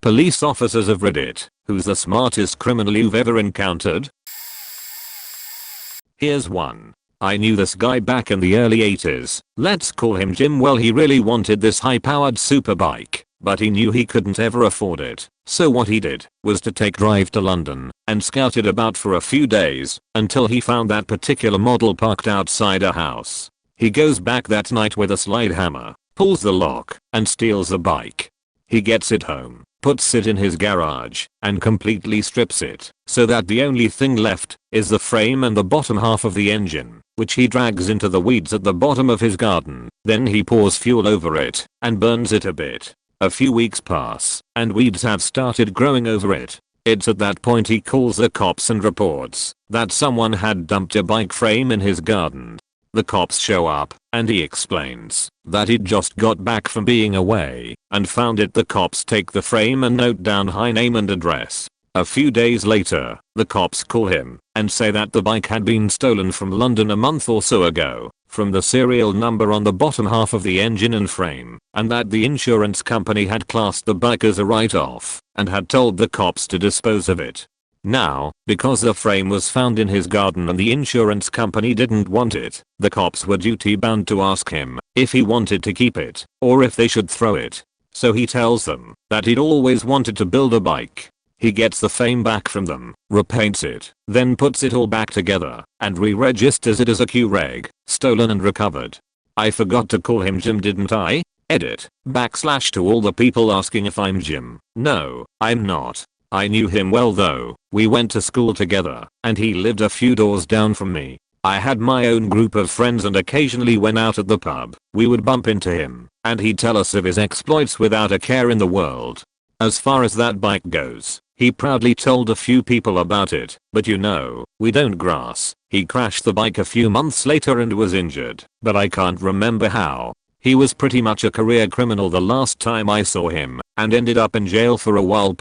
Police officers of Reddit, who's the smartest criminal you've ever encountered? Here's one. I knew this guy back in the early 80s. Let's call him Jim. Well, he really wanted this high-powered super bike, but he knew he couldn't ever afford it. So what he did was to take drive to London and scout it about for a few days until he found that particular model parked outside a house. He goes back that night with a slide hammer, pulls the lock, and steals the bike. He gets it home, puts it in his garage, and completely strips it, so that the only thing left is the frame and the bottom half of the engine, which he drags into the weeds at the bottom of his garden. Then he pours fuel over it and burns it a bit. A few weeks pass, and weeds have started growing over it. It's at that point he calls the cops and reports that someone had dumped a bike frame in his garden. The cops show up, and he explains that he'd just got back from being away and found it. The cops take the frame and note down high name and address. A few days later, the cops call him and say that the bike had been stolen from London a month or so ago, from the serial number on the bottom half of the engine and frame, and that the insurance company had classed the bike as a write-off and had told the cops to dispose of it. Now, because the frame was found in his garden and the insurance company didn't want it, the cops were duty bound to ask him if he wanted to keep it or if they should throw it. So he tells them that he'd always wanted to build a bike. He gets the frame back from them, repaints it, then puts it all back together and re-registers it as a Q-Reg, stolen and recovered. I forgot to call him Jim, didn't I? Edit, / to all the people asking if I'm Jim. No, I'm not. I knew him well though. We went to school together, and he lived a few doors down from me. I had my own group of friends, and occasionally when out at the pub, we would bump into him, and he'd tell us of his exploits without a care in the world. As far as that bike goes, he proudly told a few people about it, but you know, we don't grass. He crashed the bike a few months later and was injured, but I can't remember how. He was pretty much a career criminal the last time I saw him, and ended up in jail for a while.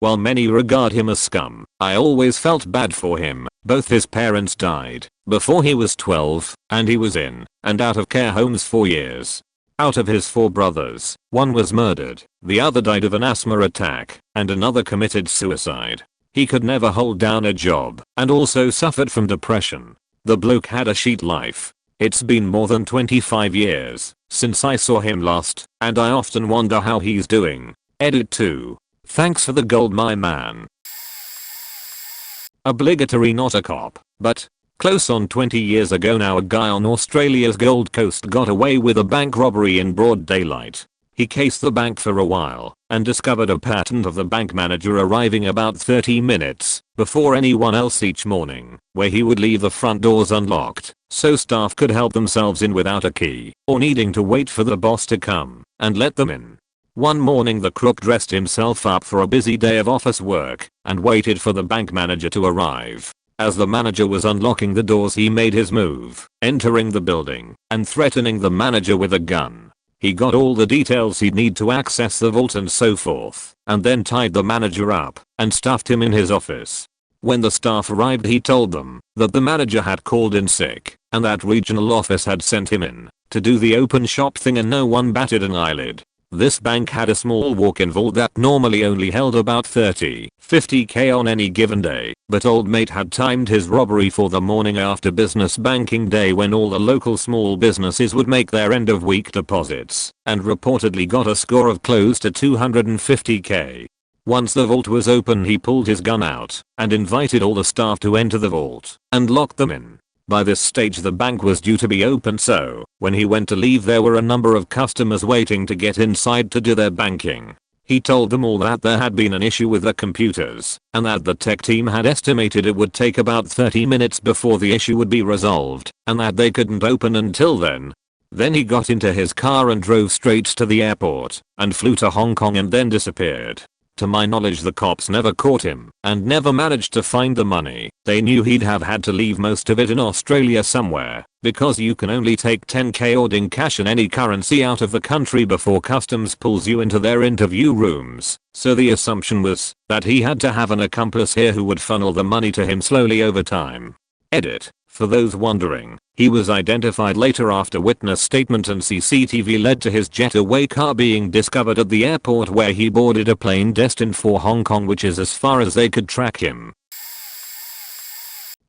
While many regard him as scum, I always felt bad for him. Both his parents died before he was 12, and he was in and out of care homes for years. Out of his 4 brothers, one was murdered, the other died of an asthma attack, and another committed suicide. He could never hold down a job, and also suffered from depression. The bloke had a shit life. It's been more than 25 years since I saw him last, and I often wonder how he's doing. Edit 2. Thanks for the gold, my man. Obligatory, not a cop, but close on. 20 years ago now, a guy on Australia's Gold Coast got away with a bank robbery in broad daylight. He cased the bank for a while and discovered a pattern of the bank manager arriving about 30 minutes before anyone else each morning, where he would leave the front doors unlocked so staff could help themselves in without a key, or needing to wait for the boss to come and let them in. One morning the crook dressed himself up for a busy day of office work and waited for the bank manager to arrive. As the manager was unlocking the doors, he made his move, entering the building and threatening the manager with a gun. He got all the details he'd need to access the vault and so forth, and then tied the manager up and stuffed him in his office. When the staff arrived, he told them that the manager had called in sick and that regional office had sent him in to do the open shop thing, and no one batted an eyelid. This bank had a small walk-in vault that normally only held about 30-50k on any given day, but old mate had timed his robbery for the morning after business banking day, when all the local small businesses would make their end of week deposits, and reportedly got a score of close to 250k. Once the vault was open, he pulled his gun out and invited all the staff to enter the vault and locked them in. By this stage the bank was due to be open, so when he went to leave there were a number of customers waiting to get inside to do their banking. He told them all that there had been an issue with the computers and that the tech team had estimated it would take about 30 minutes before the issue would be resolved, and that they couldn't open until then. Then he got into his car and drove straight to the airport and flew to Hong Kong and then disappeared. To my knowledge, the cops never caught him and never managed to find the money. They knew he'd have had to leave most of it in Australia somewhere, because you can only take 10k odd in cash and any currency out of the country before customs pulls you into their interview rooms. So the assumption was that he had to have an accomplice here who would funnel the money to him slowly over time. Edit. For those wondering, he was identified later after witness statement and CCTV led to his getaway car being discovered at the airport where he boarded a plane destined for Hong Kong, which is as far as they could track him.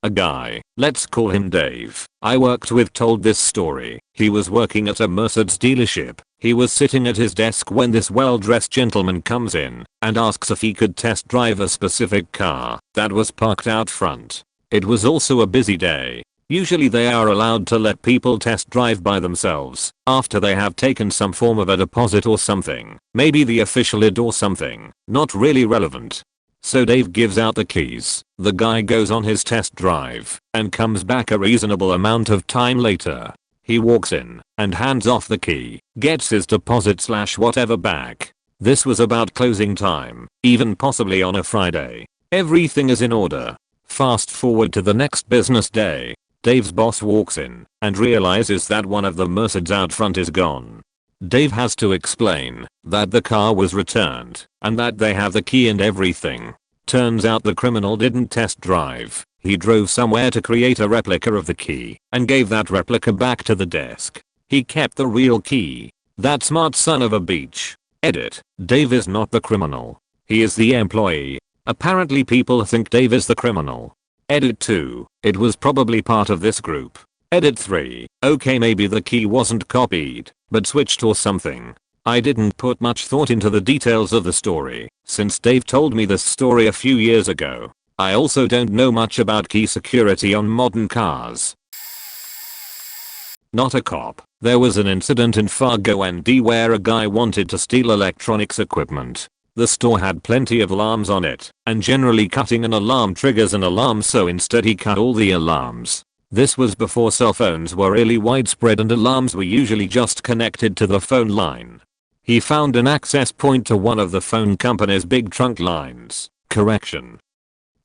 A guy, let's call him Dave, I worked with told this story. He was working at a Mercedes dealership. He was sitting at his desk when this well-dressed gentleman comes in and asks if he could test drive a specific car that was parked out front. It was also a busy day. Usually they are allowed to let people test drive by themselves after they have taken some form of a deposit or something. Maybe the official ID or something. Not really relevant. So Dave gives out the keys. The guy goes on his test drive and comes back a reasonable amount of time later. He walks in and hands off the key, gets his deposit / whatever back. This was about closing time, even possibly on a Friday. Everything is in order. Fast forward to the next business day. Dave's boss walks in and realizes that one of the Mercedes out front is gone. Dave has to explain that the car was returned and that they have the key and everything. Turns out the criminal didn't test drive. He drove somewhere to create a replica of the key and gave that replica back to the desk. He kept the real key. That smart son of a bitch. Edit. Dave is not the criminal. He is the employee. Apparently people think Dave is the criminal. Edit 2. It was probably part of this group. Edit 3. Okay, maybe the key wasn't copied, but switched or something. I didn't put much thought into the details of the story, since Dave told me this story a few years ago. I also don't know much about key security on modern cars. Not a cop. There was an incident in Fargo ND where a guy wanted to steal electronics equipment. The store had plenty of alarms on it, and generally cutting an alarm triggers an alarm, so instead he cut all the alarms. This was before cell phones were really widespread and alarms were usually just connected to the phone line. He found an access point to one of the phone company's big trunk lines. Correction.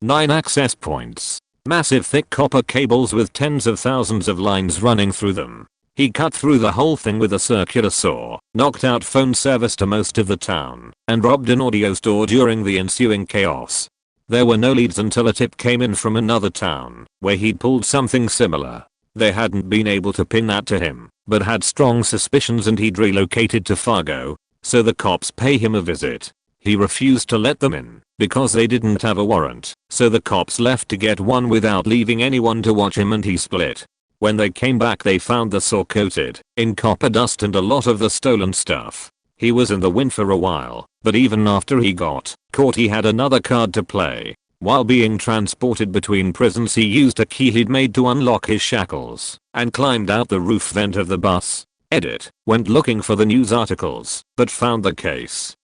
9 access points. Massive thick copper cables with tens of thousands of lines running through them. He cut through the whole thing with a circular saw, knocked out phone service to most of the town, and robbed an audio store during the ensuing chaos. There were no leads until a tip came in from another town, where he'd pulled something similar. They hadn't been able to pin that to him, but had strong suspicions and he'd relocated to Fargo, so the cops pay him a visit. He refused to let them in, because they didn't have a warrant, so the cops left to get one without leaving anyone to watch him and he split. When they came back they found the saw coated in copper dust and a lot of the stolen stuff. He was in the wind for a while, but even after he got caught he had another card to play. While being transported between prisons he used a key he'd made to unlock his shackles and climbed out the roof vent of the bus. Edit. Went looking for the news articles, but found the case.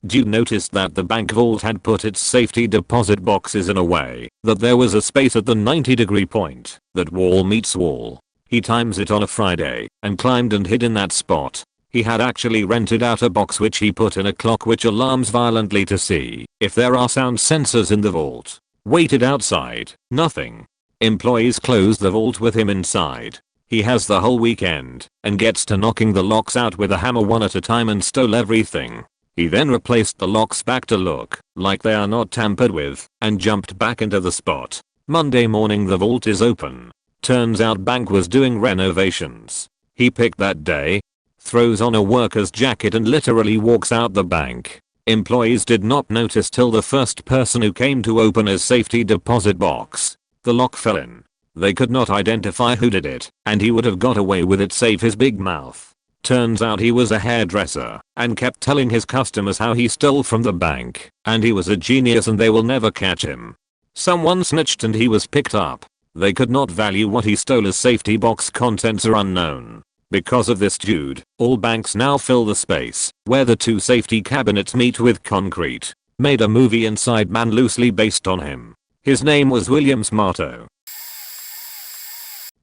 You noticed that the bank vault had put its safety deposit boxes in a way that there was a space at the 90-degree point, that wall meets wall. He times it on a Friday and climbed and hid in that spot. He had actually rented out a box which he put in a clock which alarms violently to see if there are sound sensors in the vault. Waited outside. Nothing. Employees closed the vault with him inside. He has the whole weekend and gets to knocking the locks out with a hammer one at a time and stole everything. He then replaced the locks back to look like they are not tampered with and jumped back into the spot. Monday morning the vault is open. Turns out bank was doing renovations. He picked that day, throws on a worker's jacket and literally walks out the bank. Employees did not notice till the first person who came to open his safety deposit box. The lock fell in. They could not identify who did it, and he would have got away with it save his big mouth. Turns out he was a hairdresser and kept telling his customers how he stole from the bank, and he was a genius and they will never catch him. Someone snitched and he was picked up. They could not value what he stole as safety box contents are unknown. Because of this dude, all banks now fill the space where the two safety cabinets meet with concrete. Made a movie Inside Man loosely based on him. His name was William Smarto.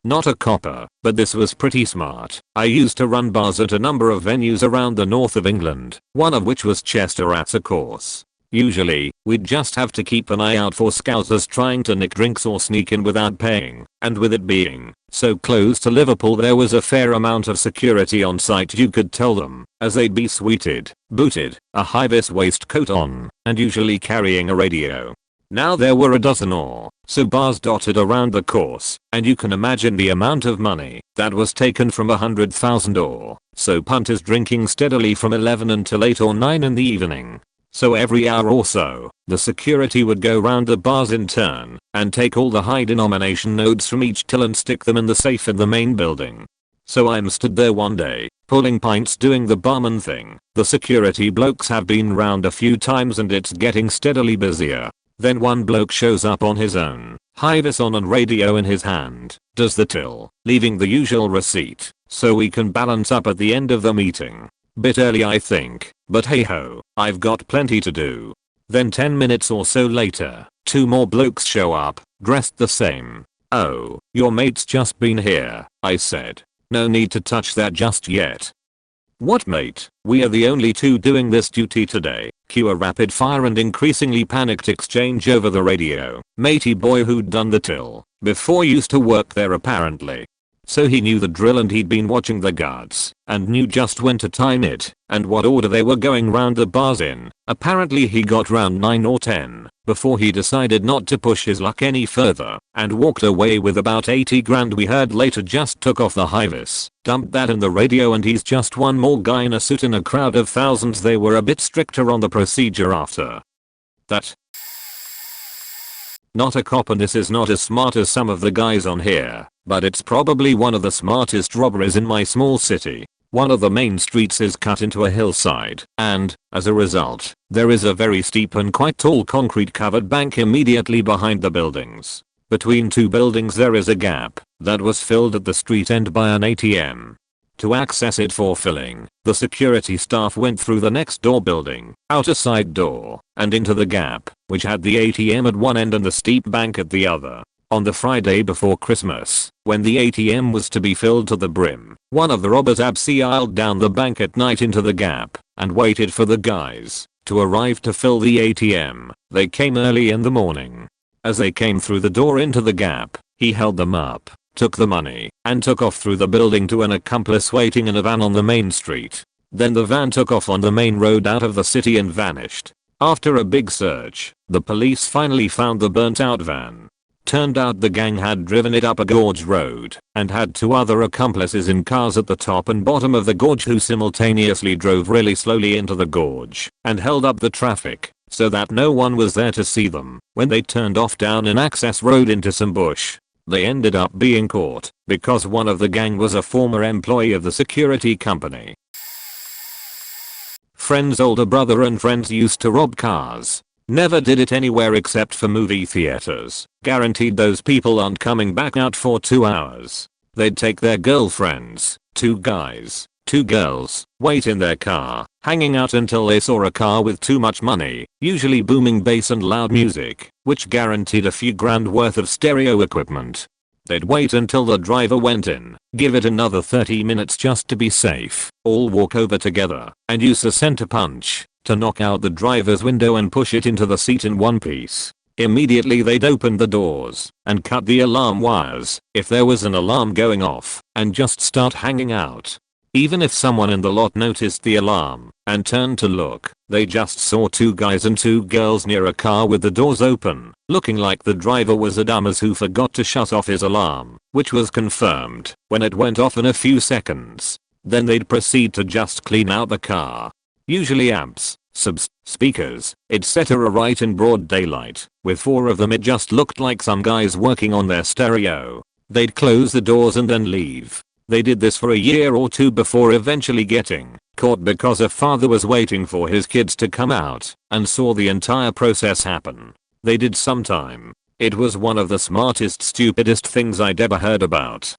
Not a copper, but this was pretty smart. I used to run bars at a number of venues around the north of England, one of which was Chester Racecourse. Usually, we'd just have to keep an eye out for scousers trying to nick drinks or sneak in without paying, and with it being so close to Liverpool there was a fair amount of security on site you could tell them, as they'd be suited, booted, a high-vis waistcoat on, and usually carrying a radio. Now there were a dozen or so bars dotted around the course, and you can imagine the amount of money that was taken from 100,000 or so punters drinking steadily from 11 until 8 or 9 in the evening. So every hour or so, the security would go round the bars in turn and take all the high denomination notes from each till and stick them in the safe in the main building. So I'm stood there one day, pulling pints doing the barman thing. The security blokes have been round a few times and it's getting steadily busier. Then one bloke shows up on his own, hivis on and radio in his hand, does the till, leaving the usual receipt, so we can balance up at the end of the meeting. Bit early I think, but hey ho, I've got plenty to do. Then 10 minutes or so later, 2 more blokes show up, dressed the same. "Oh, your mate's just been here," I said. "No need to touch that just yet." "What mate? We are the only 2 doing this duty today." Cue a rapid fire and increasingly panicked exchange over the radio. Matey boy who'd done the till before used to work there apparently. So he knew the drill and he'd been watching the guards and knew just when to time it and what order they were going round the bars in. Apparently he got round 9 or 10 before he decided not to push his luck any further and walked away with about 80 grand. We heard later just took off the hivis, dumped that in the radio, and he's just one more guy in a suit in a crowd of thousands. They were a bit stricter on the procedure after that. Not a cop, and this is not as smart as some of the guys on here, but it's probably one of the smartest robberies in my small city. One of the main streets is cut into a hillside, and, as a result, there is a very steep and quite tall concrete covered bank immediately behind the buildings. Between 2 buildings there is a gap that was filled at the street end by an ATM. To access it for filling, the security staff went through the next door building, out a side door, and into the gap, which had the ATM at one end and the steep bank at the other. On the Friday before Christmas, when the ATM was to be filled to the brim, one of the robbers abseiled down the bank at night into the gap and waited for the guys to arrive to fill the ATM. They came early in the morning. As they came through the door into the gap, he held them up, took the money, and took off through the building to an accomplice waiting in a van on the main street. Then the van took off on the main road out of the city and vanished. After a big search, the police finally found the burnt out van. Turned out the gang had driven it up a gorge road and had 2 other accomplices in cars at the top and bottom of the gorge who simultaneously drove really slowly into the gorge and held up the traffic so that no one was there to see them when they turned off down an access road into some bush. They ended up being caught because one of the gang was a former employee of the security company. Friend's older brother and friends used to rob cars. Never did it anywhere except for movie theaters. Guaranteed those people aren't coming back out for 2 hours. They'd take their girlfriends, 2 guys, 2 girls, wait in their car, hanging out until they saw a car with too much money, usually booming bass and loud music, which guaranteed a few grand worth of stereo equipment. They'd wait until the driver went in, give it another 30 minutes just to be safe, all walk over together, and use a center punch to knock out the driver's window and push it into the seat in one piece. Immediately they'd open the doors and cut the alarm wires if there was an alarm going off and just start hanging out. Even if someone in the lot noticed the alarm and turned to look, they just saw 2 guys and 2 girls near a car with the doors open, looking like the driver was a dumbass who forgot to shut off his alarm, which was confirmed when it went off in a few seconds. Then they'd proceed to just clean out the car. Usually amps, subs, speakers, etc. right in broad daylight. With 4 of them it just looked like some guys working on their stereo. They'd close the doors and then leave. They did this for a year or 2 before eventually getting caught because a father was waiting for his kids to come out and saw the entire process happen. They did sometime. It was one of the smartest, stupidest things I'd ever heard about.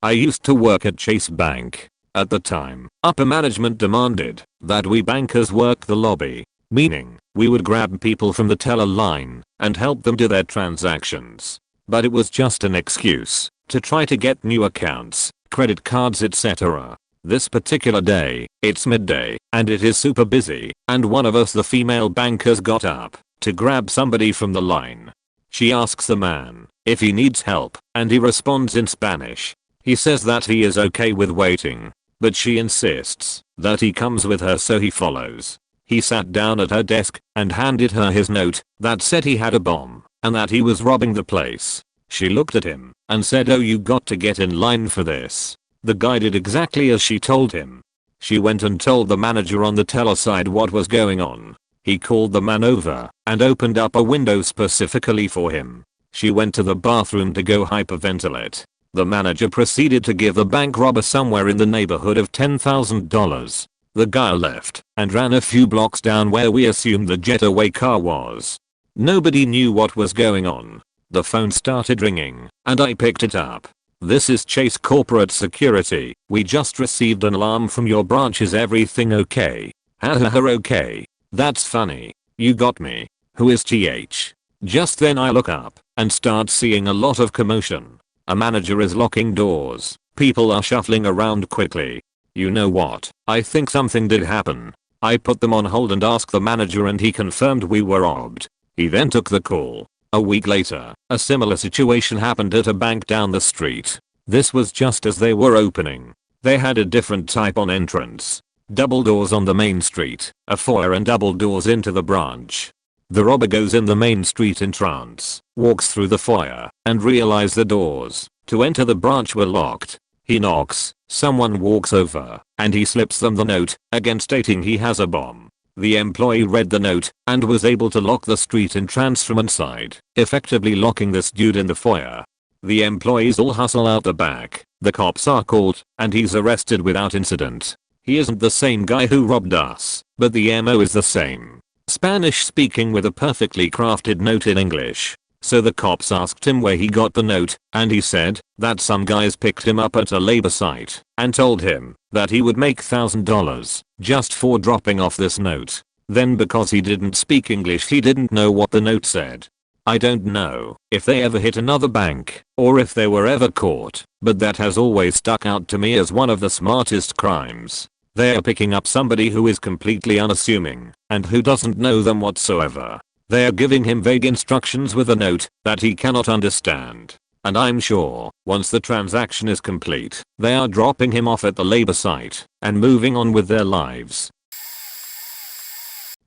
I used to work at Chase Bank. At the time, upper management demanded that we bankers work the lobby, meaning we would grab people from the teller line and help them do their transactions. But it was just an excuse to try to get new accounts, credit cards, etc. This particular day, it's midday, and it is super busy, and one of us, the female bankers, got up to grab somebody from the line. She asks the man if he needs help, and he responds in Spanish. He says that he is okay with waiting, but she insists that he comes with her, so he follows. He sat down at her desk and handed her his note that said he had a bomb and that he was robbing the place. She looked at him and said, "Oh, you got to get in line for this." The guy did exactly as she told him. She went and told the manager on the teller side what was going on. He called the man over and opened up a window specifically for him. She went to the bathroom to go hyperventilate. The manager proceeded to give the bank robber somewhere in the neighborhood of $10,000. The guy left and ran a few blocks down where we assumed the getaway car was. Nobody knew what was going on. The phone started ringing and I picked it up. "This is Chase Corporate Security. We just received an alarm from your branch. Is everything okay?" Hahaha, okay. That's funny. You got me. Who is TH? Just then I look up and start seeing a lot of commotion. A manager is locking doors. People are shuffling around quickly. You know what? I think something did happen. I put them on hold and asked the manager and he confirmed we were robbed. He then took the call. A week later, a similar situation happened at a bank down the street. This was just as they were opening. They had a different type on entrance. Double doors on the main street, a foyer and double doors into the branch. The robber goes in the main street in trance, walks through the foyer, and realizes the doors to enter the branch were locked. He knocks, someone walks over, and he slips them the note, again stating he has a bomb. The employee read the note and was able to lock the street in trance from inside, effectively locking this dude in the foyer. The employees all hustle out the back, the cops are called, and he's arrested without incident. He isn't the same guy who robbed us, but the MO is the same. Spanish speaking with a perfectly crafted note in English. So the cops asked him where he got the note, and he said that some guys picked him up at a labor site and told him that he would make $1,000 just for dropping off this note. Then because he didn't speak English he didn't know what the note said. I don't know if they ever hit another bank or if they were ever caught, but that has always stuck out to me as one of the smartest crimes. They are picking up somebody who is completely unassuming and who doesn't know them whatsoever. They are giving him vague instructions with a note that he cannot understand. And I'm sure once the transaction is complete, they are dropping him off at the labor site and moving on with their lives.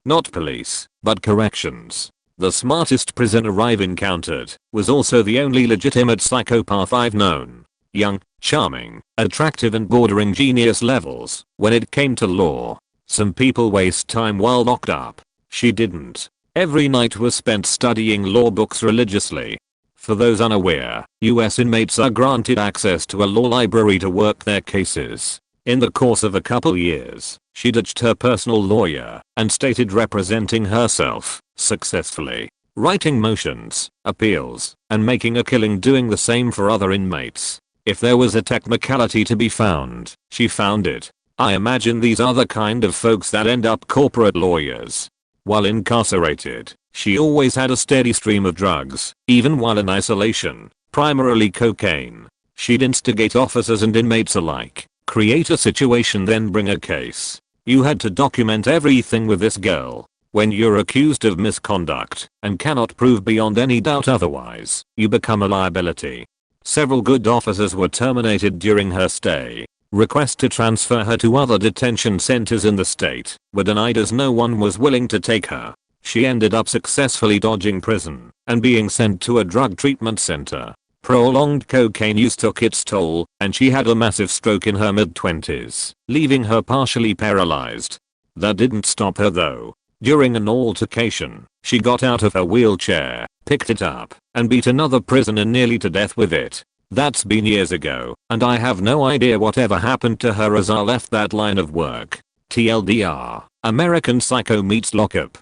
Not police, but corrections. The smartest prisoner I've encountered was also the only legitimate psychopath I've known. Young, charming, attractive and bordering genius levels when it came to law. Some people waste time while locked up. She didn't. Every night was spent studying law books religiously. For those unaware, US inmates are granted access to a law library to work their cases. In the course of a couple years, she ditched her personal lawyer and started representing herself successfully, writing motions, appeals, and making a killing doing the same for other inmates. If there was a technicality to be found, she found it. I imagine these are the kind of folks that end up corporate lawyers. While incarcerated, she always had a steady stream of drugs, even while in isolation, primarily cocaine. She'd instigate officers and inmates alike, create a situation then bring a case. You had to document everything with this girl. When you're accused of misconduct and cannot prove beyond any doubt otherwise, you become a liability. Several good officers were terminated during her stay. Requests to transfer her to other detention centers in the state were denied as no one was willing to take her. She ended up successfully dodging prison and being sent to a drug treatment center. Prolonged cocaine use took its toll and she had a massive stroke in her mid-20s, leaving her partially paralyzed. That didn't stop her though. During an altercation, she got out of her wheelchair, picked it up, and beat another prisoner nearly to death with it. That's been years ago, and I have no idea whatever happened to her as I left that line of work. TLDR, American Psycho meets Lockup.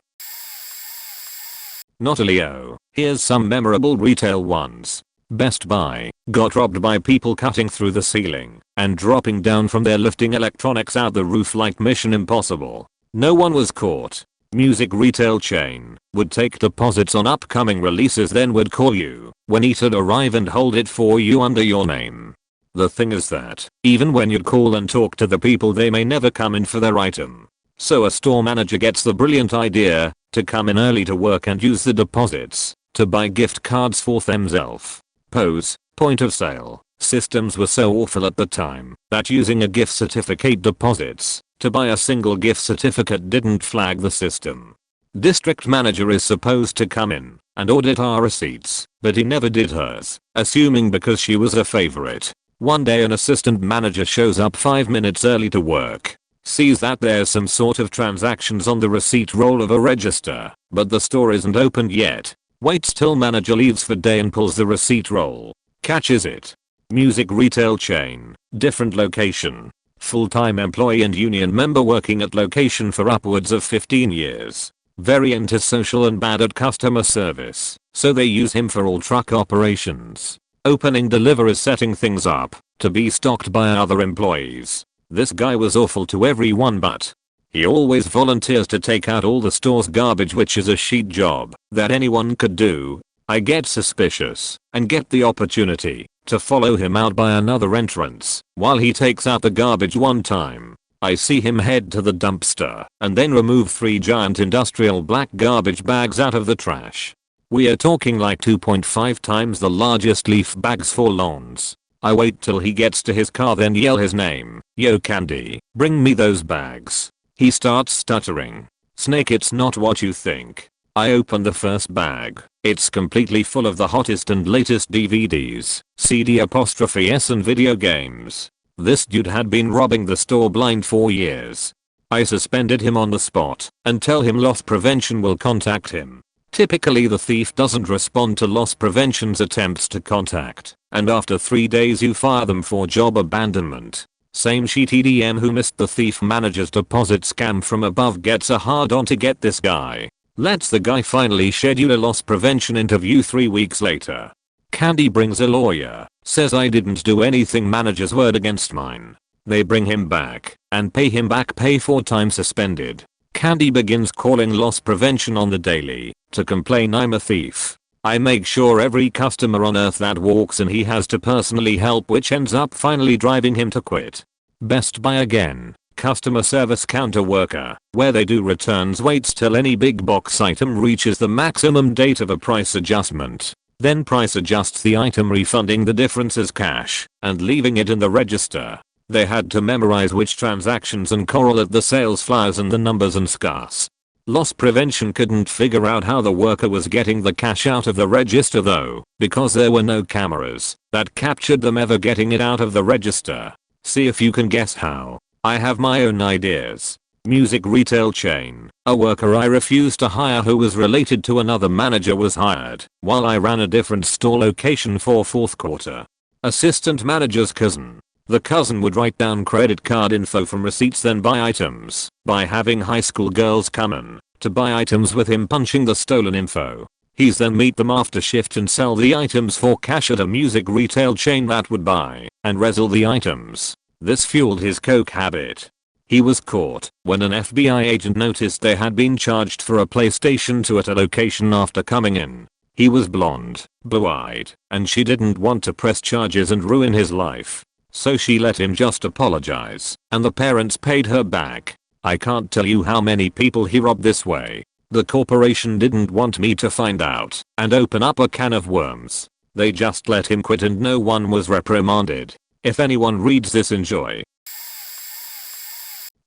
Not a Leo, here's some memorable retail ones. Best Buy got robbed by people cutting through the ceiling and dropping down from there lifting electronics out the roof like Mission Impossible. No one was caught. Music retail chain would take deposits on upcoming releases then would call you when it'd arrive and hold it for you under your name. The thing is that even when you'd call and talk to the people they may never come in for their item. So a store manager gets the brilliant idea to come in early to work and use the deposits to buy gift cards for themselves. POS, point of sale, systems were so awful at the time that using a gift certificate deposits to buy a single gift certificate didn't flag the system. District manager is supposed to come in and audit our receipts, but he never did hers, assuming because she was a favorite. One day an assistant manager shows up 5 minutes early to work, sees that there's some sort of transactions on the receipt roll of a register, but the store isn't opened yet. Waits till manager leaves for day and pulls the receipt roll. Catches it. Music retail chain, different location. Full-time employee and union member working at location for upwards of 15 years. Very antisocial and bad at customer service, so they use him for all truck operations. Opening deliveries, setting things up to be stocked by other employees. This guy was awful to everyone, but he always volunteers to take out all the store's garbage, which is a sheet job that anyone could do. I get suspicious and get the opportunity to follow him out by another entrance while he takes out the garbage. One time, I see him head to the dumpster and then remove 3 giant industrial black garbage bags out of the trash. We are talking like 2.5 times the largest leaf bags for lawns. I wait till he gets to his car, then yell his name. "Yo Candy, bring me those bags." He starts stuttering. "Snake, it's not what you think." I open the first bag. It's completely full of the hottest and latest DVDs, CD''S and video games. This dude had been robbing the store blind for years. I suspended him on the spot and tell him loss prevention will contact him. Typically the thief doesn't respond to loss prevention's attempts to contact, and after 3 days you fire them for job abandonment. Same sheet. EDM who missed the thief manager's deposit scam from above gets a hard on to get this guy. Lets the guy finally schedule a loss prevention interview 3 weeks later. Candy brings a lawyer, says I didn't do anything, manager's word against mine. They bring him back and pay him back pay for time suspended. Candy begins calling loss prevention on the daily to complain I'm a thief. I make sure every customer on earth that walks in he has to personally help, which ends up finally driving him to quit. Best Buy again. Customer service counter worker, where they do returns, waits till any big box item reaches the maximum date of a price adjustment. Then price adjusts the item, refunding the difference as cash and leaving it in the register. They had to memorize which transactions and correlate the sales flyers and the numbers and scarce. Loss prevention couldn't figure out how the worker was getting the cash out of the register though, because there were no cameras that captured them ever getting it out of the register. See if you can guess how. I have my own ideas. Music retail chain. A worker I refused to hire who was related to another manager was hired while I ran a different store location for 4th quarter. Assistant manager's cousin. The cousin would write down credit card info from receipts, then buy items by having high school girls come in to buy items with him punching the stolen info. He's then meet them after shift and sell the items for cash at a music retail chain that would buy and resell the items. This fueled his coke habit. He was caught when an FBI agent noticed they had been charged for a PlayStation 2 at a location after coming in. He was blonde, blue-eyed, and she didn't want to press charges and ruin his life. So she let him just apologize, and the parents paid her back. I can't tell you how many people he robbed this way. The corporation didn't want me to find out and open up a can of worms. They just let him quit and no one was reprimanded. If anyone reads this, enjoy.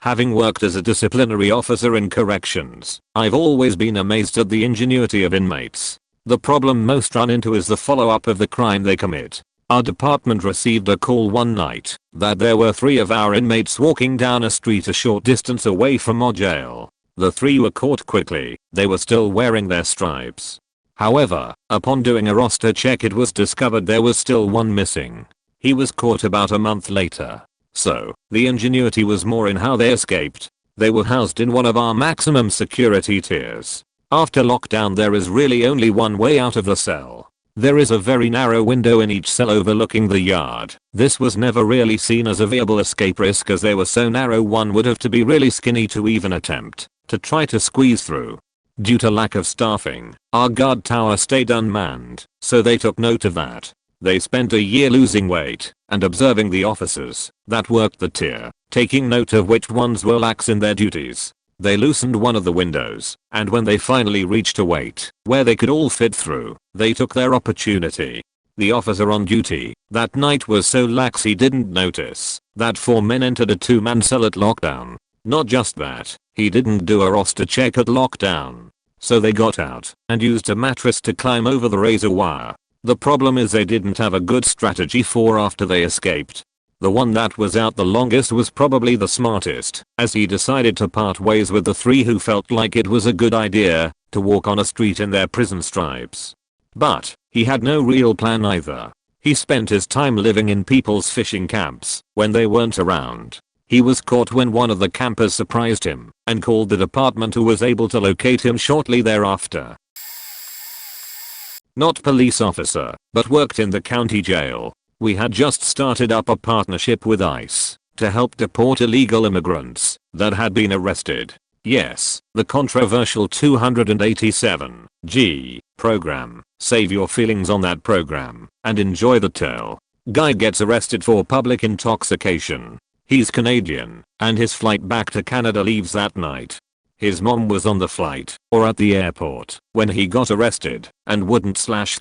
Having worked as a disciplinary officer in corrections, I've always been amazed at the ingenuity of inmates. The problem most run into is the follow-up of the crime they commit. Our department received a call one night that there were 3 of our inmates walking down a street a short distance away from our jail. The 3 were caught quickly. They were still wearing their stripes. However, upon doing a roster check, it was discovered there was still one missing. He was caught about a month later. So, the ingenuity was more in how they escaped. They were housed in one of our maximum security tiers. After lockdown, there is really only one way out of the cell. There is a very narrow window in each cell overlooking the yard. This was never really seen as a viable escape risk, as they were so narrow one would have to be really skinny to even attempt to try to squeeze through. Due to lack of staffing, our guard tower stayed unmanned, so they took note of that. They spent a year losing weight and observing the officers that worked the tier, taking note of which ones were lax in their duties. They loosened one of the windows, and when they finally reached a weight where they could all fit through, they took their opportunity. The officer on duty that night was so lax he didn't notice that 4 men entered a 2-man cell at lockdown. Not just that, he didn't do a roster check at lockdown. So they got out and used a mattress to climb over the razor wire. The problem is they didn't have a good strategy for after they escaped. The one that was out the longest was probably the smartest, as he decided to part ways with the three who felt like it was a good idea to walk on a street in their prison stripes. But he had no real plan either. He spent his time living in people's fishing camps when they weren't around. He was caught when one of the campers surprised him and called the department, who was able to locate him shortly thereafter. Not police officer, but worked in the county jail. We had just started up a partnership with ICE to help deport illegal immigrants that had been arrested. Yes, the controversial 287G program. Save your feelings on that program and enjoy the tale. Guy gets arrested for public intoxication. He's Canadian, and his flight back to Canada leaves that night. His mom was on the flight or at the airport when he got arrested and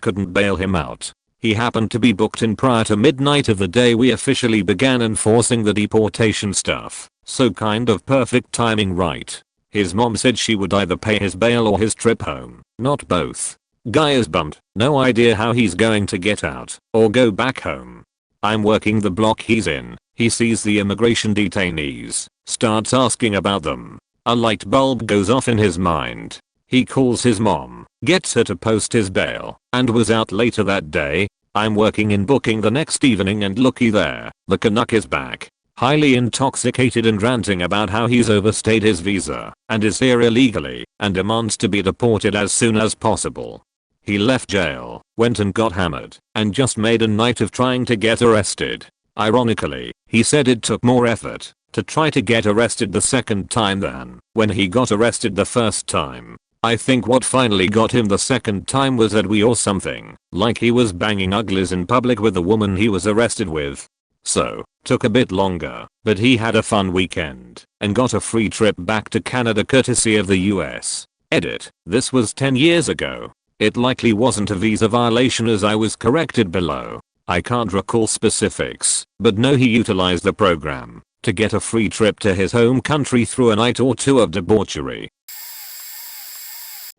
couldn't bail him out. He happened to be booked in prior to midnight of the day we officially began enforcing the deportation stuff, so kind of perfect timing, right? His mom said she would either pay his bail or his trip home, not both. Guy is bummed, no idea how he's going to get out or go back home. I'm working the block he's in. He sees the immigration detainees, starts asking about them. A light bulb goes off in his mind. He calls his mom, gets her to post his bail, and was out later that day. I'm working in booking the next evening, and looky there, the Canuck is back. Highly intoxicated and ranting about how he's overstayed his visa and is here illegally and demands to be deported as soon as possible. He left jail, went and got hammered, and just made a night of trying to get arrested. Ironically, he said it took more effort to try to get arrested the second time than when he got arrested the first time. I think what finally got him the second time was that we or something, like he was banging uglies in public with the woman he was arrested with. So, took a bit longer, but he had a fun weekend and got a free trip back to Canada courtesy of the US. Edit, this was 10 years ago. It likely wasn't a visa violation, as I was corrected below. I can't recall specifics, but know he utilized the program to get a free trip to his home country through a night or two of debauchery.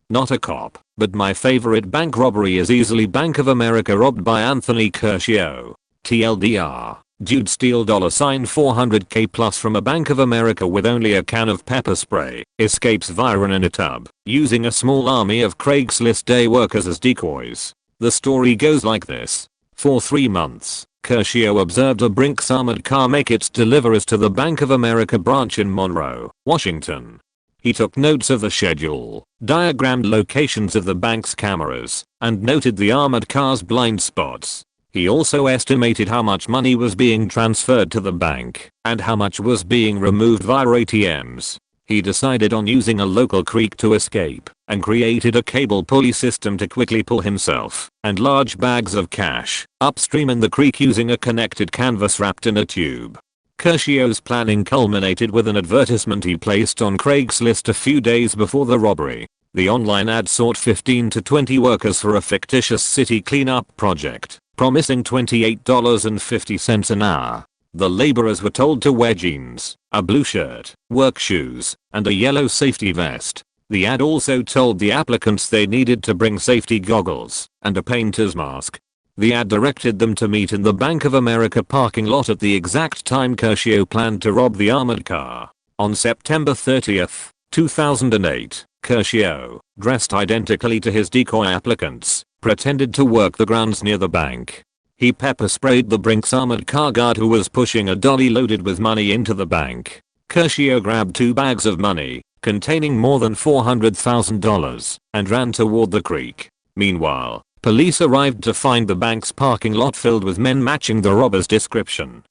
Not a cop, but my favorite bank robbery is easily Bank of America robbed by Anthony Curcio. TLDR, dude steal $400k plus from a Bank of America with only a can of pepper spray, escapes via in a tub, using a small army of Craigslist day workers as decoys. The story goes like this. For 3 months, Curcio observed a Brinks armored car make its deliveries to the Bank of America branch in Monroe, Washington. He took notes of the schedule, diagrammed locations of the bank's cameras, and noted the armored car's blind spots. He also estimated how much money was being transferred to the bank and how much was being removed via ATMs. He decided on using a local creek to escape and created a cable pulley system to quickly pull himself and large bags of cash upstream in the creek using a connected canvas wrapped in a tube. Curcio's planning culminated with an advertisement he placed on Craigslist a few days before the robbery. The online ad sought 15 to 20 workers for a fictitious city cleanup project, promising $28.50 an hour. The laborers were told to wear jeans, a blue shirt, work shoes, and a yellow safety vest. The ad also told the applicants they needed to bring safety goggles and a painter's mask. The ad directed them to meet in the Bank of America parking lot at the exact time Curcio planned to rob the armored car. On September 30th, 2008, Curcio, dressed identically to his decoy applicants, pretended to work the grounds near the bank. He pepper sprayed the Brinks armored car guard who was pushing a dolly loaded with money into the bank. Curcio grabbed 2 bags of money, containing more than $400,000, and ran toward the creek. Meanwhile, police arrived to find the bank's parking lot filled with men matching the robber's description.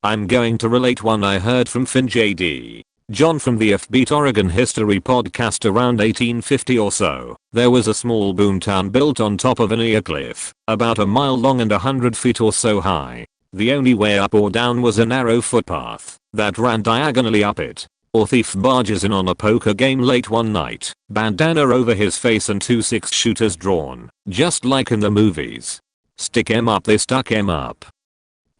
I'm going to relate one I heard from FinJD. John from the Offbeat Oregon History podcast around 1850 or so. There was a small boomtown built on top of an ear cliff, about a mile long and 100 feet or so high. The only way up or down was a narrow footpath that ran diagonally up it. A thief barges in on a poker game late one night, bandana over his face and 2 6-shooters drawn, just like in the movies. Stick 'em up, they stuck 'em up.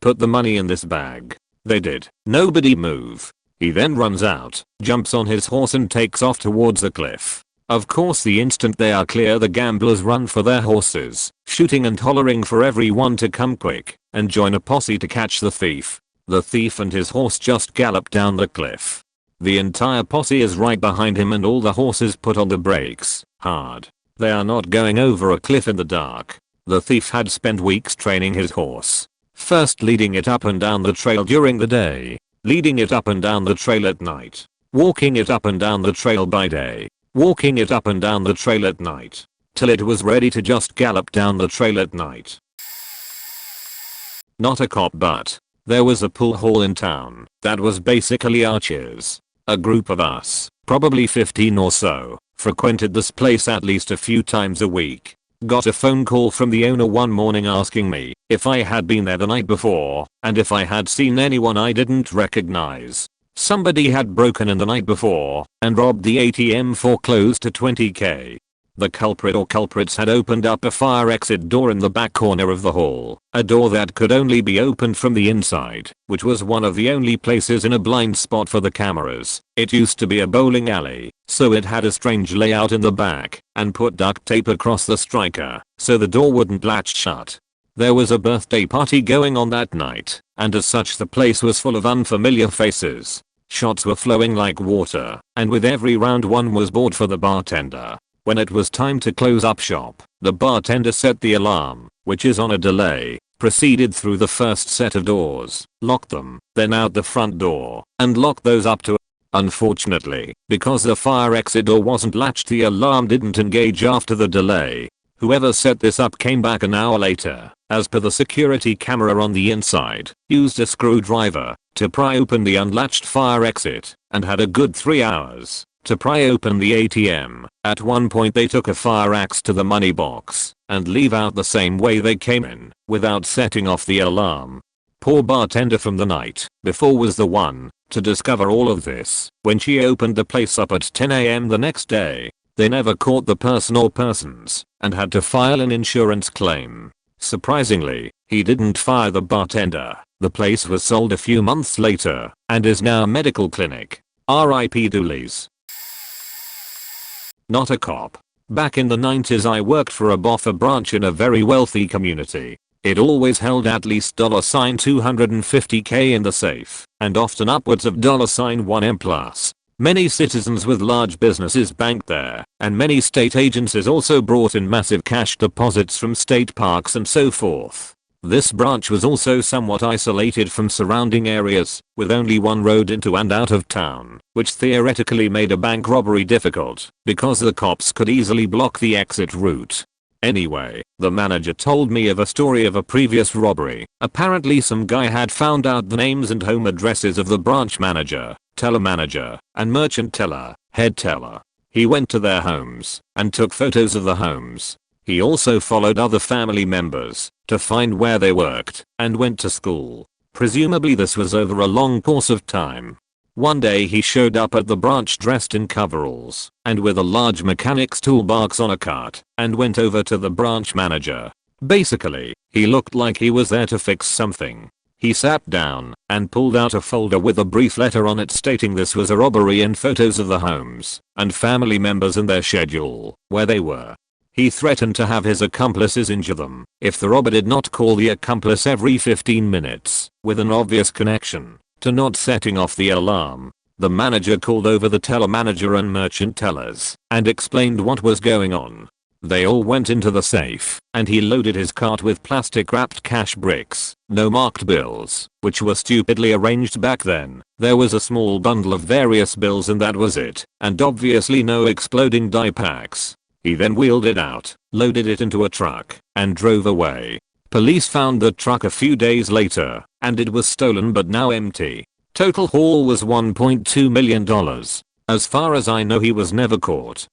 Put the money in this bag. They did. Nobody move. He then runs out, jumps on his horse and takes off towards the cliff. Of course the instant they are clear the gamblers run for their horses, shooting and hollering for everyone to come quick and join a posse to catch the thief. The thief and his horse just gallop down the cliff. The entire posse is right behind him and all the horses put on the brakes, hard. They are not going over a cliff in the dark. The thief had spent weeks training his horse. First leading it up and down the trail during the day, leading it up and down the trail at night, walking it up and down the trail by day, walking it up and down the trail at night, till it was ready to just gallop down the trail at night. Not a cop, but there was a pool hall in town that was basically arches. A group of us, probably 15 or so, frequented this place at least a few times a week. Got a phone call from the owner one morning asking me if I had been there the night before and if I had seen anyone I didn't recognize. Somebody had broken in the night before and robbed the ATM for close to $20K. The culprit or culprits had opened up a fire exit door in the back corner of the hall, a door that could only be opened from the inside, which was one of the only places in a blind spot for the cameras. It used to be a bowling alley, so it had a strange layout in the back, and put duct tape across the striker, so the door wouldn't latch shut. There was a birthday party going on that night, and as such the place was full of unfamiliar faces. Shots were flowing like water, and with every round one was bought for the bartender. When it was time to close up shop, the bartender set the alarm, which is on a delay, proceeded through the first set of doors, locked them, then out the front door, and locked those up to. Unfortunately, because the fire exit door wasn't latched, the alarm didn't engage after the delay. Whoever set this up came back an hour later, as per the security camera on the inside, used a screwdriver to pry open the unlatched fire exit, and had a good 3 hours to pry open the ATM. At one point they took a fire axe to the money box and leave out the same way they came in, without setting off the alarm. Poor bartender from the night before was the one to discover all of this when she opened the place up at 10 AM the next day. They never caught the person or persons and had to file an insurance claim. Surprisingly, he didn't fire the bartender. The place was sold a few months later and is now a medical clinic. R.I.P. Doolies. Not a cop. Back in the 90s I worked for a boffer branch in a very wealthy community. It always held at least $250K in the safe, and often upwards of $1M plus. Many citizens with large businesses banked there, and many state agencies also brought in massive cash deposits from state parks and so forth. This branch was also somewhat isolated from surrounding areas, with only one road into and out of town, which theoretically made a bank robbery difficult, because the cops could easily block the exit route. Anyway, the manager told me of a story of a previous robbery. Apparently some guy had found out the names and home addresses of the branch manager, teller manager, and merchant teller, head teller. He went to their homes and took photos of the homes. He also followed other family members to find where they worked and went to school. Presumably this was over a long course of time. One day he showed up at the branch dressed in coveralls and with a large mechanic's toolbox on a cart and went over to the branch manager. Basically, he looked like he was there to fix something. He sat down and pulled out a folder with a brief letter on it stating this was a robbery and photos of the homes and family members and their schedule, where they were. He threatened to have his accomplices injure them if the robber did not call the accomplice every 15 minutes, with an obvious connection to not setting off the alarm. The manager called over the teller manager and merchant tellers and explained what was going on. They all went into the safe and he loaded his cart with plastic wrapped cash bricks, no marked bills, which were stupidly arranged back then. There was a small bundle of various bills and that was it, and obviously no exploding die packs. He then wheeled it out, loaded it into a truck, and drove away. Police found the truck a few days later, and it was stolen but now empty. Total haul was $1.2 million. As far as I know he was never caught.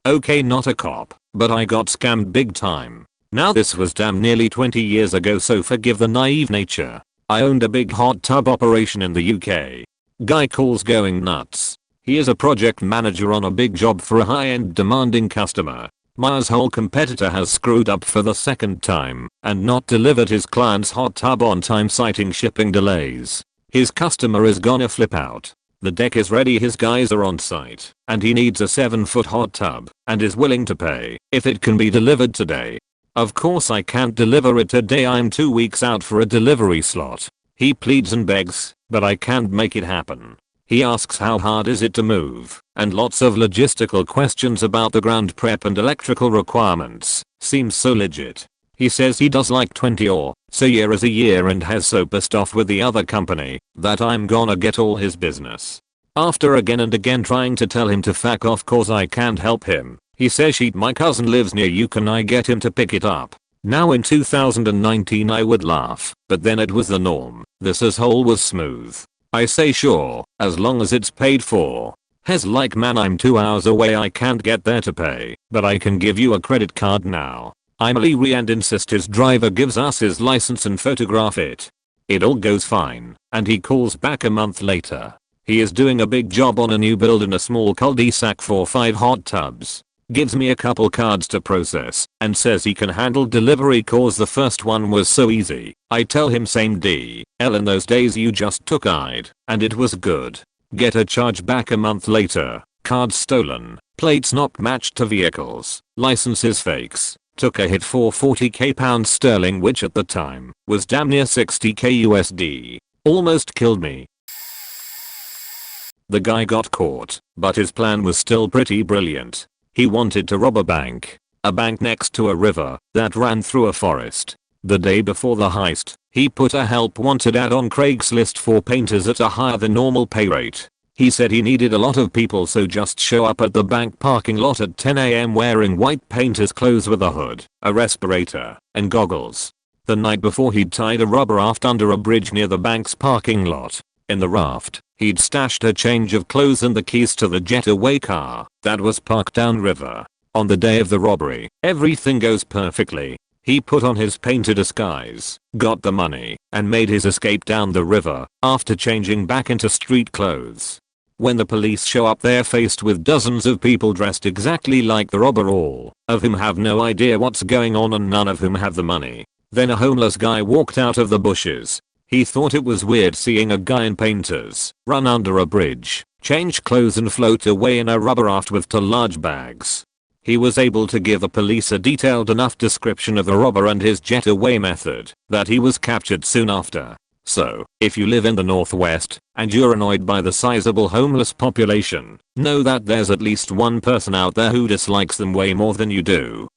Okay, not a cop, but I got scammed big time. Now this was damn nearly 20 years ago, so forgive the naive nature. I owned a big hot tub operation in the UK. Guy calls going nuts. He is a project manager on a big job for a high-end demanding customer. My asshole competitor has screwed up for the second time and not delivered his client's hot tub on time, citing shipping delays. His customer is gonna flip out. The deck is ready, his guys are on site, and he needs a 7-foot hot tub and is willing to pay if it can be delivered today. Of course I can't deliver it today, I'm 2 weeks out for a delivery slot. He pleads and begs, but I can't make it happen. He asks how hard is it to move, and lots of logistical questions about the ground prep and electrical requirements. Seems so legit. He says he does like 20 or so euros a year and has so pissed off with the other company that I'm gonna get all his business. After again and again trying to tell him to fuck off cause I can't help him, he says shit, my cousin lives near you, can I get him to pick it up? Now in 2019 I would laugh, but then it was the norm. This asshole was smooth. I say sure, as long as it's paid for. Hes like, man, I'm 2 hours away, I can't get there to pay, but I can give you a credit card now. I'm leery and insist his driver gives us his license and photograph it. It all goes fine, and he calls back a month later. He is doing a big job on a new build in a small cul-de-sac for 5 hot tubs. Gives me a couple cards to process and says he can handle delivery cause the first one was so easy. I tell him same DL, in those days you just took ID and it was good. Get a charge back a month later. Cards stolen, plates not matched to vehicles, licenses fakes. Took a hit for 40k pounds sterling, which at the time was damn near 60k USD. Almost killed me. The guy got caught, but his plan was still pretty brilliant. He wanted to rob a bank next to a river that ran through a forest. The day before the heist, he put a help wanted ad on Craigslist for painters at a higher than normal pay rate. He said he needed a lot of people, so just show up at the bank parking lot at 10 AM wearing white painter's clothes with a hood, a respirator, and goggles. The night before he'd tied a rubber raft under a bridge near the bank's parking lot. In the raft, he'd stashed a change of clothes and the keys to the getaway car that was parked downriver. On the day of the robbery, everything goes perfectly. He put on his painter disguise, got the money, and made his escape down the river after changing back into street clothes. When the police show up, they're faced with dozens of people dressed exactly like the robber, all of whom have no idea what's going on and none of whom have the money. Then a homeless guy walked out of the bushes. He thought it was weird seeing a guy in painters run under a bridge, change clothes and float away in a rubber raft with 2 large bags. He was able to give the police a detailed enough description of the robber and his getaway method that he was captured soon after. So, if you live in the Northwest and you're annoyed by the sizable homeless population, know that there's at least one person out there who dislikes them way more than you do.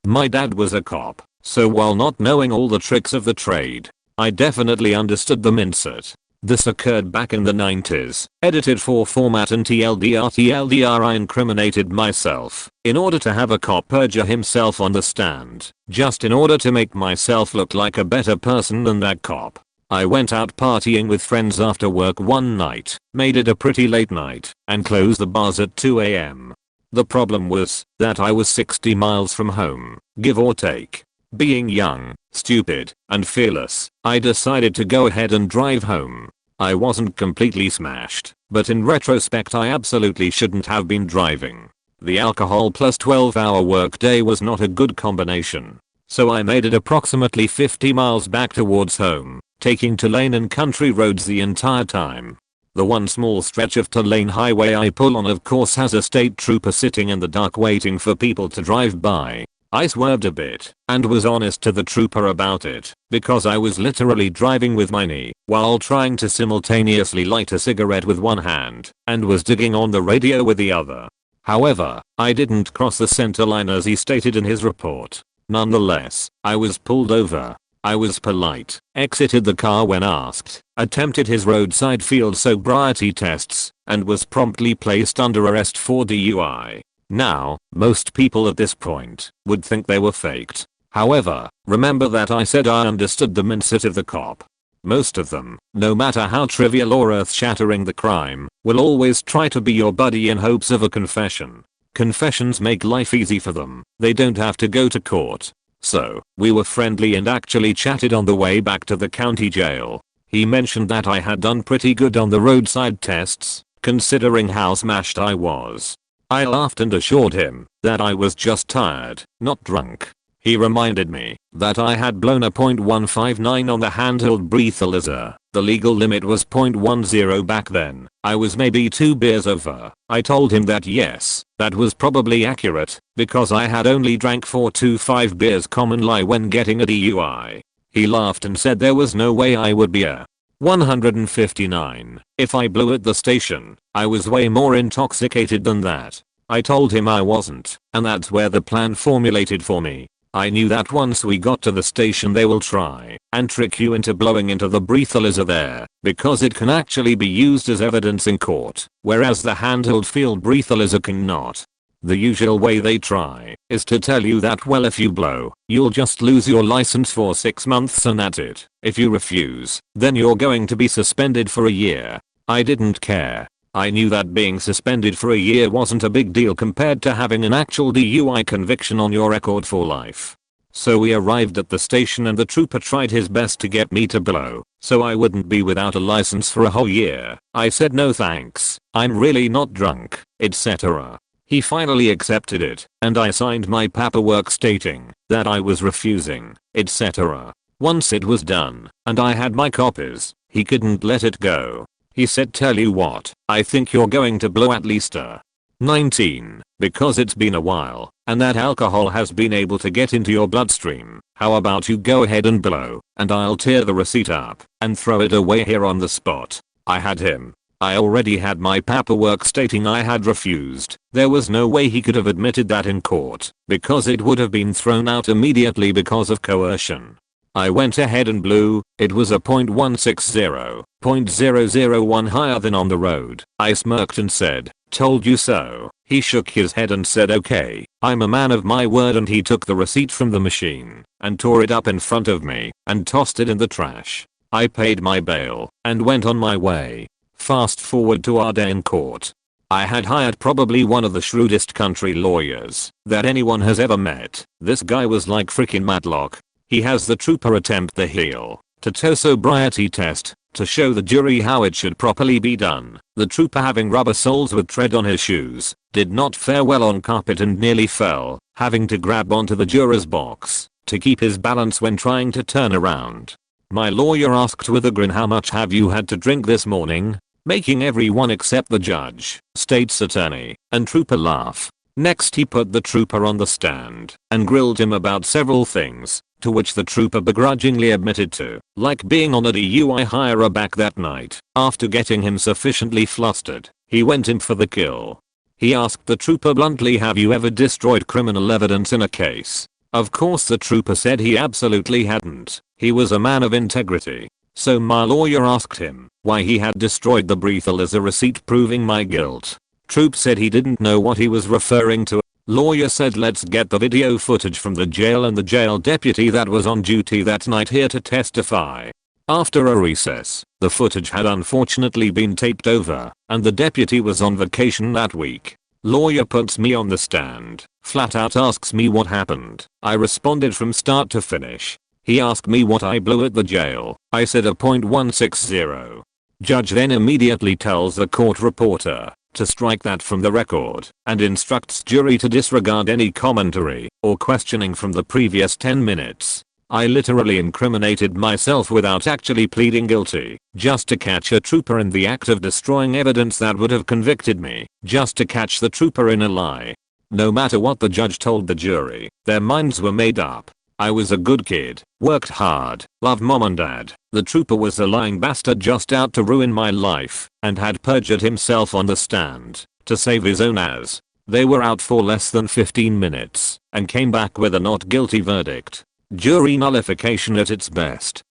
My dad was a cop, so while not knowing all the tricks of the trade, I definitely understood the mindset. This occurred back in the 90s, edited for format, and TLDR I incriminated myself in order to have a cop perjure himself on the stand, just in order to make myself look like a better person than that cop. I went out partying with friends after work one night, made it a pretty late night, and closed the bars at 2 AM. The problem was that I was 60 miles from home, give or take. Being young, stupid, and fearless, I decided to go ahead and drive home. I wasn't completely smashed, but in retrospect I absolutely shouldn't have been driving. The alcohol plus 12-hour workday was not a good combination. So I made it approximately 50 miles back towards home, taking 2-lane and country roads the entire time. The one small stretch of 2-lane highway I pull on of course has a state trooper sitting in the dark waiting for people to drive by. I swerved a bit and was honest to the trooper about it because I was literally driving with my knee while trying to simultaneously light a cigarette with one hand and was digging on the radio with the other. However, I didn't cross the center line as he stated in his report. Nonetheless, I was pulled over. I was polite, exited the car when asked, attempted his roadside field sobriety tests, and was promptly placed under arrest for DUI. Now, most people at this point would think they were faked. However, remember that I said I understood the mindset of the cop. Most of them, no matter how trivial or earth-shattering the crime, will always try to be your buddy in hopes of a confession. Confessions make life easy for them. They don't have to go to court. So, we were friendly and actually chatted on the way back to the county jail. He mentioned that I had done pretty good on the roadside tests, considering how smashed I was. I laughed and assured him that I was just tired, not drunk. He reminded me that I had blown a .159 on the handheld breathalyzer. The legal limit was .10 back then. I was maybe 2 beers over. I told him that yes, that was probably accurate because I had only drank 4 to 5 beers, common lie when getting a DUI. He laughed and said there was no way I would be a 159 if I blew at the station. I was way more intoxicated than that. I told him I wasn't, and that's where the plan formulated for me. I knew that once we got to the station they will try and trick you into blowing into the breathalyzer there because it can actually be used as evidence in court, whereas the handheld field breathalyzer cannot. The usual way they try is to tell you that well if you blow, you'll just lose your license for 6 months and that's it. If you refuse, then you're going to be suspended for a year. I didn't care. I knew that being suspended for a year wasn't a big deal compared to having an actual DUI conviction on your record for life. So we arrived at the station and the trooper tried his best to get me to blow, so I wouldn't be without a license for a whole year. I said no thanks, I'm really not drunk, etc. He finally accepted it, and I signed my paperwork stating that I was refusing, etc. Once it was done, and I had my copies, he couldn't let it go. He said, tell you what, I think you're going to blow at least a 19 because it's been a while and that alcohol has been able to get into your bloodstream. How about you go ahead and blow and I'll tear the receipt up and throw it away here on the spot. I had him. I already had my paperwork stating I had refused. There was no way he could have admitted that in court because it would have been thrown out immediately because of coercion. I went ahead and blew. It was a .160, .001 higher than on the road. I smirked and said, told you so. He shook his head and said okay, I'm a man of my word, and he took the receipt from the machine and tore it up in front of me and tossed it in the trash. I paid my bail and went on my way. Fast forward to our day in court. I had hired probably one of the shrewdest country lawyers that anyone has ever met. This guy was like freaking Matlock. He has the trooper attempt the heel to toe sobriety test to show the jury how it should properly be done. The trooper, having rubber soles with tread on his shoes, did not fare well on carpet and nearly fell, having to grab onto the juror's box to keep his balance when trying to turn around. My lawyer asked with a grin, how much have you had to drink this morning? Making everyone except the judge, state's attorney, and trooper laugh. Next he put the trooper on the stand and grilled him about several things, to which the trooper begrudgingly admitted to, like being on a DUI higher back that night. After getting him sufficiently flustered, he went in for the kill. He asked the trooper bluntly, have you ever destroyed criminal evidence in a case? Of course the trooper said he absolutely hadn't. He was a man of integrity. So my lawyer asked him why he had destroyed the breathalyzer receipt proving my guilt. Troop said he didn't know what he was referring to. Lawyer said let's get the video footage from the jail and the jail deputy that was on duty that night here to testify. After a recess, the footage had unfortunately been taped over and the deputy was on vacation that week. Lawyer puts me on the stand, flat out asks me what happened. I responded from start to finish. He asked me what I blew at the jail. I said a .160. Judge then immediately tells the court reporter to strike that from the record and instructs jury to disregard any commentary or questioning from the previous 10 minutes. I literally incriminated myself without actually pleading guilty, just to catch a trooper in the act of destroying evidence that would have convicted me, just to catch the trooper in a lie. No matter what the judge told the jury, their minds were made up. I was a good kid, worked hard, loved mom and dad. The trooper was a lying bastard just out to ruin my life and had perjured himself on the stand to save his own ass. They were out for less than 15 minutes and came back with a not guilty verdict. Jury nullification at its best.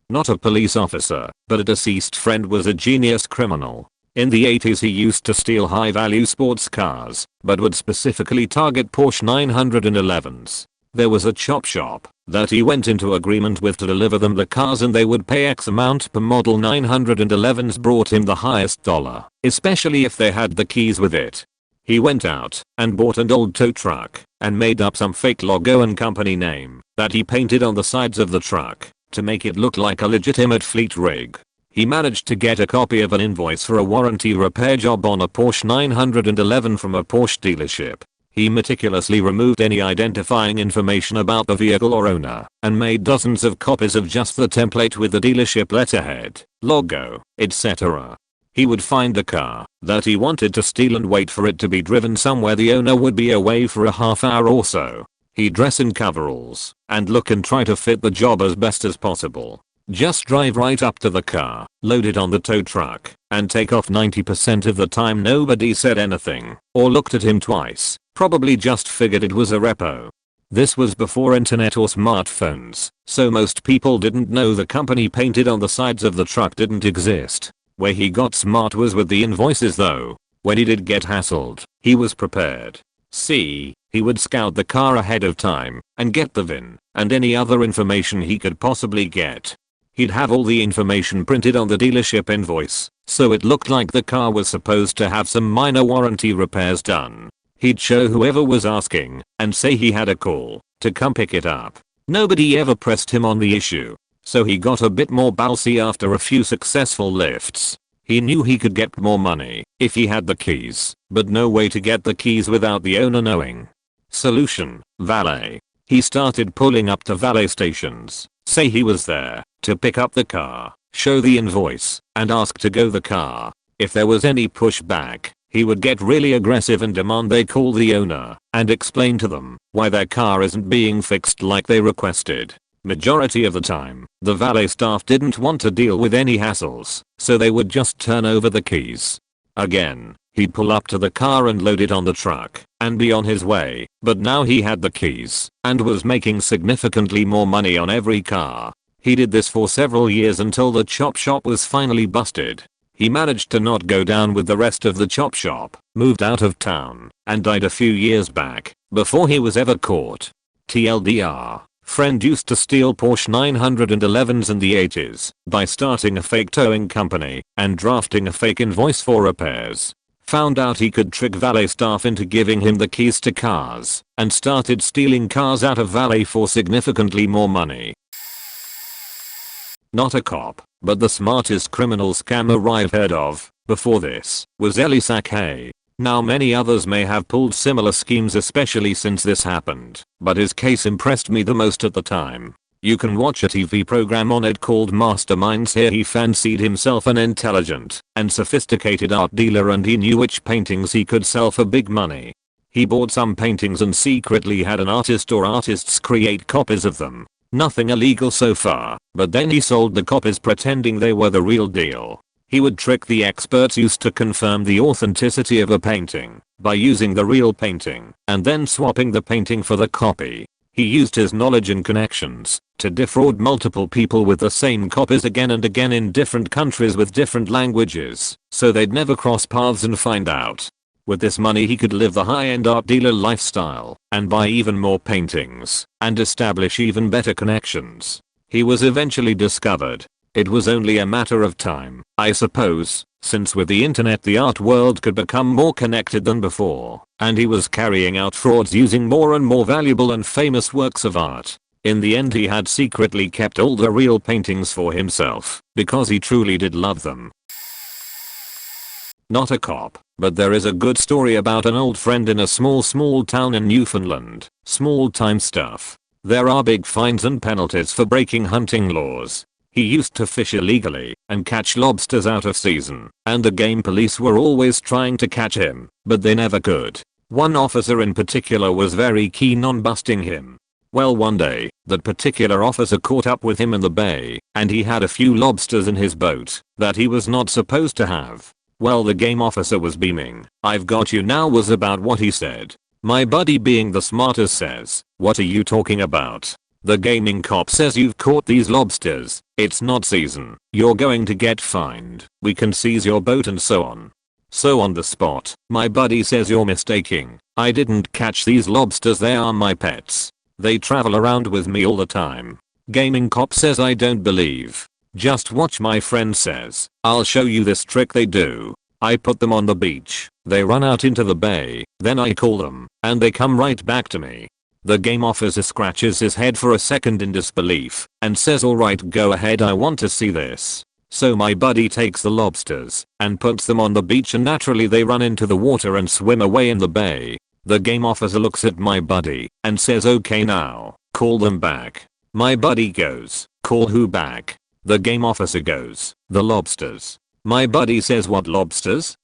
Not a police officer, but a deceased friend was a genius criminal. In the 80s he used to steal high-value sports cars, but would specifically target Porsche 911s. There was a chop shop that he went into agreement with to deliver them the cars, and they would pay X amount per model. 911s brought him the highest dollar, especially if they had the keys with it. He went out and bought an old tow truck and made up some fake logo and company name that he painted on the sides of the truck to make it look like a legitimate fleet rig. He managed to get a copy of an invoice for a warranty repair job on a Porsche 911 from a Porsche dealership. He meticulously removed any identifying information about the vehicle or owner, and made dozens of copies of just the template with the dealership letterhead, logo, etc. He would find the car that he wanted to steal and wait for it to be driven somewhere the owner would be away for a half hour or so. He'd dress in coveralls and look and try to fit the job as best as possible. Just drive right up to the car, load it on the tow truck, and take off. 90% of the time nobody said anything or looked at him twice, probably just figured it was a repo. This was before internet or smartphones, so most people didn't know the company painted on the sides of the truck didn't exist. Where he got smart was with the invoices though. When he did get hassled, he was prepared. See, he would scout the car ahead of time and get the VIN and any other information he could possibly get. He'd have all the information printed on the dealership invoice, so it looked like the car was supposed to have some minor warranty repairs done. He'd show whoever was asking and say he had a call to come pick it up. Nobody ever pressed him on the issue, so he got a bit more ballsy after a few successful lifts. He knew he could get more money if he had the keys, but no way to get the keys without the owner knowing. Solution: valet. He started pulling up to valet stations, say he was there to pick up the car, show the invoice, and ask to go the car. If there was any pushback, he would get really aggressive and demand they call the owner and explain to them why their car isn't being fixed like they requested. Majority of the time, the valet staff didn't want to deal with any hassles, so they would just turn over the keys. Again, he'd pull up to the car and load it on the truck and be on his way, but now he had the keys and was making significantly more money on every car. He did this for several years until the chop shop was finally busted. He managed to not go down with the rest of the chop shop, moved out of town, and died a few years back before he was ever caught. TLDR. Friend used to steal Porsche 911s in the 80s by starting a fake towing company and drafting a fake invoice for repairs. Found out he could trick valet staff into giving him the keys to cars and started stealing cars out of valet for significantly more money. Not a cop, but the smartest criminal scammer I've heard of before this was Eli Sackey. Now many others may have pulled similar schemes, especially since this happened, but his case impressed me the most at the time. You can watch a TV program on it called Masterminds. Here he fancied himself an intelligent and sophisticated art dealer, and he knew which paintings he could sell for big money. He bought some paintings and secretly had an artist or artists create copies of them. Nothing illegal so far, but then he sold the copies pretending they were the real deal. He would trick the experts used to confirm the authenticity of a painting by using the real painting and then swapping the painting for the copy. He used his knowledge and connections to defraud multiple people with the same copies again and again in different countries with different languages, so they'd never cross paths and find out. With this money he could live the high-end art dealer lifestyle and buy even more paintings and establish even better connections. He was eventually discovered. It was only a matter of time, I suppose, since with the internet the art world could become more connected than before, and he was carrying out frauds using more and more valuable and famous works of art. In the end he had secretly kept all the real paintings for himself because he truly did love them. Not a cop, but there is a good story about an old friend in a small town in Newfoundland. Small time stuff. There are big fines and penalties for breaking hunting laws. He used to fish illegally and catch lobsters out of season, and the game police were always trying to catch him, but they never could. One officer in particular was very keen on busting him. Well, one day, that particular officer caught up with him in the bay, and he had a few lobsters in his boat that he was not supposed to have. Well, the game officer was beaming. "I've got you now," was about what he said. My buddy, being the smartest, says, "What are you talking about?" The gaming cop says, "You've caught these lobsters. It's not season. You're going to get fined. We can seize your boat," and so on. So on the spot, my buddy says, "You're mistaking. I didn't catch these lobsters. They are my pets. They travel around with me all the time." Gaming cop says, "I don't believe. Just watch," my friend says. "I'll show you this trick they do. I put them on the beach. They run out into the bay. Then I call them, and they come right back to me." The game officer scratches his head for a second in disbelief and says, "Alright, go ahead. I want to see this." So my buddy takes the lobsters and puts them on the beach, and naturally they run into the water and swim away in the bay. The game officer looks at my buddy and says, "Okay, now, call them back." My buddy goes, "Call who back?" The game officer goes, "The lobsters." My buddy says, "What lobsters?"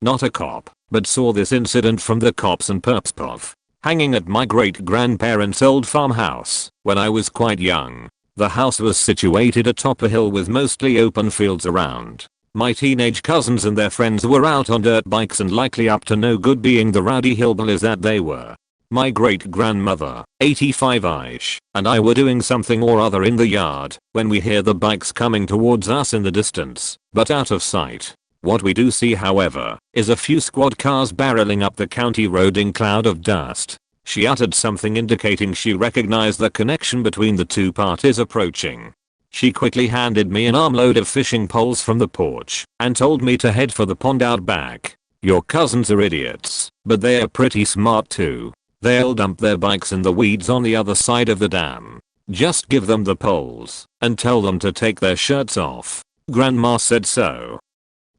Not a cop, but saw this incident from the cops and perps POV. Hanging at my great grandparents' old farmhouse when I was quite young. The house was situated atop a hill with mostly open fields around. My teenage cousins and their friends were out on dirt bikes and likely up to no good, being the rowdy hillbillies that they were. My great grandmother, 85ish, and I were doing something or other in the yard when we hear the bikes coming towards us in the distance, but out of sight. What we do see, however, is a few squad cars barreling up the county road in cloud of dust. She uttered something indicating she recognized the connection between the two parties approaching. She quickly handed me an armload of fishing poles from the porch and told me to head for the pond out back. "Your cousins are idiots, but they are pretty smart too. They'll dump their bikes in the weeds on the other side of the dam. Just give them the poles and tell them to take their shirts off." Grandma said so.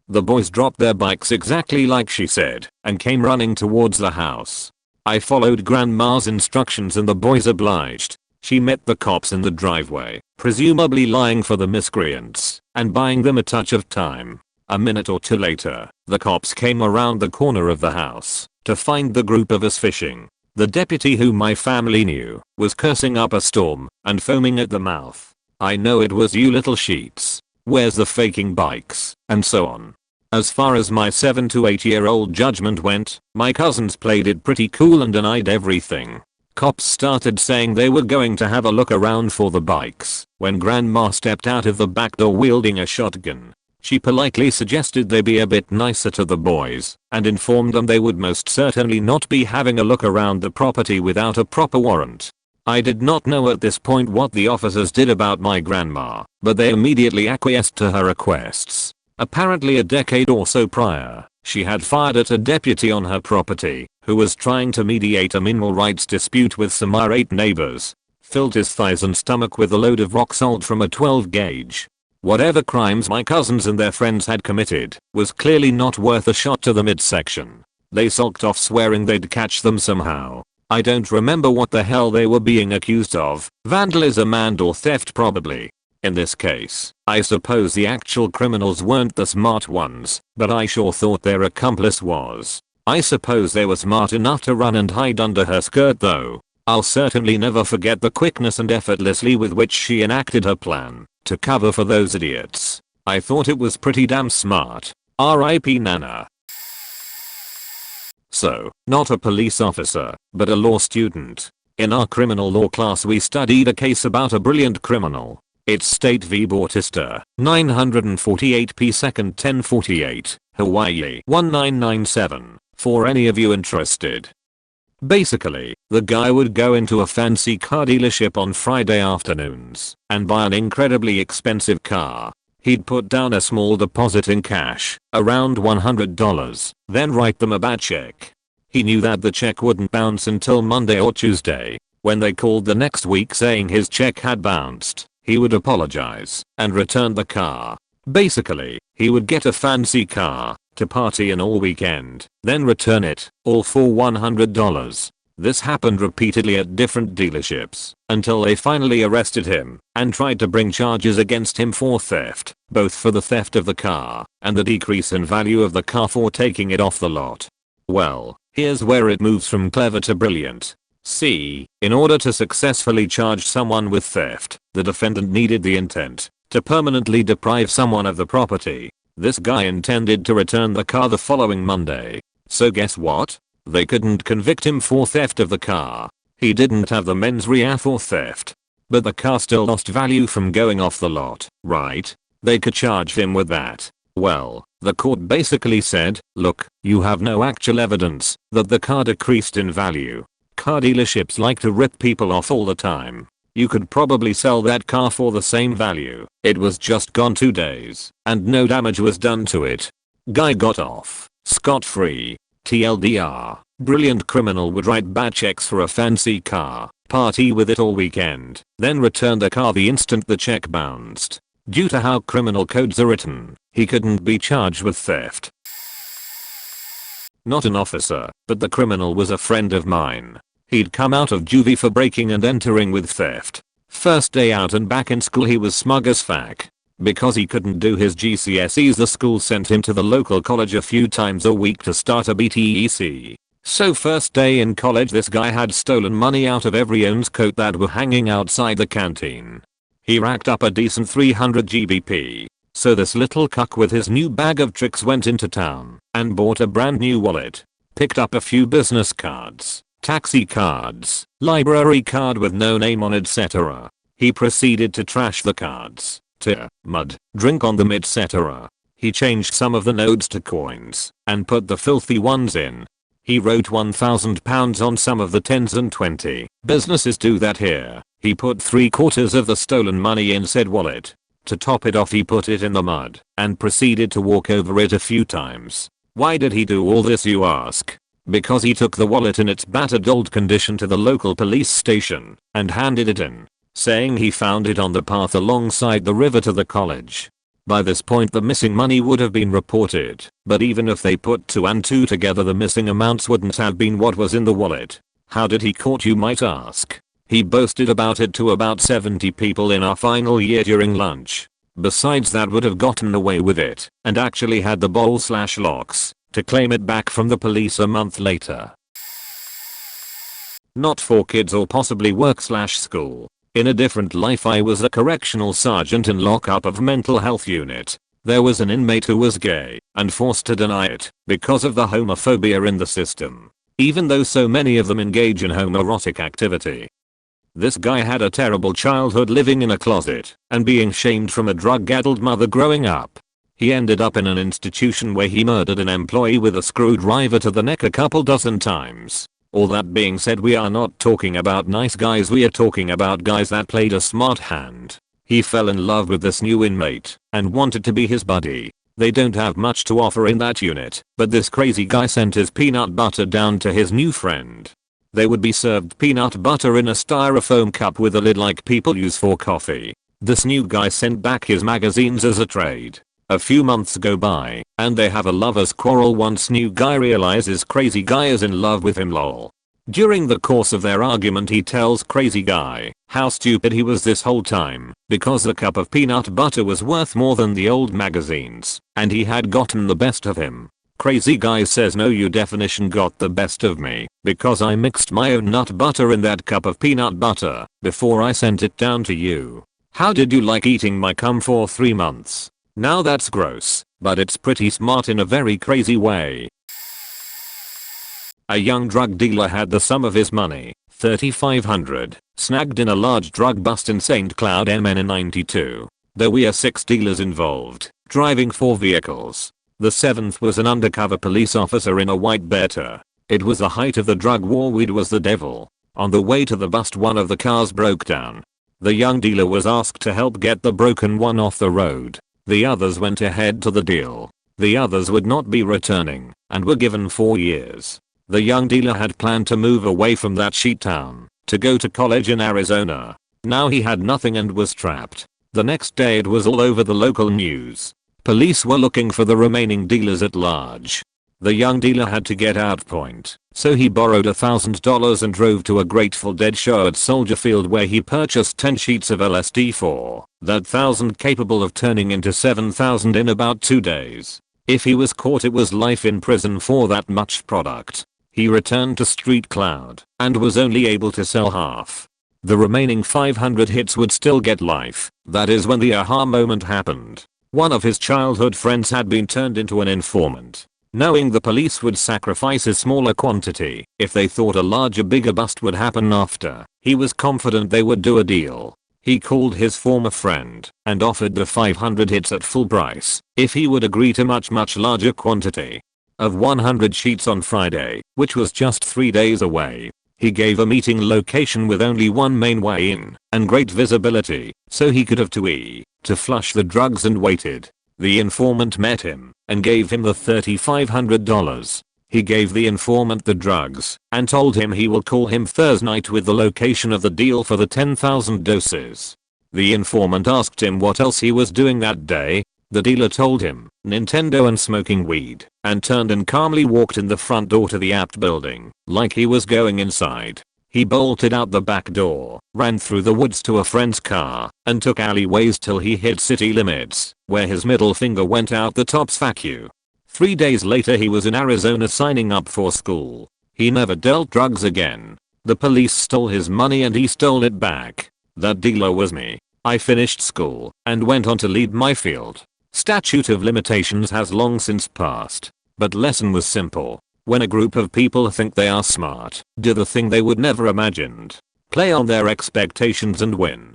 The boys dropped their bikes exactly like she said and came running towards the house. I followed Grandma's instructions and the boys obliged. She met the cops in the driveway, presumably lying for the miscreants and buying them a touch of time. A minute or two later, the cops came around the corner of the house to find the group of us fishing. The deputy, whom my family knew, was cursing up a storm and foaming at the mouth. "I know it was you little sheets. Where's the faking bikes?" and so on. As far as my 7 to 8-year-old judgment went, my cousins played it pretty cool and denied everything. Cops started saying they were going to have a look around for the bikes when Grandma stepped out of the back door wielding a shotgun. She politely suggested they be a bit nicer to the boys and informed them they would most certainly not be having a look around the property without a proper warrant. I did not know at this point what the officers did about my grandma, but they immediately acquiesced to her requests. Apparently a decade or so prior, she had fired at a deputy on her property who was trying to mediate a mineral rights dispute with some irate neighbors. Filled his thighs and stomach with a load of rock salt from a 12 gauge. Whatever crimes my cousins and their friends had committed was clearly not worth a shot to the midsection. They sulked off, swearing they'd catch them somehow. I don't remember what the hell they were being accused of, vandalism and/or theft probably. In this case, I suppose the actual criminals weren't the smart ones, but I sure thought their accomplice was. I suppose they were smart enough to run and hide under her skirt though. I'll certainly never forget the quickness and effortlessly with which she enacted her plan to cover for those idiots. I thought it was pretty damn smart. R.I.P. Nana. So, not a police officer, but a law student. In our criminal law class we studied a case about a brilliant criminal. It's State v. Bautista, 948p 2nd 1048, Hawaii 1997, for any of you interested. Basically, the guy would go into a fancy car dealership on Friday afternoons and buy an incredibly expensive car. He'd put down a small deposit in cash, around $100, then write them a bad check. He knew that the check wouldn't bounce until Monday or Tuesday. When they called the next week saying his check had bounced, he would apologize and return the car. Basically, he would get a fancy car to party in all weekend, then return it, all for $100. This happened repeatedly at different dealerships until they finally arrested him and tried to bring charges against him for theft, both for the theft of the car and the decrease in value of the car for taking it off the lot. Well, here's where it moves from clever to brilliant. See, in order to successfully charge someone with theft, the defendant needed the intent to permanently deprive someone of the property. This guy intended to return the car the following Monday. So guess what? They couldn't convict him for theft of the car. He didn't have the mens rea for theft. But the car still lost value from going off the lot, right? They could charge him with that. Well, the court basically said, look, you have no actual evidence that the car decreased in value. Car dealerships like to rip people off all the time. You could probably sell that car for the same value. It was just gone 2 days, and no damage was done to it. Guy got off scot-free. TLDR, brilliant criminal would write bad checks for a fancy car, party with it all weekend, then return the car the instant the check bounced. Due to how criminal codes are written, he couldn't be charged with theft. Not an officer, but the criminal was a friend of mine. He'd come out of juvie for breaking and entering with theft. First day out and back in school he was smug as fuck. Because he couldn't do his GCSEs, the school sent him to the local college a few times a week to start a BTEC. So first day in college this guy had stolen money out of everyone's coat that were hanging outside the canteen. He racked up a decent 300 GBP. So this little cuck with his new bag of tricks went into town and bought a brand new wallet. Picked up a few business cards, taxi cards, library card with no name on etc. He proceeded to trash the cards. Mud, drink on them etc. He changed some of the notes to coins and put the filthy ones in. He wrote £1,000 on some of the 10s and 20. Businesses do that here. He put 3/4 of the stolen money in said wallet. To top it off he put it in the mud and proceeded to walk over it a few times. Why did he do all this you ask? Because he took the wallet in its battered old condition to the local police station and handed it in, saying he found it on the path alongside the river to the college. By this point the missing money would have been reported, but even if they put 2 and 2 together the missing amounts wouldn't have been what was in the wallet. How did he caught you might ask? He boasted about it to about 70 people in our final year during lunch. Besides that would have gotten away with it and actually had the balls/locks to claim it back from the police a month later. Not for kids or possibly work/school. In a different life I was a correctional sergeant in lockup of mental health unit. There was an inmate who was gay and forced to deny it because of the homophobia in the system, even though so many of them engage in homoerotic activity. This guy had a terrible childhood living in a closet and being shamed from a drug-addled mother growing up. He ended up in an institution where he murdered an employee with a screwdriver to the neck a couple dozen times. All that being said, we are not talking about nice guys, we are talking about guys that played a smart hand. He fell in love with this new inmate and wanted to be his buddy. They don't have much to offer in that unit, but this crazy guy sent his peanut butter down to his new friend. They would be served peanut butter in a styrofoam cup with a lid like people use for coffee. This new guy sent back his magazines as a trade. A few months go by, and they have a lover's quarrel once new guy realizes crazy guy is in love with him lol. During the course of their argument he tells crazy guy how stupid he was this whole time because the cup of peanut butter was worth more than the old magazines, and he had gotten the best of him. Crazy guy says no, you definition got the best of me because I mixed my own nut butter in that cup of peanut butter before I sent it down to you. How did you like eating my cum for 3 months? Now that's gross, but it's pretty smart in a very crazy way. A young drug dealer had the sum of his money, $3,500, snagged in a large drug bust in St. Cloud MN in '92. There were 6 dealers involved, driving 4 vehicles. The 7th was an undercover police officer in a white Beretta. It was the height of the drug war, weed was the devil. On the way to the bust one of the cars broke down. The young dealer was asked to help get the broken one off the road. The others went ahead to the deal. The others would not be returning and were given 4 years. The young dealer had planned to move away from that shit town to go to college in Arizona. Now he had nothing and was trapped. The next day it was all over the local news. Police were looking for the remaining dealers at large. The young dealer had to get out point, so he borrowed $1,000 and drove to a Grateful Dead show at Soldier Field where he purchased 10 sheets of LSD for that 1,000 capable of turning into 7,000 in about 2 days. If he was caught it was life in prison for that much product. He returned to Street Cloud and was only able to sell half. The remaining 500 hits would still get life. That is when the aha moment happened. One of his childhood friends had been turned into an informant. Knowing the police would sacrifice a smaller quantity if they thought a larger bigger bust would happen after, he was confident they would do a deal. He called his former friend and offered the 500 hits at full price if he would agree to much larger quantity of 100 sheets on Friday, which was just 3 days away. He gave a meeting location with only one main way in and great visibility, so he could have to flush the drugs and waited. The informant met him and gave him the $3,500. He gave the informant the drugs and told him he will call him Thursday night with the location of the deal for the 10,000 doses. The informant asked him what else he was doing that day. The dealer told him, Nintendo and smoking weed, and turned and calmly walked in the front door to the apt building, like he was going inside. He bolted out the back door, ran through the woods to a friend's car, and took alleyways till he hit city limits, where his middle finger went out the top's fuck you. 3 days later he was in Arizona signing up for school. He never dealt drugs again. The police stole his money and he stole it back. That dealer was me. I finished school and went on to lead my field. Statute of limitations has long since passed. But lesson was simple. When a group of people think they are smart, do the thing they would never imagined. Play on their expectations and win.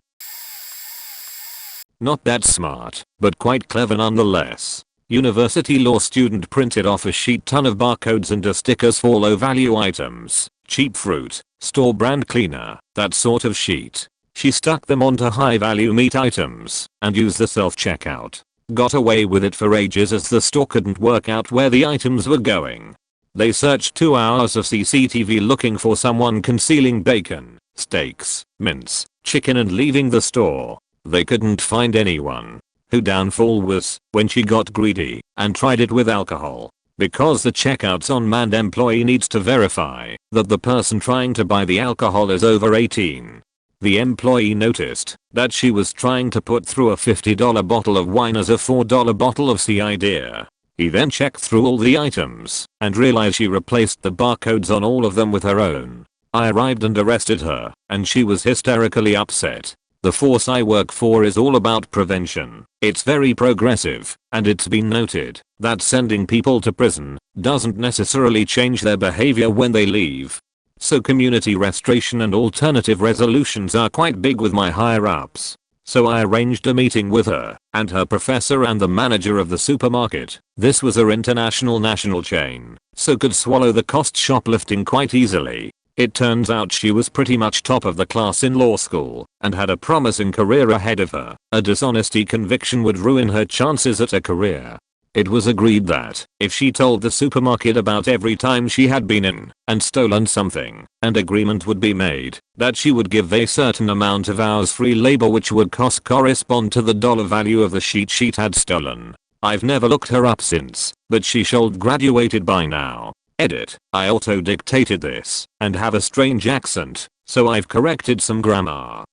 Not that smart, but quite clever nonetheless. University law student printed off a sheet ton of barcodes and stickers for low value items, cheap fruit, store brand cleaner, that sort of sheet. She stuck them onto high value meat items and used the self checkout. Got away with it for ages as the store couldn't work out where the items were going. They searched 2 hours of CCTV looking for someone concealing bacon, steaks, mince, chicken and leaving the store. They couldn't find anyone. Her downfall was when she got greedy and tried it with alcohol. Because the checkout's on-manned employee needs to verify that the person trying to buy the alcohol is over 18. The employee noticed that she was trying to put through a $50 bottle of wine as a $4 bottle of cider. He then checked through all the items and realized she replaced the barcodes on all of them with her own. I arrived and arrested her, and she was hysterically upset. The force I work for is all about prevention. It's very progressive, and it's been noted that sending people to prison doesn't necessarily change their behavior when they leave. So community restoration and alternative resolutions are quite big with my higher ups. So I arranged a meeting with her and her professor and the manager of the supermarket. This was her international national chain, so could swallow the cost shoplifting quite easily. It turns out she was pretty much top of the class in law school and had a promising career ahead of her. A dishonesty conviction would ruin her chances at a career. It was agreed that if she told the supermarket about every time she had been in and stolen something, an agreement would be made that she would give a certain amount of hours free labor which would correspond to the dollar value of the sheet she'd had stolen. I've never looked her up since, but she should graduated by now. Edit. I auto-dictated this and have a strange accent, so I've corrected some grammar.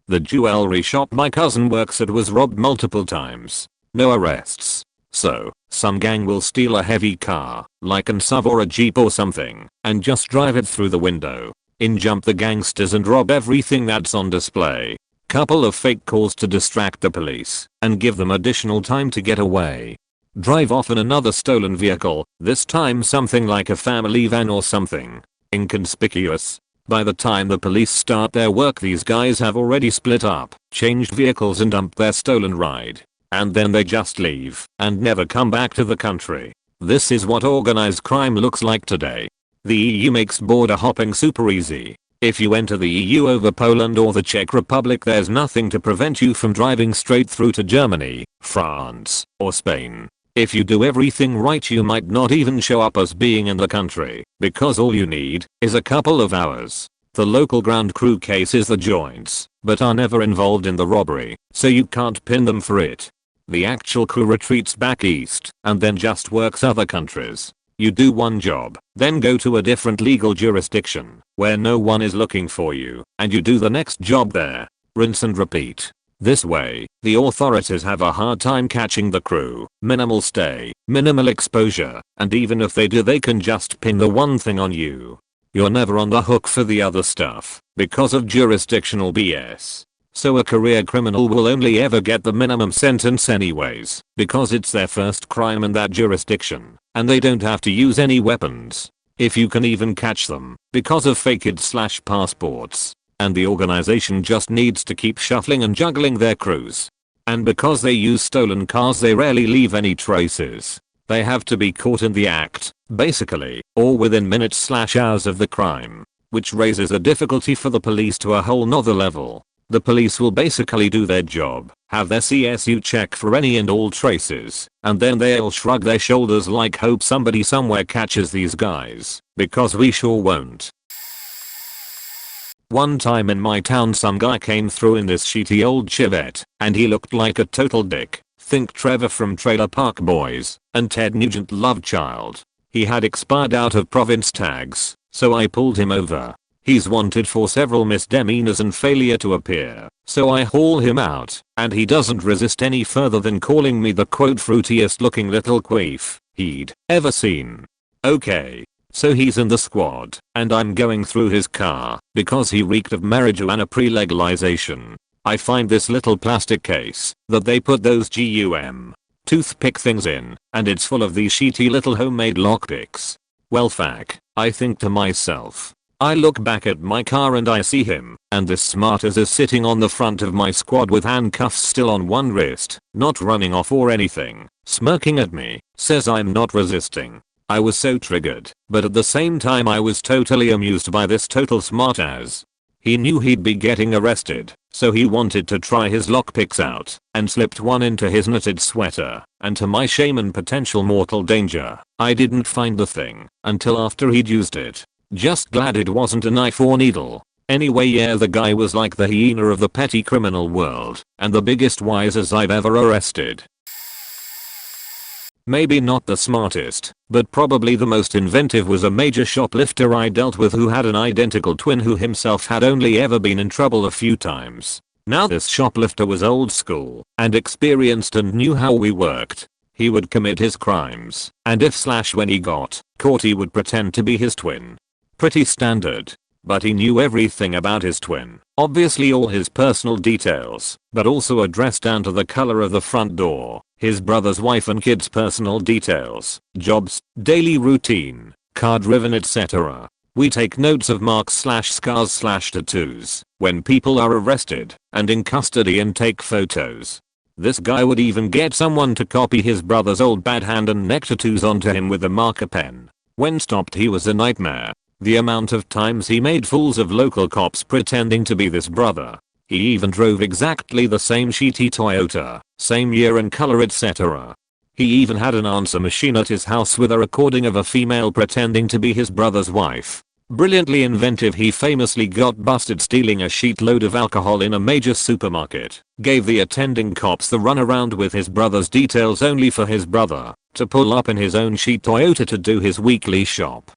The jewelry shop my cousin works at was robbed multiple times. No arrests. So, some gang will steal a heavy car, like an SUV or a Jeep or something, and just drive it through the window. In jump the gangsters and rob everything that's on display. Couple of fake calls to distract the police and give them additional time to get away. Drive off in another stolen vehicle, this time something like a family van or something. Inconspicuous. By the time the police start their work these guys have already split up, changed vehicles and dumped their stolen ride. And then they just leave and never come back to the country. This is what organized crime looks like today. The EU makes border hopping super easy. If you enter the EU over Poland or the Czech Republic, there's nothing to prevent you from driving straight through to Germany, France, or Spain. If you do everything right, you might not even show up as being in the country, because all you need is a couple of hours. The local ground crew cases the joints, but are never involved in the robbery, so you can't pin them for it. The actual crew retreats back east and then just works other countries. You do one job, then go to a different legal jurisdiction where no one is looking for you, and you do the next job there. Rinse and repeat. This way, the authorities have a hard time catching the crew. Minimal stay, minimal exposure, and even if they do, they can just pin the one thing on you. You're never on the hook for the other stuff because of jurisdictional BS. So a career criminal will only ever get the minimum sentence anyways, because it's their first crime in that jurisdiction, and they don't have to use any weapons. If you can even catch them, because of faked/passports. And the organization just needs to keep shuffling and juggling their crews. And because they use stolen cars, they rarely leave any traces. They have to be caught in the act, basically, or within minutes/hours of the crime, which raises the difficulty for the police to a whole nother level. The police will basically do their job, have their CSU check for any and all traces, and then they'll shrug their shoulders like hope somebody somewhere catches these guys, because we sure won't. One time in my town some guy came through in this shitty old Chevette, and he looked like a total dick. Think Trevor from Trailer Park Boys and Ted Nugent Love Child. He had expired out of province tags, so I pulled him over. He's wanted for several misdemeanors and failure to appear, so I haul him out, and he doesn't resist any further than calling me the quote fruitiest looking little queef he'd ever seen. Okay. So he's in the squad, and I'm going through his car, because he reeked of marijuana pre-legalization. I find this little plastic case that they put those toothpick things in, and it's full of these shitty little homemade lockpicks. Well fuck, I think to myself. I look back at my car and I see him, and this smartass is sitting on the front of my squad with handcuffs still on one wrist, not running off or anything, smirking at me, says I'm not resisting. I was so triggered, but at the same time I was totally amused by this total smartass. He knew he'd be getting arrested, so he wanted to try his lockpicks out, and slipped one into his knitted sweater, and to my shame and potential mortal danger, I didn't find the thing until after he'd used it. Just glad it wasn't a knife or needle. Anyway, yeah, the guy was like the hyena of the petty criminal world, and the biggest wisers I've ever arrested. Maybe not the smartest, but probably the most inventive was a major shoplifter I dealt with who had an identical twin who himself had only ever been in trouble a few times. Now this shoplifter was old school and experienced and knew how we worked. He would commit his crimes, and when he got caught he would pretend to be his twin. Pretty standard. But he knew everything about his twin, obviously all his personal details, but also addressed down to the color of the front door, his brother's wife and kids' personal details, jobs, daily routine, car driven, etc. We take notes of marks/scars/tattoos when people are arrested and in custody and take photos. This guy would even get someone to copy his brother's old bad hand and neck tattoos onto him with a marker pen. When stopped he was a nightmare. The amount of times he made fools of local cops pretending to be this brother. He even drove exactly the same shitty Toyota, same year and color, etc. He even had an answer machine at his house with a recording of a female pretending to be his brother's wife. Brilliantly inventive, he famously got busted stealing a sheetload of alcohol in a major supermarket, gave the attending cops the runaround with his brother's details only for his brother to pull up in his own sheet Toyota to do his weekly shop.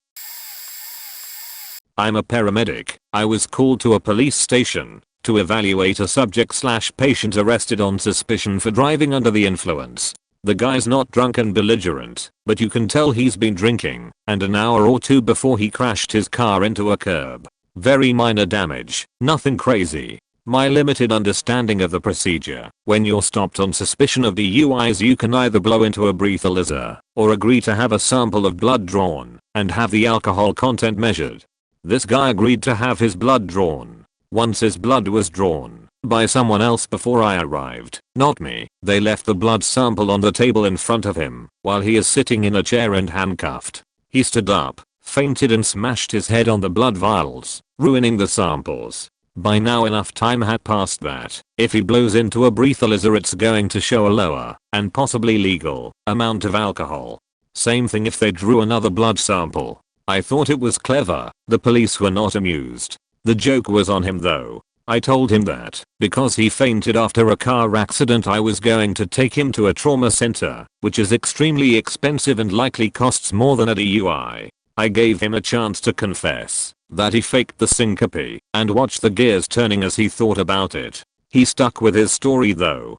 I'm a paramedic. I was called to a police station to evaluate a subject/patient arrested on suspicion for driving under the influence. The guy's not drunk and belligerent, but you can tell he's been drinking, and an hour or two before he crashed his car into a curb. Very minor damage, nothing crazy. My limited understanding of the procedure: when you're stopped on suspicion of DUIs you can either blow into a breathalyzer, or agree to have a sample of blood drawn, and have the alcohol content measured. This guy agreed to have his blood drawn. Once his blood was drawn by someone else before I arrived, not me, they left the blood sample on the table in front of him while he is sitting in a chair and handcuffed. He stood up, fainted and smashed his head on the blood vials, ruining the samples. By now enough time had passed that if he blows into a breathalyzer it's going to show a lower, and possibly legal, amount of alcohol. Same thing if they drew another blood sample. I thought it was clever. The police were not amused. The joke was on him though. I told him that because he fainted after a car accident I was going to take him to a trauma center, which is extremely expensive and likely costs more than a DUI. I gave him a chance to confess that he faked the syncope and watched the gears turning as he thought about it. He stuck with his story though.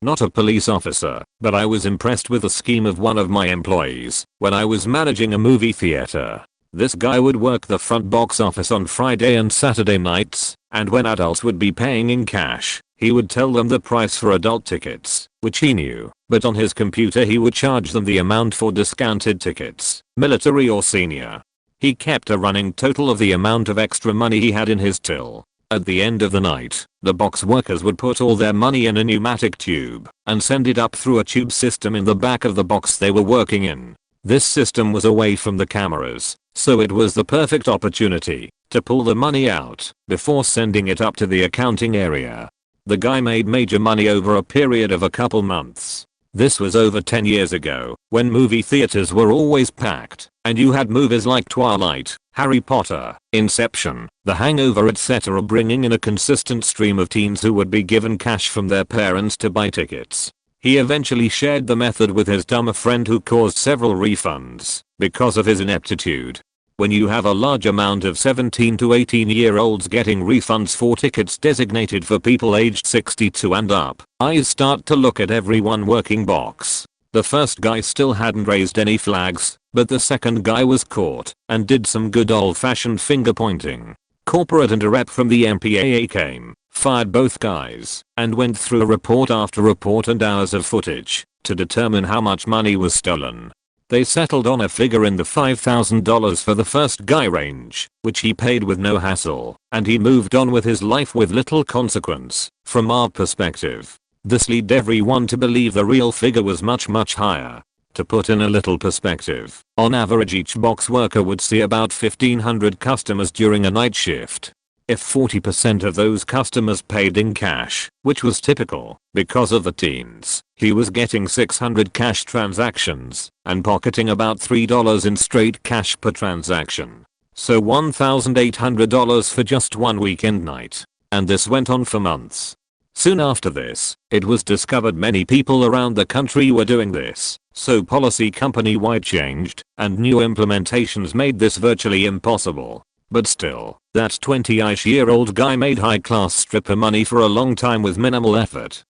Not a police officer, but I was impressed with the scheme of one of my employees when I was managing a movie theater. This guy would work the front box office on Friday and Saturday nights, and when adults would be paying in cash, he would tell them the price for adult tickets, which he knew, but on his computer he would charge them the amount for discounted tickets, military or senior. He kept a running total of the amount of extra money he had in his till. At the end of the night, the box workers would put all their money in a pneumatic tube and send it up through a tube system in the back of the box they were working in. This system was away from the cameras, so it was the perfect opportunity to pull the money out before sending it up to the accounting area. The guy made major money over a period of a couple months. This was over 10 years ago, when movie theaters were always packed, and you had movies like Twilight, Harry Potter, Inception, The Hangover etc. bringing in a consistent stream of teens who would be given cash from their parents to buy tickets. He eventually shared the method with his dumber friend who caused several refunds because of his ineptitude. When you have a large amount of 17 to 18-year-olds getting refunds for tickets designated for people aged 62 and up, eyes start to look at everyone working box. The first guy still hadn't raised any flags, but the second guy was caught and did some good old-fashioned finger pointing. Corporate and a rep from the MPAA came, fired both guys, and went through report after report and hours of footage to determine how much money was stolen. They settled on a figure in the $5,000 for the first guy range, which he paid with no hassle, and he moved on with his life with little consequence. From our perspective, this led everyone to believe the real figure was much higher. To put in a little perspective, on average each box worker would see about 1,500 customers during a night shift. If 40% of those customers paid in cash, which was typical because of the teens, he was getting 600 cash transactions and pocketing about $3 in straight cash per transaction. So $1,800 for just one weekend night. And this went on for months. Soon after this, it was discovered many people around the country were doing this, so policy company-wide changed, and new implementations made this virtually impossible. But still, that 20-ish-year-old guy made high-class stripper money for a long time with minimal effort.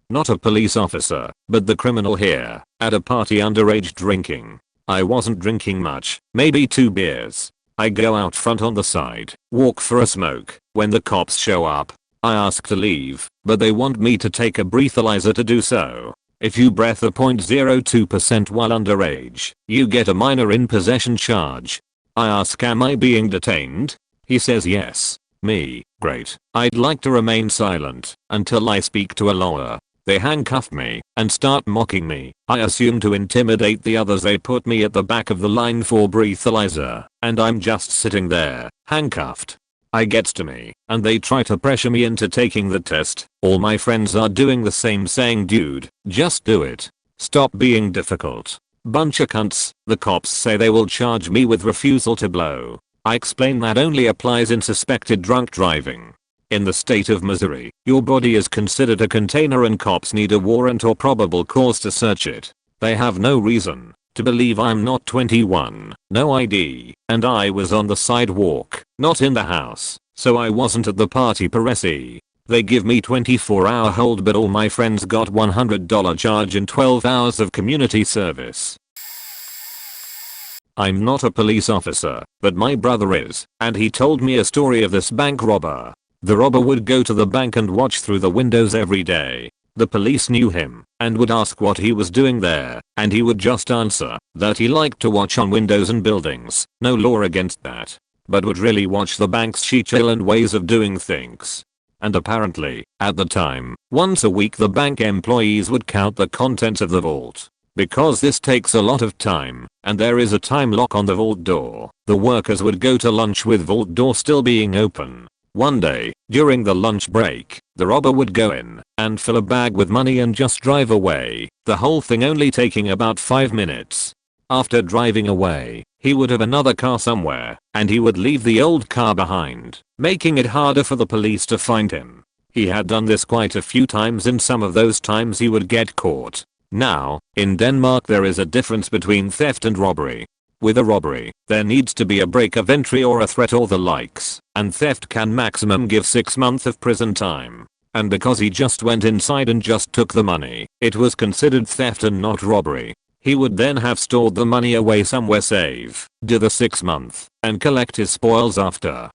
Not a police officer, but the criminal here, at a party underage drinking. I wasn't drinking much, maybe 2 beers. I go out front on the side, walk for a smoke. When the cops show up, I ask to leave, but they want me to take a breathalyzer to do so. If you breath a 0.02% while underage, you get a minor in possession charge. I ask, am I being detained? He says yes. Me, great. I'd like to remain silent until I speak to a lawyer. They handcuff me and start mocking me. I assume to intimidate the others they put me at the back of the line for breathalyzer, and I'm just sitting there, handcuffed. I gets to me, and they try to pressure me into taking the test. All my friends are doing the same, saying, dude, just do it. Stop being difficult. Bunch of cunts. The cops say they will charge me with refusal to blow. I explain that only applies in suspected drunk driving. In the state of Missouri, your body is considered a container and cops need a warrant or probable cause to search it. They have no reason to believe I'm not 21, no ID, and I was on the sidewalk, not in the house, so I wasn't at the party per se. They give me 24-hour hold, but all my friends got $100 charge and 12 hours of community service. I'm not a police officer, but my brother is, and he told me a story of this bank robber. The robber would go to the bank and watch through the windows every day. The police knew him and would ask what he was doing there, and he would just answer that he liked to watch on windows and buildings. No law against that, but would really watch the bank's chill and ways of doing things. And apparently, at the time, once a week the bank employees would count the contents of the vault. Because this takes a lot of time, and there is a time lock on the vault door, the workers would go to lunch with vault door still being open. One day, during the lunch break, the robber would go in and fill a bag with money and just drive away, the whole thing only taking about 5 minutes. After driving away, he would have another car somewhere, and he would leave the old car behind, making it harder for the police to find him. He had done this quite a few times, and some of those times he would get caught. Now, in Denmark there is a difference between theft and robbery. With a robbery, there needs to be a break of entry or a threat or the likes, and theft can maximum give 6 months of prison time. And because he just went inside and just took the money, it was considered theft and not robbery. He would then have stored the money away somewhere safe, do the 6 month, and collect his spoils after.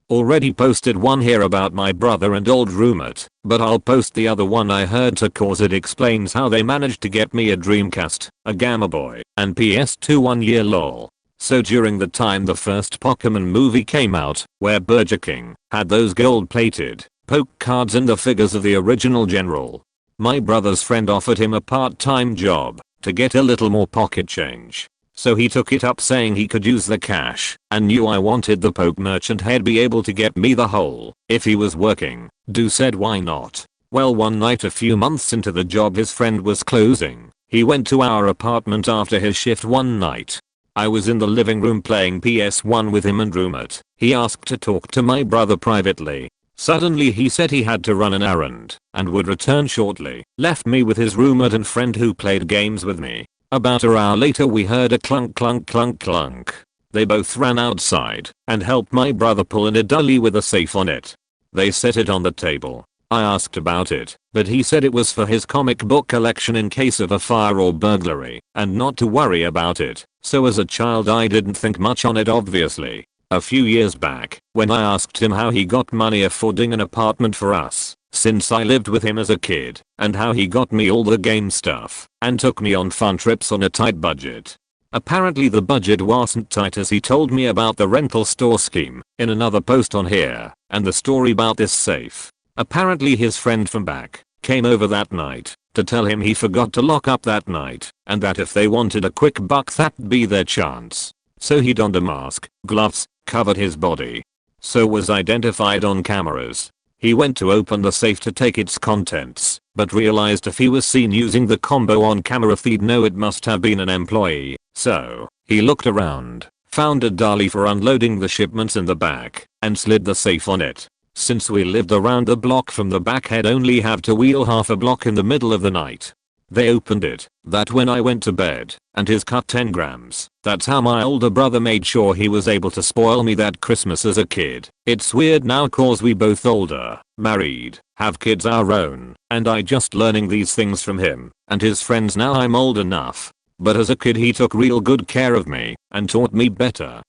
Already posted one here about my brother and old roommate, but I'll post the other one I heard to cause it explains how they managed to get me a Dreamcast, a Gamma Boy, and PS2 1 year lol. So during the time the first Pokemon movie came out, where Burger King had those gold plated poke cards and the figures of the original general, my brother's friend offered him a part-time job to get a little more pocket change. So he took it up saying he could use the cash and knew I wanted the poke merchant he'd be able to get me the whole if he was working. Dude said why not. Well, one night a few months into the job his friend was closing. He went to our apartment after his shift one night. I was in the living room playing PS1 with him and roommate. He asked to talk to my brother privately. Suddenly he said he had to run an errand and would return shortly. Left me with his roommate and friend who played games with me. About an hour later we heard a clunk clunk clunk clunk. They both ran outside and helped my brother pull in a dolly with a safe on it. They set it on the table. I asked about it, but he said it was for his comic book collection in case of a fire or burglary, and not to worry about it. So as a child I didn't think much on it obviously. A few years back, when I asked him how he got money affording an apartment for us, since I lived with him as a kid, and how he got me all the game stuff, and took me on fun trips on a tight budget. Apparently the budget wasn't tight as he told me about the rental store scheme in another post on here, and the story about this safe. Apparently his friend from back came over that night to tell him he forgot to lock up that night and that if they wanted a quick buck that'd be their chance. So he donned a mask, gloves, covered his body. So was identified on cameras. He went to open the safe to take its contents, but realized if he was seen using the combo on camera feed no it must have been an employee. So he looked around, found a dolly for unloading the shipments in the back, and slid the safe on it. Since we lived around the block from the back he'd only have to wheel half a block in the middle of the night. They opened it, that when I went to bed, and his cut 10 grams. That's how my older brother made sure he was able to spoil me that Christmas as a kid. It's weird now cause we both older, married, have kids our own, and I just learning these things from him and his friends now I'm old enough. But as a kid he took real good care of me and taught me better.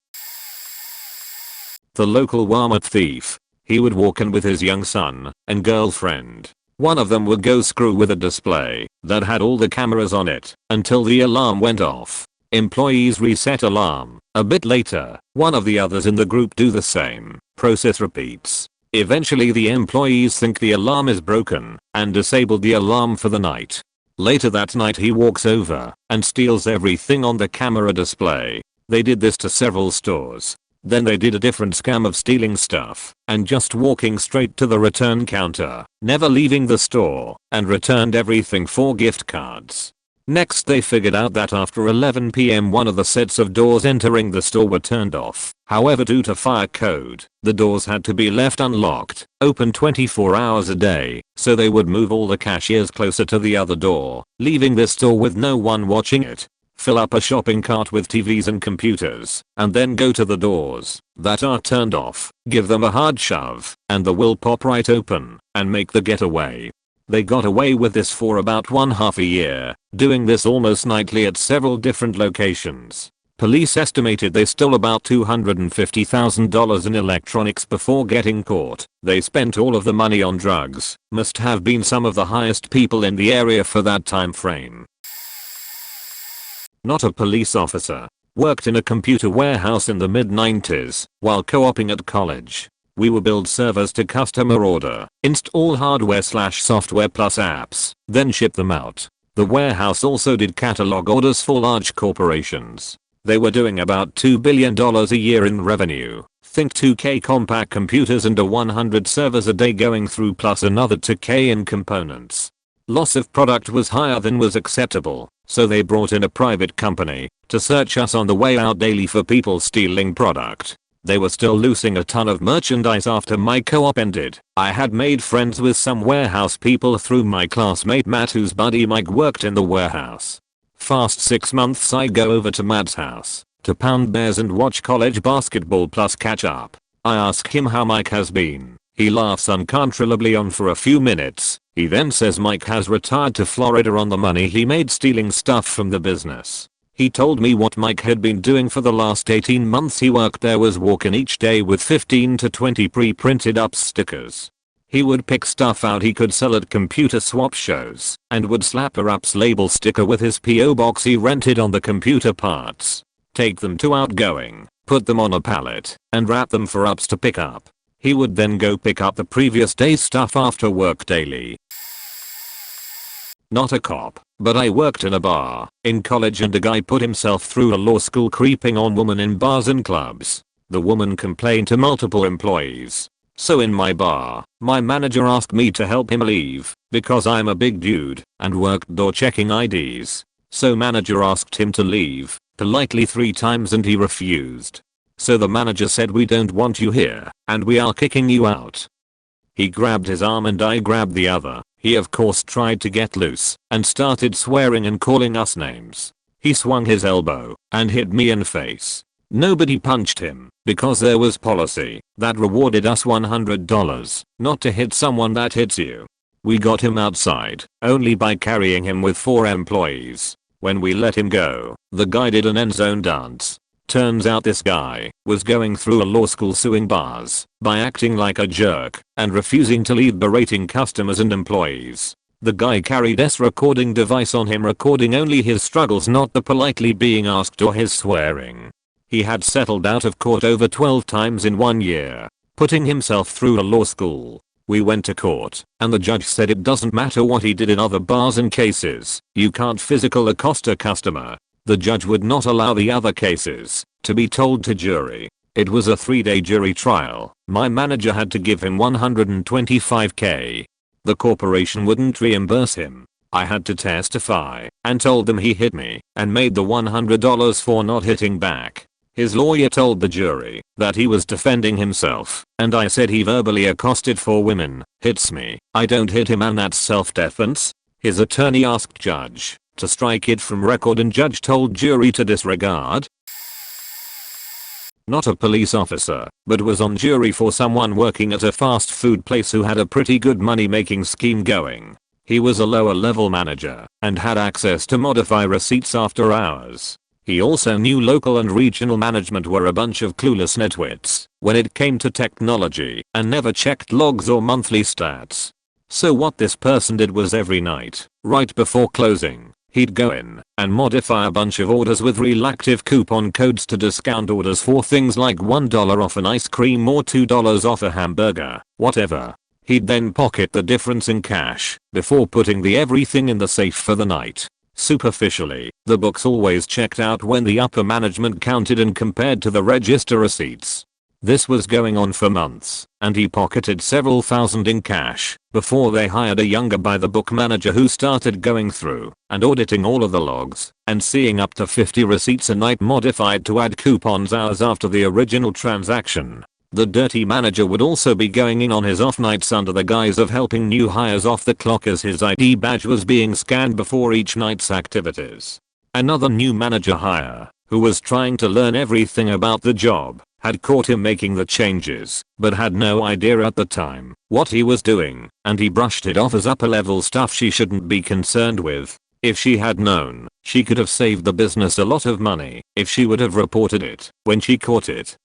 The local Walmart thief. He would walk in with his young son and girlfriend. One of them would go screw with a display that had all the cameras on it until the alarm went off. Employees reset alarm. A bit later, one of the others in the group do the same. Process repeats. Eventually the employees think the alarm is broken and disable the alarm for the night. Later that night he walks over and steals everything on the camera display. They did this to several stores. Then they did a different scam of stealing stuff and just walking straight to the return counter, never leaving the store, and returned everything for gift cards. Next they figured out that after 11 PM one of the sets of doors entering the store were turned off. However, due to fire code, the doors had to be left unlocked, open 24 hours a day, so they would move all the cashiers closer to the other door, leaving the store with no one watching it. Fill up a shopping cart with TVs and computers, and then go to the doors that are turned off, give them a hard shove, and the will pop right open, and make the getaway. They got away with this for about 1.5 years, doing this almost nightly at several different locations. Police estimated they stole about $250,000 in electronics before getting caught. They spent all of the money on drugs, must have been some of the highest people in the area for that time frame. Not a police officer. Worked in a computer warehouse in the mid-90s while co-oping at college. We would build servers to customer order, install hardware/software plus apps, then ship them out. The warehouse also did catalog orders for large corporations. They were doing about $2 billion a year in revenue. Think 2K compact computers and 100 servers a day going through plus another 2K in components. Loss of product was higher than was acceptable, so they brought in a private company to search us on the way out daily for people stealing product. They were still losing a ton of merchandise after my co-op ended. I had made friends with some warehouse people through my classmate Matt whose buddy Mike worked in the warehouse. Fast 6 months I go over to Matt's house to pound bears and watch college basketball plus catch up. I ask him how Mike has been. He laughs uncontrollably on for a few minutes. He then says Mike has retired to Florida on the money he made stealing stuff from the business. He told me what Mike had been doing for the last 18 months he worked there was walking each day with 15 to 20 pre-printed up stickers. He would pick stuff out he could sell at computer swap shows and would slap a ups label sticker with his PO box he rented on the computer parts. Take them to outgoing, put them on a pallet, and wrap them for ups to pick up. He would then go pick up the previous day's stuff after work daily. Not a cop, but I worked in a bar in college and a guy put himself through a law school creeping on women in bars and clubs. The woman complained to multiple employees. So in my bar, my manager asked me to help him leave because I'm a big dude and worked door checking IDs. So manager asked him to leave politely 3 times and he refused. So the manager said, we don't want you here and we are kicking you out. He grabbed his arm and I grabbed the other. He of course tried to get loose and started swearing and calling us names. He swung his elbow and hit me in face. Nobody punched him because there was policy that rewarded us $100 not to hit someone that hits you. We got him outside only by carrying him with 4 employees. When we let him go, the guy did an end zone dance. Turns out this guy was going through a law school suing bars by acting like a jerk and refusing to leave, berating customers and employees. The guy carried a recording device on him recording only his struggles, not the politely being asked or his swearing. He had settled out of court over 12 times in 1 year, putting himself through a law school. We went to court and the judge said it doesn't matter what he did in other bars and cases, you can't physical accost a customer. The judge would not allow the other cases to be told to jury. It was a 3-day jury trial. My manager had to give him $125K. The corporation wouldn't reimburse him. I had to testify and told them he hit me and made the $100 for not hitting back. His lawyer told the jury that he was defending himself and I said he verbally accosted 4 women, hits me, I don't hit him and that's self-defense. His attorney asked judge to strike it from record and judge told jury to disregard. Not a police officer, but was on jury for someone working at a fast food place who had a pretty good money making scheme going. He was a lower level manager and had access to modify receipts after hours. He also knew local and regional management were a bunch of clueless nitwits when it came to technology and never checked logs or monthly stats. So what this person did was every night, right before closing, he'd go in and modify a bunch of orders with real active coupon codes to discount orders for things like $1 off an ice cream or $2 off a hamburger, whatever. He'd then pocket the difference in cash before putting the everything in the safe for the night. Superficially, the books always checked out when the upper management counted and compared to the register receipts. This was going on for months, and he pocketed several thousand in cash before they hired a younger by the book manager who started going through and auditing all of the logs and seeing up to 50 receipts a night modified to add coupons hours after the original transaction. The dirty manager would also be going in on his off nights under the guise of helping new hires off the clock as his ID badge was being scanned before each night's activities. Another new manager hire, who was trying to learn everything about the job, had caught him making the changes, but had no idea at the time what he was doing, and he brushed it off as upper level stuff she shouldn't be concerned with. If she had known, she could have saved the business a lot of money if she would have reported it when she caught it.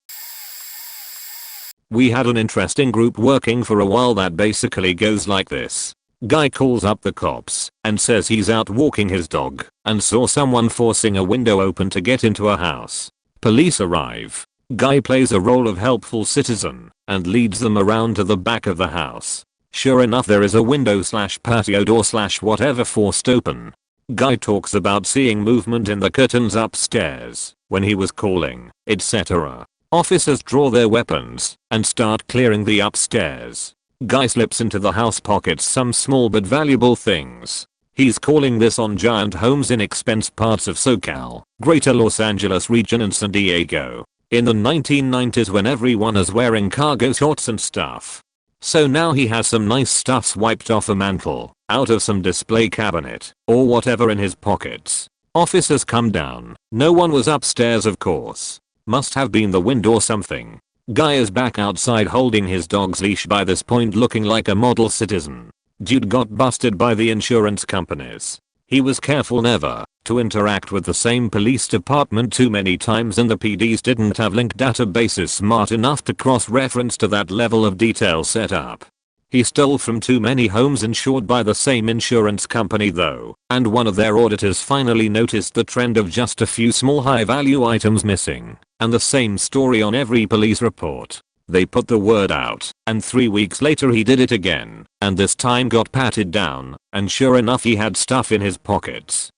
We had an interesting group working for a while that basically goes like this. Guy calls up the cops and says he's out walking his dog and saw someone forcing a window open to get into a house. Police arrive. Guy plays a role of helpful citizen and leads them around to the back of the house. Sure enough, there is a window / patio door / whatever forced open. Guy talks about seeing movement in the curtains upstairs when he was calling, etc. Officers draw their weapons and start clearing the upstairs. Guy slips into the house, pockets some small but valuable things. He's calling this on giant homes in expense parts of SoCal, Greater Los Angeles region and San Diego. In the 1990s when everyone is wearing cargo shorts and stuff. So now he has some nice stuff swiped off a mantle, out of some display cabinet, or whatever in his pockets. Officers come down. No one was upstairs, of course. Must have been the wind or something. Guy is back outside holding his dog's leash by this point, looking like a model citizen. Dude got busted by the insurance companies. He was careful never to interact with the same police department too many times, and the PDs didn't have linked databases smart enough to cross-reference to that level of detail set up. He stole from too many homes insured by the same insurance company though, and one of their auditors finally noticed the trend of just a few small high-value items missing, and the same story on every police report. They put the word out, and 3 weeks later he did it again, and this time got patted down, and sure enough he had stuff in his pockets.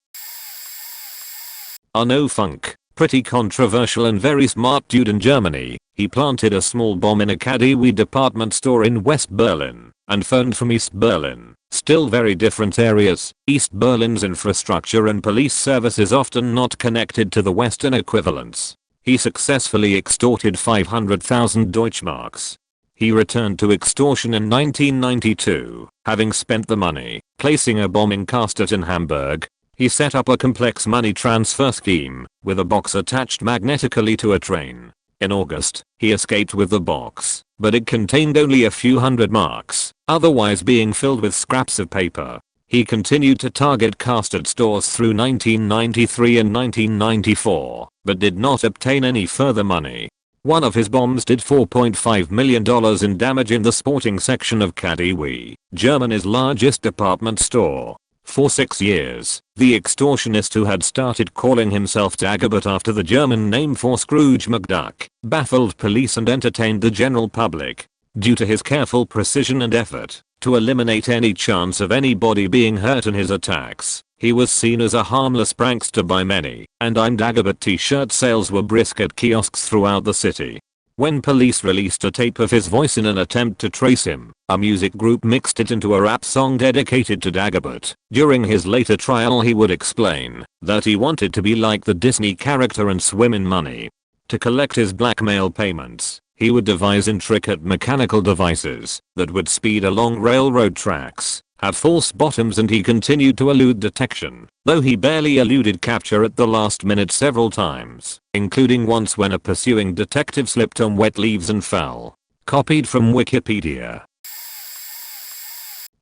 No funk. Pretty controversial and very smart dude in Germany. He planted a small bomb in a KaDeWe department store in West Berlin and phoned from East Berlin. Still very different areas. East Berlin's infrastructure and police service is often not connected to the Western equivalents. He successfully extorted 500,000 Deutschmarks. He returned to extortion in 1992, having spent the money placing a bombing casket in Hamburg. He set up a complex money transfer scheme with a box attached magnetically to a train. In August, he escaped with the box, but it contained only a few hundred marks, otherwise being filled with scraps of paper. He continued to target casket stores through 1993 and 1994, but did not obtain any further money. One of his bombs did $4.5 million in damage in the sporting section of KaDeWe, Germany's largest department store. For 6 years, the extortionist, who had started calling himself Dagobert after the German name for Scrooge McDuck, baffled police and entertained the general public. Due to his careful precision and effort to eliminate any chance of anybody being hurt in his attacks, he was seen as a harmless prankster by many, and I'm Dagobert t-shirt sales were brisk at kiosks throughout the city. When police released a tape of his voice in an attempt to trace him, a music group mixed it into a rap song dedicated to Dagobert. During his later trial, he would explain that he wanted to be like the Disney character and swim in money. To collect his blackmail payments, he would devise intricate mechanical devices that would speed along railroad tracks, have false bottoms, and he continued to elude detection, though he barely eluded capture at the last minute several times, including once when a pursuing detective slipped on wet leaves and fell. Copied from Wikipedia.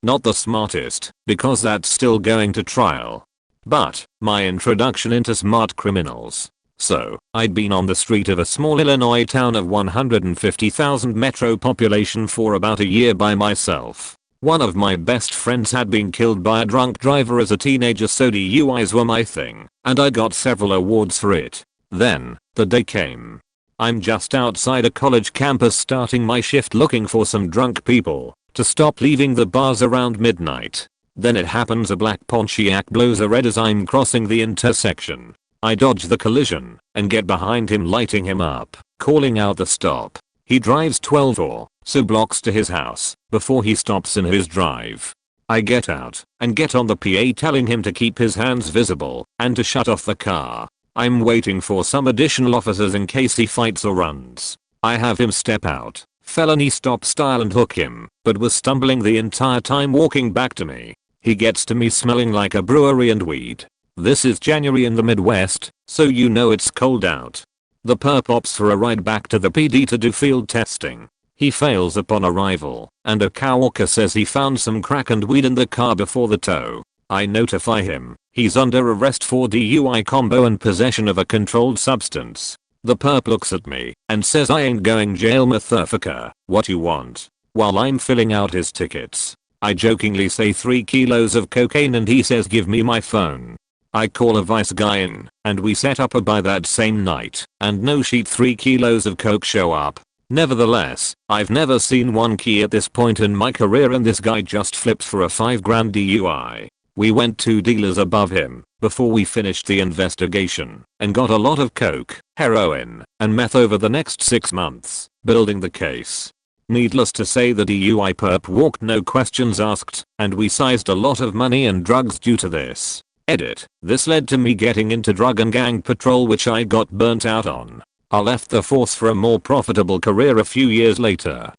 Not the smartest, because that's still going to trial. But my introduction into smart criminals. So, I'd been on the street of a small Illinois town of 150,000 metro population for about a year by myself. One of my best friends had been killed by a drunk driver as a teenager, so DUIs were my thing, and I got several awards for it. Then, the day came. I'm just outside a college campus starting my shift looking for some drunk people to stop leaving the bars around midnight. Then it happens, a black Pontiac blows a red as I'm crossing the intersection. I dodge the collision and get behind him, lighting him up, calling out the stop. He drives 12 or so blocks to his house before he stops in his drive. I get out and get on the PA telling him to keep his hands visible and to shut off the car. I'm waiting for some additional officers in case he fights or runs. I have him step out, felony stop style, and hook him, but was stumbling the entire time walking back to me. He gets to me smelling like a brewery and weed. This is January in the Midwest, so you know it's cold out. The perp opts for a ride back to the PD to do field testing. He fails upon arrival, and a coworker says he found some crack and weed in the car before the tow. I notify him. He's under arrest for DUI combo and possession of a controlled substance. The perp looks at me and says, I ain't going jail, motherfucker. What you want? While I'm filling out his tickets, I jokingly say 3 kilos of cocaine, and he says, give me my phone. I call a vice guy in, and we set up a buy that same night, and no sheet 3 kilos of coke show up. Nevertheless, I've never seen one key at this point in my career, and this guy just flipped for a $5,000 DUI. We went 2 dealers above him before we finished the investigation and got a lot of coke, heroin, and meth over the next 6 months, building the case. Needless to say, the DUI perp walked no questions asked, and we seized a lot of money and drugs due to this. Edit. This led to me getting into drug and gang patrol, which I got burnt out on. I left the force for a more profitable career a few years later.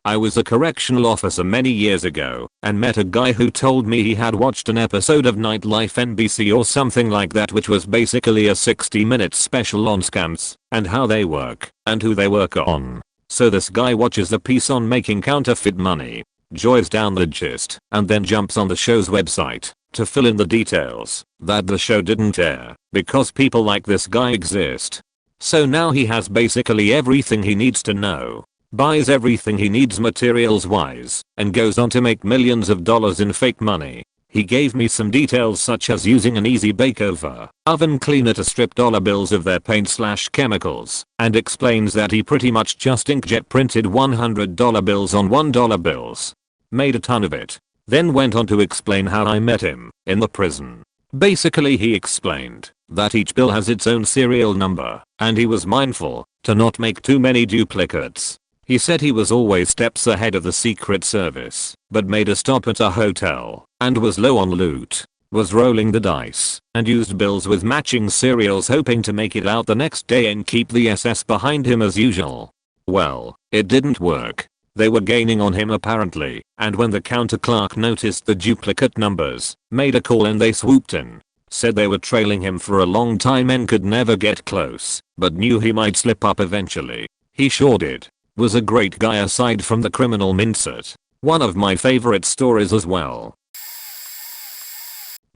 I was a correctional officer many years ago and met a guy who told me he had watched an episode of Nightlife NBC or something like that, which was basically a 60-minute special on scams and how they work and who they work on. So this guy watches the piece on making counterfeit money, joys down the gist, and then jumps on the show's website to fill in the details that the show didn't air because people like this guy exist. So now he has basically everything he needs to know, buys everything he needs materials wise, and goes on to make millions of dollars in fake money. He gave me some details such as using an easy bake-over oven cleaner to strip dollar bills of their paint/chemicals, and explains that he pretty much just inkjet printed $100 bills on $1 bills. Made a ton of it. Then went on to explain how I met him in the prison. Basically, he explained that each bill has its own serial number, and he was mindful to not make too many duplicates. He said he was always steps ahead of the Secret Service, but made a stop at a hotel and was low on loot, was rolling the dice, and used bills with matching serials hoping to make it out the next day and keep the SS behind him as usual. Well, it didn't work. They were gaining on him apparently, and when the counter clerk noticed the duplicate numbers, made a call and they swooped in. Said they were trailing him for a long time and could never get close, but knew he might slip up eventually. He sure did. Was a great guy aside from the criminal mindset. One of my favorite stories as well.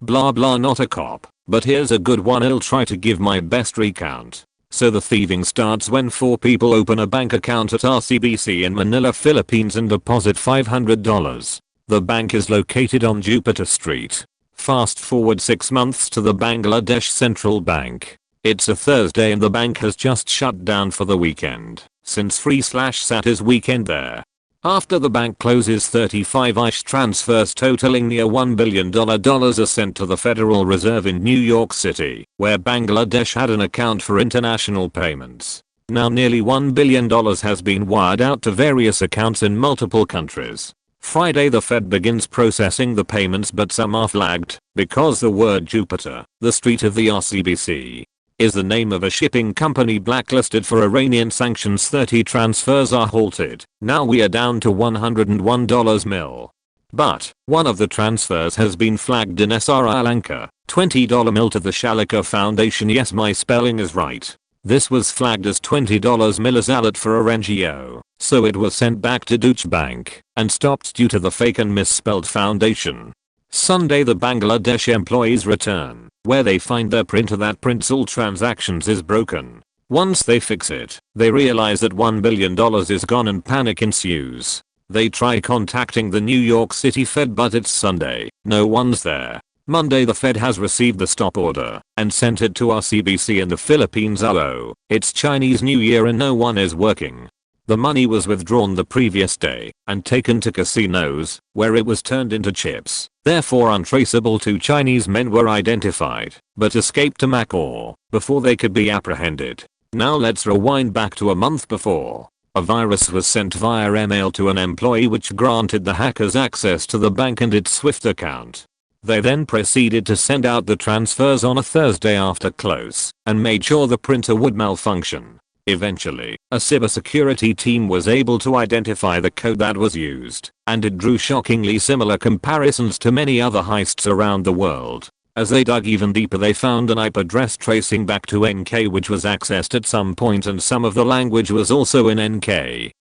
Blah blah, not a cop, but here's a good one. I'll try to give my best recount. So the thieving starts when 4 people open a bank account at RCBC in Manila, Philippines and deposit $500. The bank is located on Jupiter Street. Fast forward 6 months to the Bangladesh Central Bank. It's a Thursday and the bank has just shut down for the weekend, since free/sat is weekend there. After the bank closes, 35 ice transfers totaling near $1 billion are sent to the Federal Reserve in New York City, where Bangladesh had an account for international payments. Now nearly $1 billion has been wired out to various accounts in multiple countries. Friday the Fed begins processing the payments, but some are flagged because the word Jupiter, the street of the RCBC, is the name of a shipping company blacklisted for Iranian sanctions. 30 transfers are halted. Now we are down to $101 mil. But one of the transfers has been flagged in Sri Lanka, $20 mil to the Shalika Foundation. Yes, my spelling is right. This was flagged as $20 mil as alert for a NGO, so it was sent back to Deutsche Bank and stopped due to the fake and misspelled foundation. Sunday the Bangladesh employees return, where they find their printer that prints all transactions is broken. Once they fix it, they realize that $1 billion is gone and panic ensues. They try contacting the New York City Fed, but it's Sunday, no one's there. Monday the Fed has received the stop order and sent it to RCBC in the Philippines. Oh, it's Chinese New Year and no one is working. The money was withdrawn the previous day and taken to casinos, where it was turned into chips. Therefore untraceable. 2 Chinese men were identified, but escaped to Macau before they could be apprehended. Now let's rewind back to a month before. A virus was sent via email to an employee which granted the hackers access to the bank and its SWIFT account. They then proceeded to send out the transfers on a Thursday after close and made sure the printer would malfunction. Eventually, a cybersecurity team was able to identify the code that was used, and it drew shockingly similar comparisons to many other heists around the world. As they dug even deeper, they found an IP address tracing back to NK, which was accessed at some point, and some of the language was also in NK.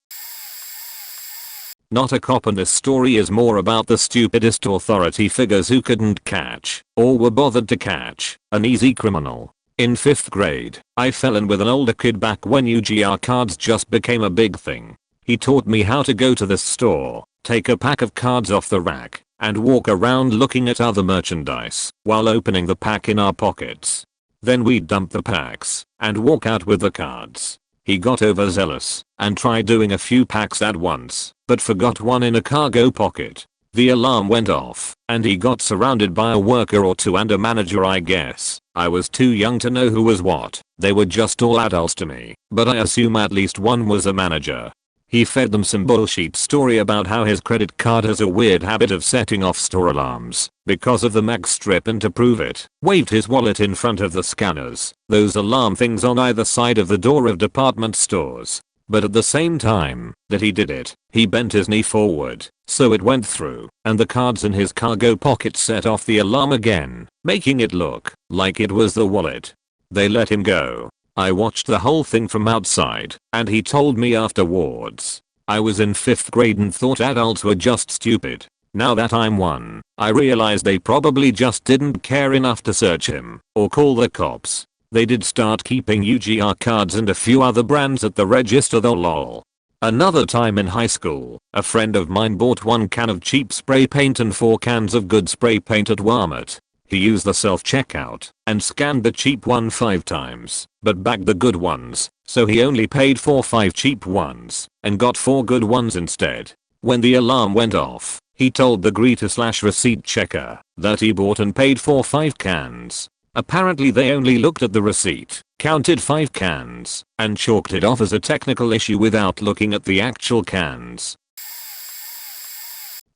Not a cop, and this story is more about the stupidest authority figures who couldn't catch, or were bothered to catch, an easy criminal. In 5th grade, I fell in with an older kid back when UGR cards just became a big thing. He taught me how to go to this store, take a pack of cards off the rack, and walk around looking at other merchandise while opening the pack in our pockets. Then we'd dump the packs and walk out with the cards. He got overzealous and tried doing a few packs at once, but forgot one in a cargo pocket. The alarm went off, and he got surrounded by a worker or two and a manager, I guess. I was too young to know who was what. They were just all adults to me, but I assume at least one was a manager. He fed them some bullshit story about how his credit card has a weird habit of setting off store alarms because of the mag strip, and to prove it, waved his wallet in front of the scanners, those alarm things on either side of the door of department stores. But at the same time that he did it, he bent his knee forward, so it went through, and the cards in his cargo pocket set off the alarm again, making it look like it was the wallet. They let him go. I watched the whole thing from outside, and he told me afterwards. I was in 5th grade and thought adults were just stupid. Now that I'm one, I realize they probably just didn't care enough to search him or call the cops. They did start keeping UGR cards and a few other brands at the register though, lol. Another time in high school, a friend of mine bought 1 can of cheap spray paint and 4 cans of good spray paint at Walmart. He used the self-checkout and scanned the cheap one 5 times, but bagged the good ones, so he only paid for 5 cheap ones and got 4 good ones instead. When the alarm went off, he told the greeter/receipt checker that he bought and paid for 5 cans. Apparently they only looked at the receipt, counted 5 cans, and chalked it off as a technical issue without looking at the actual cans.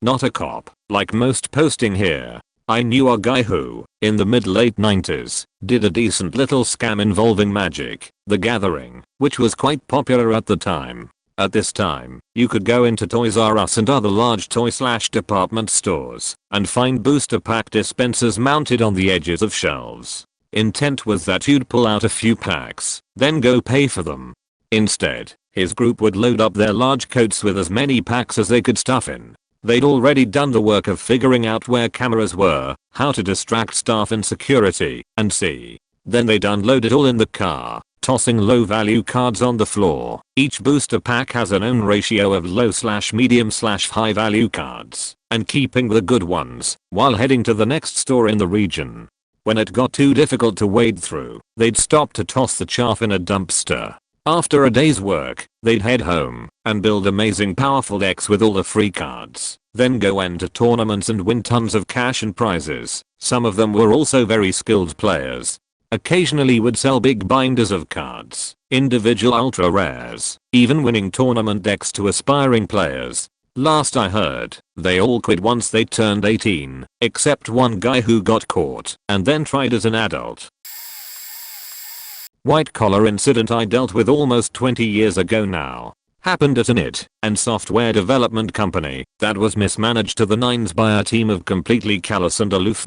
Not a cop, like most posting here. I knew a guy who, in the mid-late 90s, did a decent little scam involving Magic: The Gathering, which was quite popular at the time. At this time, you could go into Toys R Us and other large toy/department stores and find booster pack dispensers mounted on the edges of shelves. Intent was that you'd pull out a few packs, then go pay for them. Instead, his group would load up their large coats with as many packs as they could stuff in. They'd already done the work of figuring out where cameras were, how to distract staff and security, and see. Then they'd unload it all in the car, tossing low-value cards on the floor. Each booster pack has an own ratio of low/medium/high value cards, and keeping the good ones while heading to the next store in the region. When it got too difficult to wade through, they'd stop to toss the chaff in a dumpster. After a day's work, they'd head home and build amazing powerful decks with all the free cards, then go into tournaments and win tons of cash and prizes. Some of them were also very skilled players. Occasionally would sell big binders of cards, individual ultra rares, even winning tournament decks to aspiring players. Last I heard, they all quit once they turned 18, except one guy who got caught and then tried as an adult. White collar incident I dealt with almost 20 years ago now. Happened at an IT and software development company that was mismanaged to the nines by a team of completely callous and aloof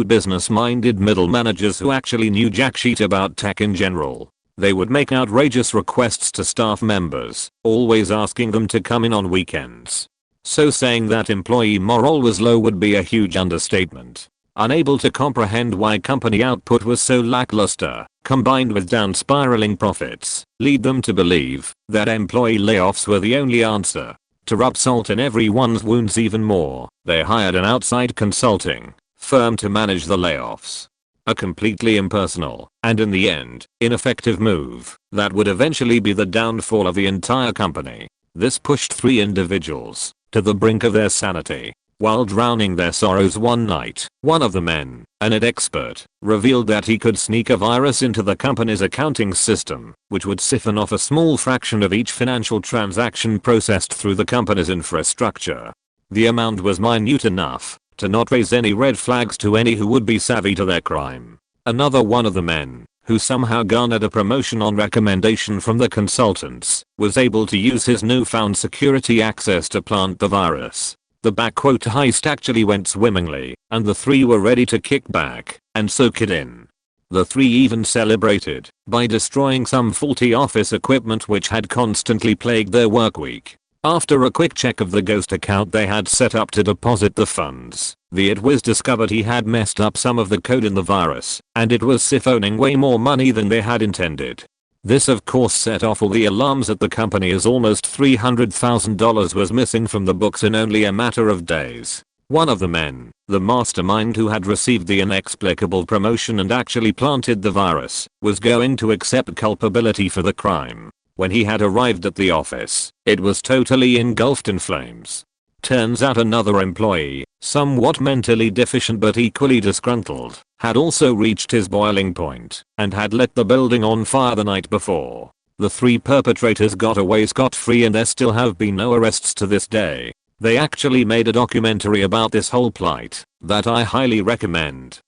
business-minded middle managers who actually knew jack shit about tech in general. They would make outrageous requests to staff members, always asking them to come in on weekends. So saying that employee morale was low would be a huge understatement. Unable to comprehend why company output was so lackluster, combined with down spiraling profits, lead them to believe that employee layoffs were the only answer. To rub salt in everyone's wounds even more, they hired an outside consulting firm to manage the layoffs. A completely impersonal, and in the end, ineffective move that would eventually be the downfall of the entire company. This pushed 3 individuals to the brink of their sanity. While drowning their sorrows one night, one of the men, an IT expert, revealed that he could sneak a virus into the company's accounting system, which would siphon off a small fraction of each financial transaction processed through the company's infrastructure. The amount was minute enough to not raise any red flags to any who would be savvy to their crime. Another one of the men, who somehow garnered a promotion on recommendation from the consultants, was able to use his newfound security access to plant the virus. The heist actually went swimmingly, and the 3 were ready to kick back and soak it in. The 3 even celebrated by destroying some faulty office equipment which had constantly plagued their work week. After a quick check of the ghost account they had set up to deposit the funds, the IT whiz discovered he had messed up some of the code in the virus, and it was siphoning way more money than they had intended. This of course set off all the alarms at the company as almost $300,000 was missing from the books in only a matter of days. One of the men, the mastermind who had received the inexplicable promotion and actually planted the virus, was going to accept culpability for the crime. When he had arrived at the office, it was totally engulfed in flames. Turns out another employee, somewhat mentally deficient but equally disgruntled, had also reached his boiling point and had lit the building on fire the night before. The 3 perpetrators got away scot-free and there still have been no arrests to this day. They actually made a documentary about this whole plight that I highly recommend.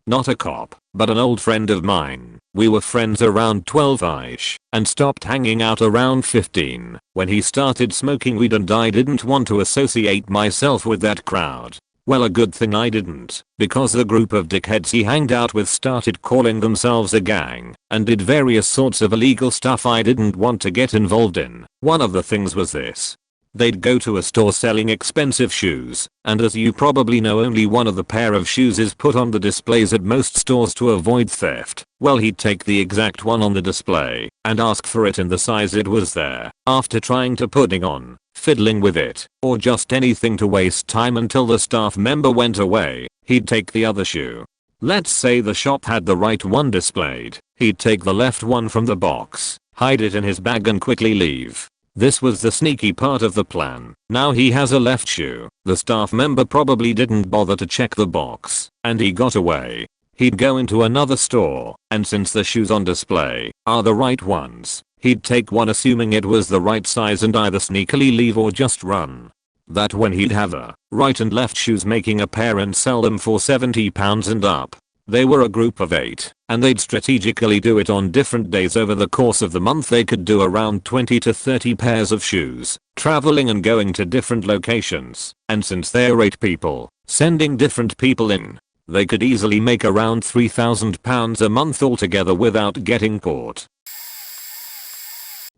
Not a cop, but an old friend of mine. We were friends around 12ish and stopped hanging out around 15 when he started smoking weed and I didn't want to associate myself with that crowd. Well, a good thing I didn't, because the group of dickheads he hanged out with started calling themselves a gang and did various sorts of illegal stuff I didn't want to get involved in. One of the things was this. They'd go to a store selling expensive shoes, and as you probably know only one of the pair of shoes is put on the displays at most stores to avoid theft. Well, he'd take the exact one on the display and ask for it in the size it was there. After trying to putting on, fiddling with it, or just anything to waste time until the staff member went away, he'd take the other shoe. Let's say the shop had the right one displayed. He'd take the left one from the box, hide it in his bag and quickly leave. This was the sneaky part of the plan. Now he has a left shoe. The staff member probably didn't bother to check the box, and he got away. He'd go into another store, and since the shoes on display are the right ones, he'd take one assuming it was the right size and either sneakily leave or just run. That when he'd have a right and left shoes, making a pair and sell them for £70 and up. They were a group of 8, and they'd strategically do it on different days over the course of the month. They could do around 20 to 30 pairs of shoes, traveling and going to different locations, and since they're 8 people, sending different people in, they could easily make around £3,000 a month altogether without getting caught.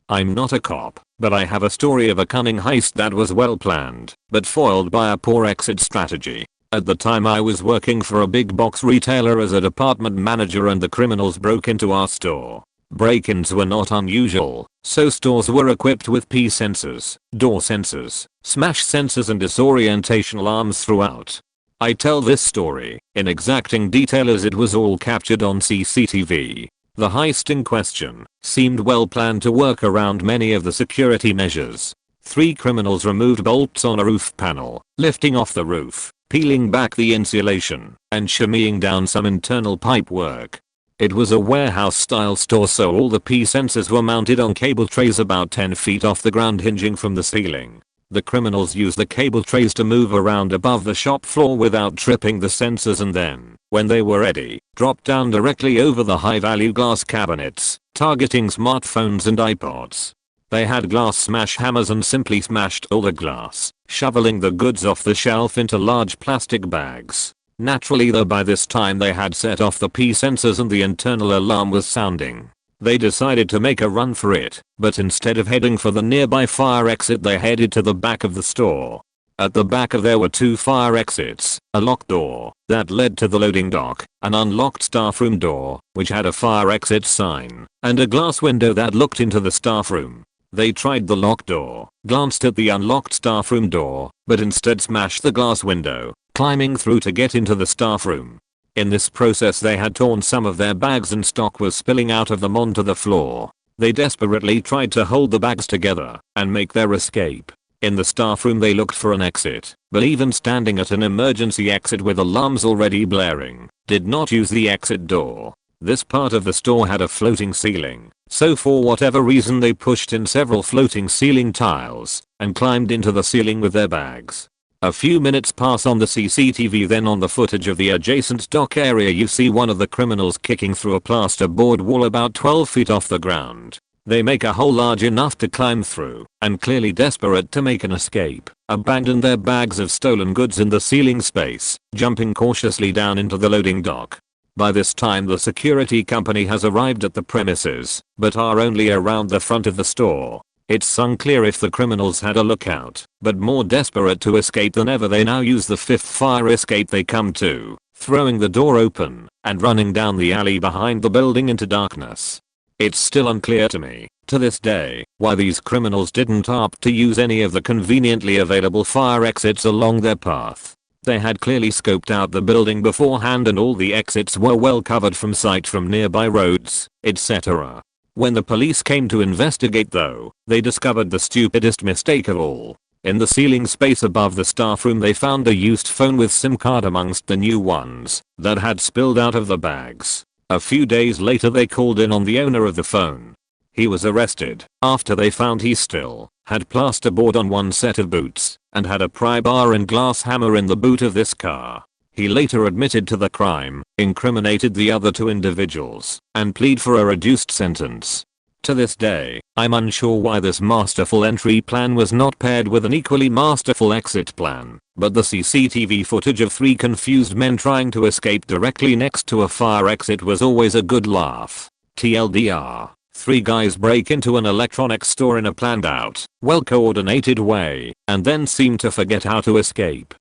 I'm not a cop, but I have a story of a cunning heist that was well planned, but foiled by a poor exit strategy. At the time I was working for a big box retailer as a department manager, and the criminals broke into our store. Break-ins were not unusual, so stores were equipped with P sensors, door sensors, smash sensors and disorientation alarms throughout. I tell this story in exacting detail as it was all captured on CCTV. The heist in question seemed well planned to work around many of the security measures. 3 criminals removed bolts on a roof panel, lifting off the roof, peeling back the insulation, and shimmying down some internal pipe work. It was a warehouse-style store, so all the P sensors were mounted on cable trays about 10 feet off the ground, hinging from the ceiling. The criminals used the cable trays to move around above the shop floor without tripping the sensors, and then, when they were ready, dropped down directly over the high-value glass cabinets, targeting smartphones and iPods. They had glass smash hammers and simply smashed all the glass, shoveling the goods off the shelf into large plastic bags. Naturally though, by this time they had set off the P sensors and the internal alarm was sounding. They decided to make a run for it, but instead of heading for the nearby fire exit they headed to the back of the store. At the back there were 2 fire exits, a locked door that led to the loading dock, an unlocked staff room door which had a fire exit sign, and a glass window that looked into the staff room. They tried the locked door, glanced at the unlocked staff room door, but instead smashed the glass window, climbing through to get into the staff room. In this process they had torn some of their bags and stock was spilling out of them onto the floor. They desperately tried to hold the bags together and make their escape. In the staff room they looked for an exit, but even standing at an emergency exit with alarms already blaring, did not use the exit door. This part of the store had a floating ceiling, so for whatever reason they pushed in several floating ceiling tiles and climbed into the ceiling with their bags. A few minutes pass on the CCTV, then on the footage of the adjacent dock area you see one of the criminals kicking through a plasterboard wall about 12 feet off the ground. They make a hole large enough to climb through, and clearly desperate to make an escape, abandon their bags of stolen goods in the ceiling space, jumping cautiously down into the loading dock. By this time the security company has arrived at the premises, but are only around the front of the store. It's unclear if the criminals had a lookout, but more desperate to escape than ever they now use the 5th fire escape they come to, throwing the door open and running down the alley behind the building into darkness. It's still unclear to me, to this day, why these criminals didn't opt to use any of the conveniently available fire exits along their path. They had clearly scoped out the building beforehand and all the exits were well covered from sight from nearby roads, etc. When the police came to investigate though, they discovered the stupidest mistake of all. In the ceiling space above the staff room they found a used phone with SIM card amongst the new ones that had spilled out of the bags. A few days later they called in on the owner of the phone. He was arrested after they found he still had plasterboard on one set of boots and had a pry bar and glass hammer in the boot of this car. He later admitted to the crime, incriminated the other 2 individuals, and pleaded for a reduced sentence. To this day, I'm unsure why this masterful entry plan was not paired with an equally masterful exit plan, but the CCTV footage of 3 confused men trying to escape directly next to a fire exit was always a good laugh. TLDR, 3 guys break into an electronics store in a planned out, well-coordinated way, and then seem to forget how to escape.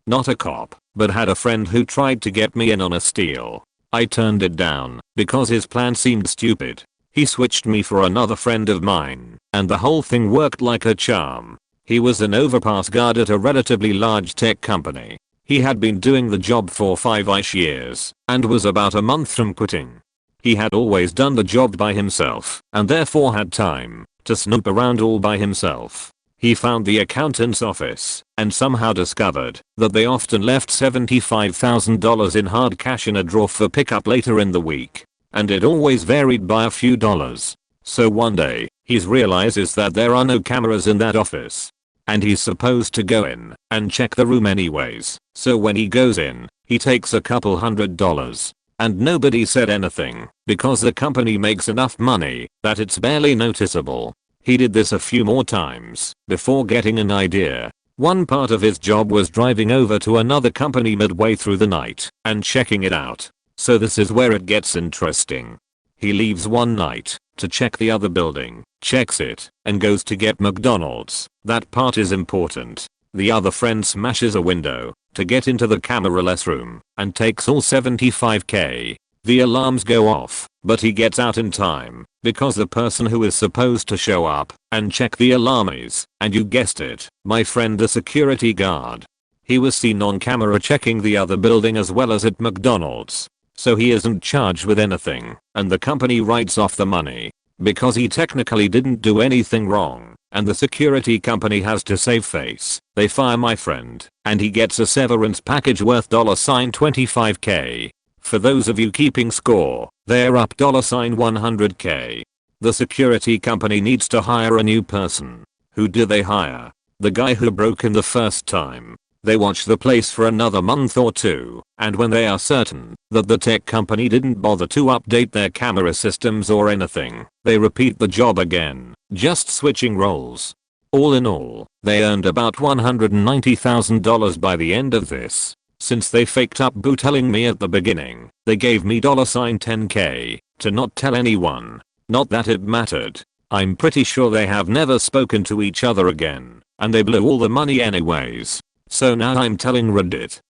Not a cop, but had a friend who tried to get me in on a steal. I turned it down because his plan seemed stupid. He switched me for another friend of mine, and the whole thing worked like a charm. He was an overpass guard at a relatively large tech company. He had been doing the job for 5-ish years and was about a month from quitting. He had always done the job by himself and therefore had time to snoop around all by himself. He found the accountant's office and somehow discovered that they often left $75,000 in hard cash in a drawer for pickup later in the week. And it always varied by a few dollars. So one day, he realizes that there are no cameras in that office. And he's supposed to go in and check the room anyways. So when he goes in, he takes a couple $100. And nobody said anything because the company makes enough money that it's barely noticeable. He did this a few more times before getting an idea. One part of his job was driving over to another company midway through the night and checking it out. So this is where it gets interesting. He leaves one night to check the other building, checks it, and goes to get McDonald's. That part is important. The other friend smashes a window to get into the cameraless room and takes all $75K. The alarms go off, but he gets out in time because the person who is supposed to show up and check the alarm is, and you guessed it, my friend the security guard. He was seen on camera checking the other building as well as at McDonald's. So he isn't charged with anything, and the company writes off the money because he technically didn't do anything wrong, and the security company has to save face. They fire my friend, and he gets a severance package worth $25K. For those of you keeping score, they're up $100K. The security company needs to hire a new person. Who do they hire? The guy who broke in the first time. They watch the place for another month or two, and when they are certain that the tech company didn't bother to update their camera systems or anything, they repeat the job again, just switching roles. All in all, they earned about $190,000 by the end of this. Since they faked up bootelling me at the beginning, they gave me $10K to not tell anyone. Not that it mattered. I'm pretty sure they have never spoken to each other again, and they blew all the money anyways. So now I'm telling Reddit.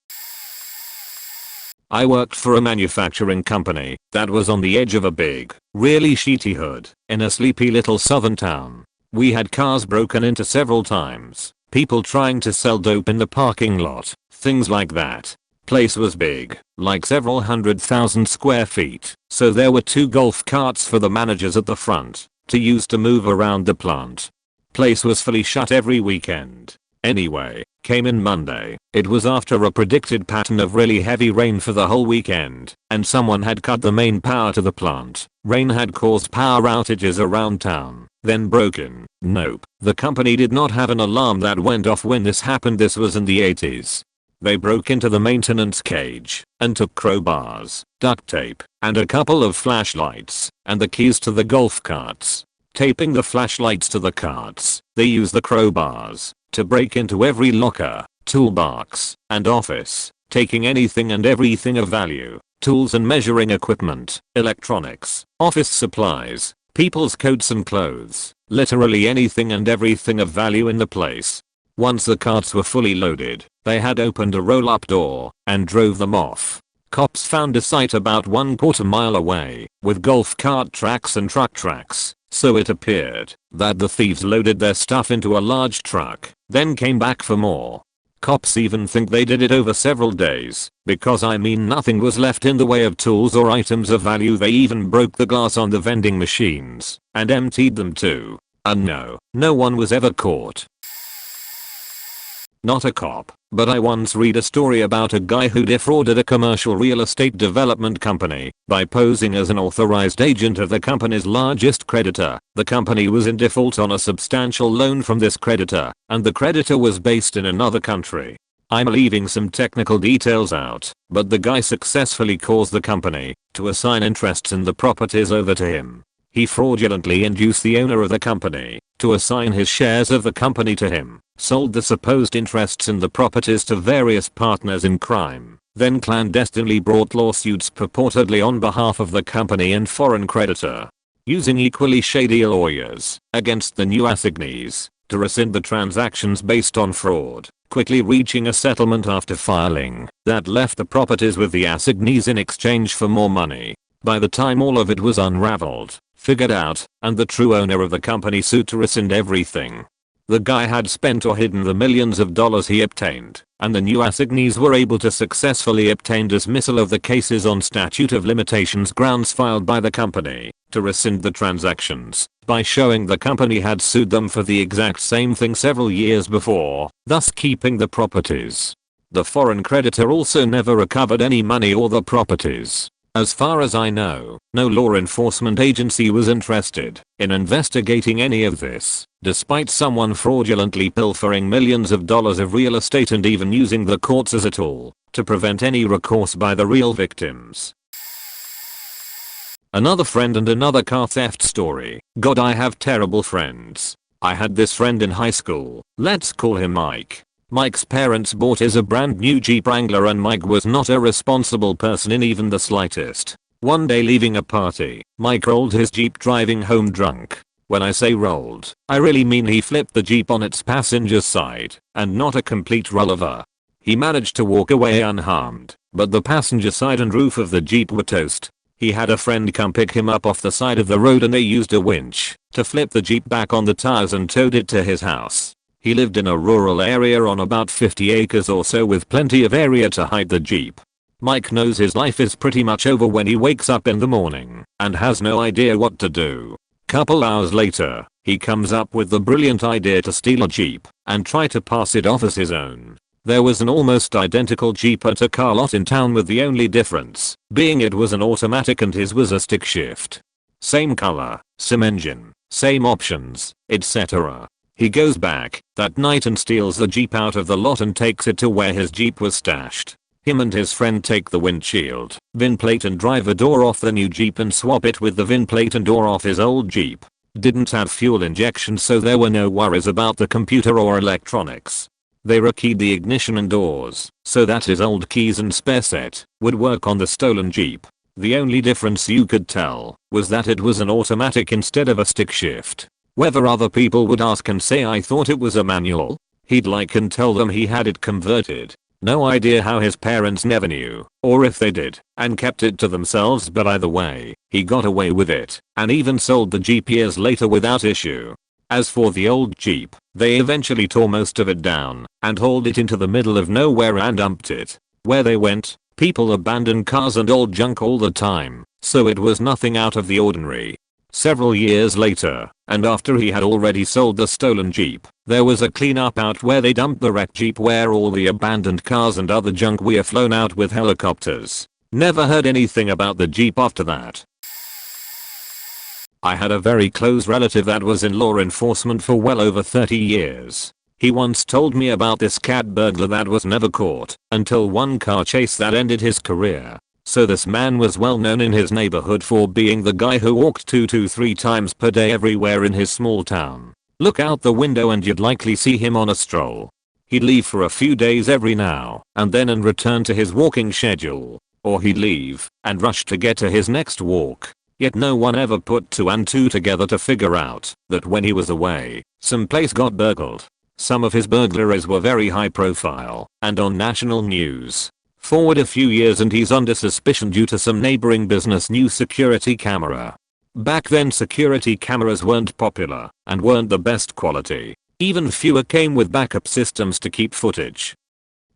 I worked for a manufacturing company that was on the edge of a big, really shitty hood in a sleepy little southern town. We had cars broken into several times, people trying to sell dope in the parking lot, things like that. Place was big, like several 100,000 square feet, so there were 2 golf carts for the managers at the front to use to move around the plant. Place was fully shut every weekend. Anyway, came in Monday. It was after a predicted pattern of really heavy rain for the whole weekend, and someone had cut the main power to the plant. Rain had caused power outages around town, then broken. Nope, the company did not have an alarm that went off when this happened. This was in the 80s. They broke into the maintenance cage and took crowbars, duct tape, and a couple of flashlights, and the keys to the golf carts. Taping the flashlights to the carts, they used the crowbars to break into every locker, toolbox, and office, taking anything and everything of value, tools and measuring equipment, electronics, office supplies, people's coats and clothes, literally anything and everything of value in the place. Once the carts were fully loaded, they had opened a roll-up door and drove them off. Cops found a site about 1/4 mile away with golf cart tracks and truck tracks. So it appeared that the thieves loaded their stuff into a large truck, then came back for more. Cops even think they did it over several days, because I mean nothing was left in the way of tools or items of value. They even broke the glass on the vending machines and emptied them too. And no one was ever caught. Not a cop, but I once read a story about a guy who defrauded a commercial real estate development company by posing as an authorized agent of the company's largest creditor. The company was in default on a substantial loan from this creditor, and the creditor was based in another country. I'm leaving some technical details out, but the guy successfully caused the company to assign interests in the properties over to him. He fraudulently induced the owner of the company to assign his shares of the company to him, sold the supposed interests in the properties to various partners in crime, then clandestinely brought lawsuits purportedly on behalf of the company and foreign creditor, using equally shady lawyers against the new assignees to rescind the transactions based on fraud, quickly reaching a settlement after filing that left the properties with the assignees in exchange for more money. By the time all of it was unraveled, figured out, and the true owner of the company sued to rescind everything. The guy had spent or hidden the millions of dollars he obtained, and the new assignees were able to successfully obtain dismissal of the cases on statute of limitations grounds filed by the company to rescind the transactions by showing the company had sued them for the exact same thing several years before, thus keeping the properties. The foreign creditor also never recovered any money or the properties. As far as I know, no law enforcement agency was interested in investigating any of this, despite someone fraudulently pilfering millions of dollars of real estate and even using the courts as a tool to prevent any recourse by the real victims. Another friend and another car theft story. God, I have terrible friends. I had this friend in high school. Let's call him Mike. Mike's parents bought his a brand new Jeep Wrangler and Mike was not a responsible person in even the slightest. One day leaving a party, Mike rolled his Jeep driving home drunk. When I say rolled, I really mean he flipped the Jeep on its passenger's side, and not a complete rollover. He managed to walk away unharmed, but the passenger side and roof of the Jeep were toast. He had a friend come pick him up off the side of the road and they used a winch to flip the Jeep back on the tires and towed it to his house. He lived in a rural area on about 50 acres or so with plenty of area to hide the Jeep. Mike knows his life is pretty much over when he wakes up in the morning and has no idea what to do. Couple hours later, he comes up with the brilliant idea to steal a Jeep and try to pass it off as his own. There was an almost identical Jeep at a car lot in town with the only difference being it was an automatic and his was a stick shift. Same color, same engine, same options, etc. He goes back that night and steals the Jeep out of the lot and takes it to where his Jeep was stashed. Him and his friend take the windshield, VIN plate and driver door off the new Jeep and swap it with the VIN plate and door off his old Jeep. Didn't have fuel injection so there were no worries about the computer or electronics. They rekeyed the ignition and doors so that his old keys and spare set would work on the stolen Jeep. The only difference you could tell was that it was an automatic instead of a stick shift. Whether other people would ask and say I thought it was a manual, he'd like and tell them he had it converted. No idea how his parents never knew, or if they did, and kept it to themselves, but either way, he got away with it, and even sold the Jeep years later without issue. As for the old Jeep, they eventually tore most of it down, and hauled it into the middle of nowhere and dumped it. Where they went, people abandoned cars and old junk all the time, so it was nothing out of the ordinary. Several years later, and after he had already sold the stolen Jeep, there was a cleanup out where they dumped the wrecked Jeep where all the abandoned cars and other junk were flown out with helicopters. Never heard anything about the Jeep after that. I had a very close relative that was in law enforcement for well over 30 years. He once told me about this cat burglar that was never caught until one car chase that ended his career. So this man was well known in his neighborhood for being the guy who walked 2 to 3 times per day everywhere in his small town. Look out the window and you'd likely see him on a stroll. He'd leave for a few days every now and then and return to his walking schedule. Or he'd leave and rush to get to his next walk. Yet no one ever put 2 and 2 together to figure out that when he was away, some place got burgled. Some of his burglaries were very high profile and on national news. Forward a few years and he's under suspicion due to some neighboring business new security camera. Back then security cameras weren't popular and weren't the best quality. Even fewer came with backup systems to keep footage.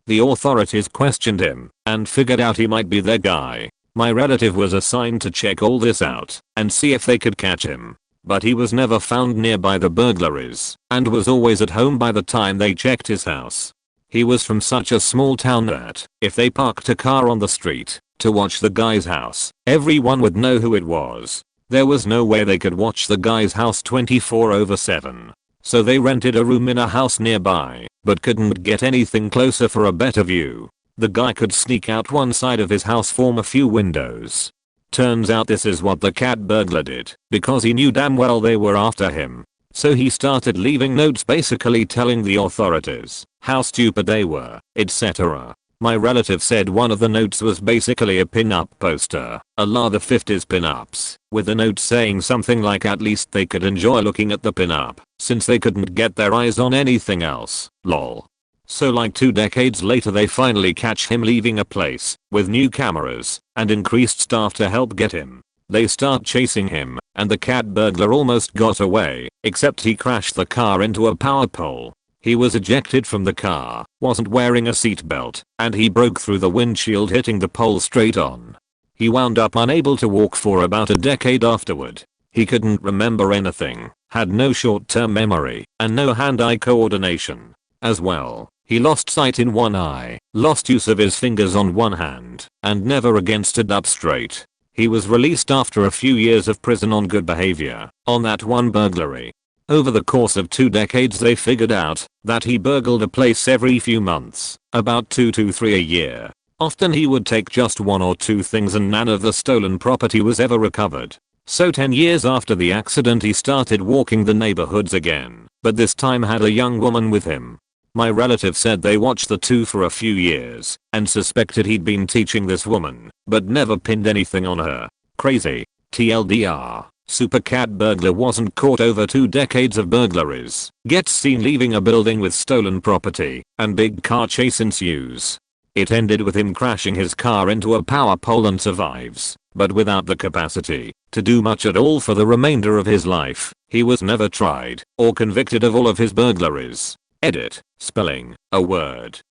The authorities questioned him and figured out he might be their guy. My relative was assigned to check all this out and see if they could catch him. But he was never found nearby the burglaries and was always at home by the time they checked his house. He was from such a small town that if they parked a car on the street to watch the guy's house, everyone would know who it was. There was no way they could watch the guy's house 24/7. So they rented a room in a house nearby, but couldn't get anything closer for a better view. The guy could sneak out one side of his house from a few windows. Turns out this is what the cat burglar did, because he knew damn well they were after him. So he started leaving notes basically telling the authorities how stupid they were, etc. My relative said one of the notes was basically a pin-up poster, a la the 50s pin-ups, with a note saying something like at least they could enjoy looking at the pin-up, since they couldn't get their eyes on anything else, lol. So like 2 decades later they finally catch him leaving a place with new cameras and increased staff to help get him. They start chasing him and the cat burglar almost got away, except he crashed the car into a power pole. He was ejected from the car, wasn't wearing a seatbelt, and he broke through the windshield hitting the pole straight on. He wound up unable to walk for about a decade afterward. He couldn't remember anything, had no short-term memory, and no hand-eye coordination. As well, he lost sight in one eye, lost use of his fingers on one hand, and never again stood up straight. He was released after a few years of prison on good behavior, on that one burglary. Over the course of 2 decades they figured out that he burgled a place every few months, about 2 to 3 a year. Often he would take just 1 or 2 things and none of the stolen property was ever recovered. So 10 years after the accident he started walking the neighborhoods again, but this time had a young woman with him. My relative said they watched the two for a few years and suspected he'd been teaching this woman, but never pinned anything on her. Crazy. TLDR. Super cat burglar wasn't caught over 2 decades of burglaries, gets seen leaving a building with stolen property, and big car chase ensues. It ended with him crashing his car into a power pole and survives, but without the capacity to do much at all for the remainder of his life. He was never tried or convicted of all of his burglaries. Edit. Spelling. A word.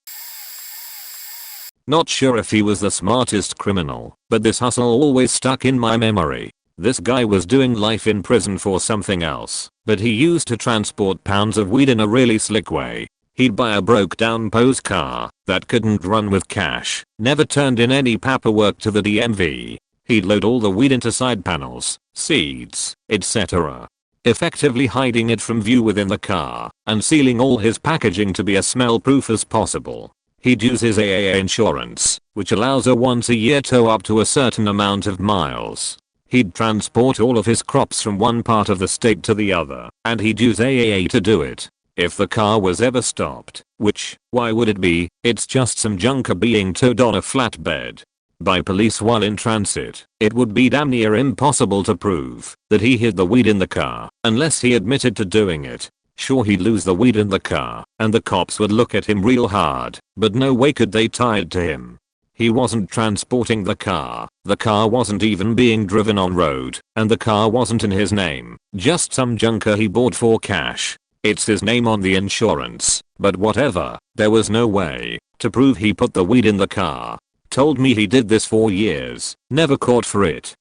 Not sure if he was the smartest criminal, but this hustle always stuck in my memory. This guy was doing life in prison for something else, but he used to transport pounds of weed in a really slick way. He'd buy a broke down Porsche car that couldn't run with cash, never turned in any paperwork to the DMV. He'd load all the weed into side panels, seats, etc., effectively hiding it from view within the car and sealing all his packaging to be as smell proof as possible. He'd use his AAA insurance, which allows a once-a-year tow up to a certain amount of miles. He'd transport all of his crops from one part of the state to the other, and he'd use AAA to do it. If the car was ever stopped, which, why would it be, it's just some junker being towed on a flatbed by police while in transit, it would be damn near impossible to prove that he hid the weed in the car, unless he admitted to doing it. Sure, he'd lose the weed in the car, and the cops would look at him real hard, but no way could they tie it to him. He wasn't transporting the car wasn't even being driven on road, and the car wasn't in his name, just some junker he bought for cash. It's his name on the insurance, but whatever, there was no way to prove he put the weed in the car. Told me he did this for years, never caught for it.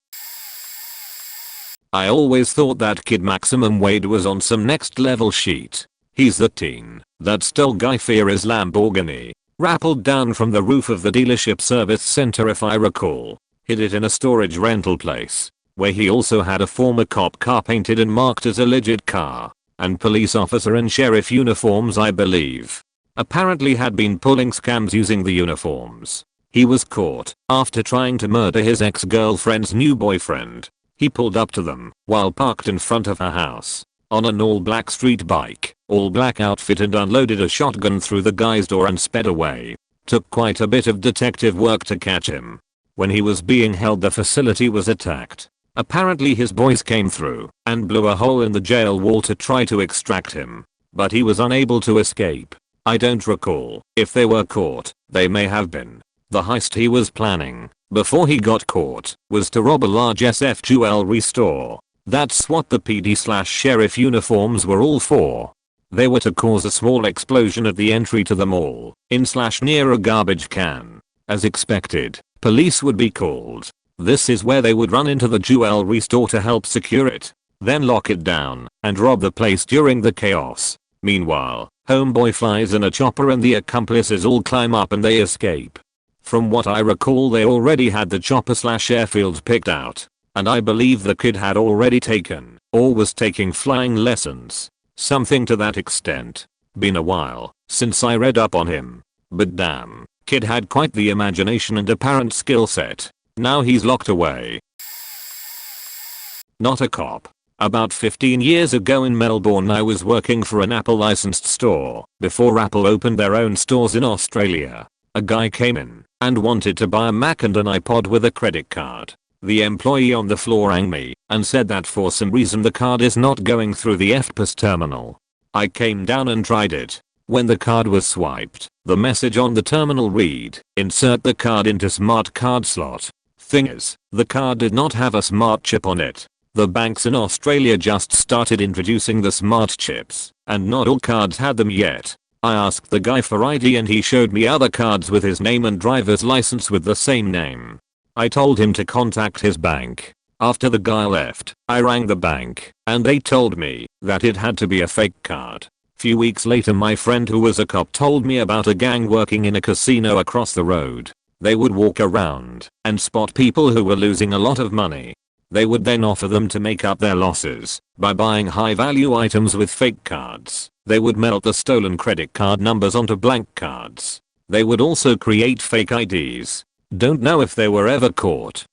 I always thought that kid Maximum Wade was on some next level shit. He's the teen that stole Guy Fieri's Lamborghini, rappelled down from the roof of the dealership service center if I recall, hid it in a storage rental place, where he also had a former cop car painted and marked as a legit car, and police officer and sheriff uniforms I believe. Apparently had been pulling scams using the uniforms. He was caught after trying to murder his ex-girlfriend's new boyfriend. He pulled up to them while parked in front of her house on an all-black street bike, all-black outfit, and unloaded a shotgun through the guy's door and sped away. Took quite a bit of detective work to catch him. When he was being held, the facility was attacked. Apparently his boys came through and blew a hole in the jail wall to try to extract him, but he was unable to escape. I don't recall if they were caught. They may have been. The heist he was planning, before he got caught, was to rob a large SF jewelry store. That's what the PD/sheriff uniforms were all for. They were to cause a small explosion at the entry to the mall, in/near a garbage can. As expected, police would be called. This is where they would run into the jewelry store to help secure it, then lock it down, and rob the place during the chaos. Meanwhile, homeboy flies in a chopper and the accomplices all climb up and they escape. From what I recall, they already had the chopper/airfield picked out, and I believe the kid had already taken, or was taking flying lessons. Something to that extent. Been a while since I read up on him, but damn, kid had quite the imagination and apparent skill set. Now he's locked away. Not a cop. About 15 years ago in Melbourne, I was working for an Apple licensed store before Apple opened their own stores in Australia. A guy came in and wanted to buy a Mac and an iPod with a credit card. The employee on the floor rang me and said that for some reason the card is not going through the FPOS terminal. I came down and tried it. When the card was swiped, the message on the terminal read, "Insert the card into smart card slot." Thing is, the card did not have a smart chip on it. The banks in Australia just started introducing the smart chips, and not all cards had them yet. I asked the guy for ID and he showed me other cards with his name and driver's license with the same name. I told him to contact his bank. After the guy left, I rang the bank, and they told me that it had to be a fake card. Few weeks later my friend who was a cop told me about a gang working in a casino across the road. They would walk around and spot people who were losing a lot of money. They would then offer them to make up their losses by buying high value items with fake cards. They would melt the stolen credit card numbers onto blank cards. They would also create fake IDs. Don't know if they were ever caught.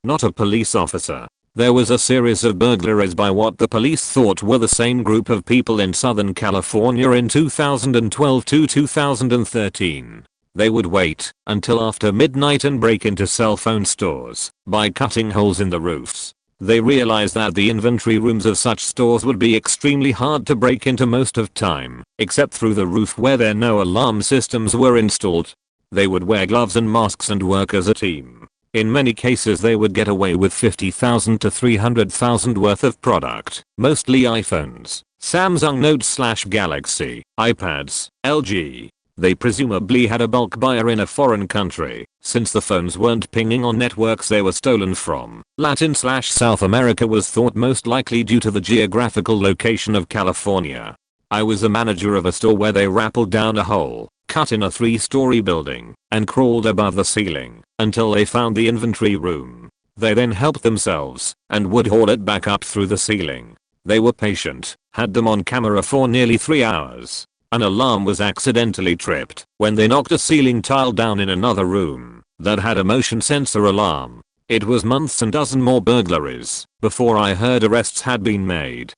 Not a police officer. There was a series of burglaries by what the police thought were the same group of people in Southern California in 2012 to 2013. They would wait until after midnight and break into cell phone stores by cutting holes in the roofs. They realized that the inventory rooms of such stores would be extremely hard to break into most of time, except through the roof where their no alarm systems were installed. They would wear gloves and masks and work as a team. In many cases they would get away with $50,000 to $300,000 worth of product, mostly iPhones, Samsung Note/Galaxy, iPads, LG. They presumably had a bulk buyer in a foreign country, since the phones weren't pinging on networks they were stolen from. Latin/South America was thought most likely due to the geographical location of California. I was a manager of a store where they rappelled down a hole, cut in a 3-story building, and crawled above the ceiling until they found the inventory room. They then helped themselves and would haul it back up through the ceiling. They were patient, had them on camera for nearly 3 hours. An alarm was accidentally tripped when they knocked a ceiling tile down in another room that had a motion sensor alarm. It was months and dozen more burglaries before I heard arrests had been made.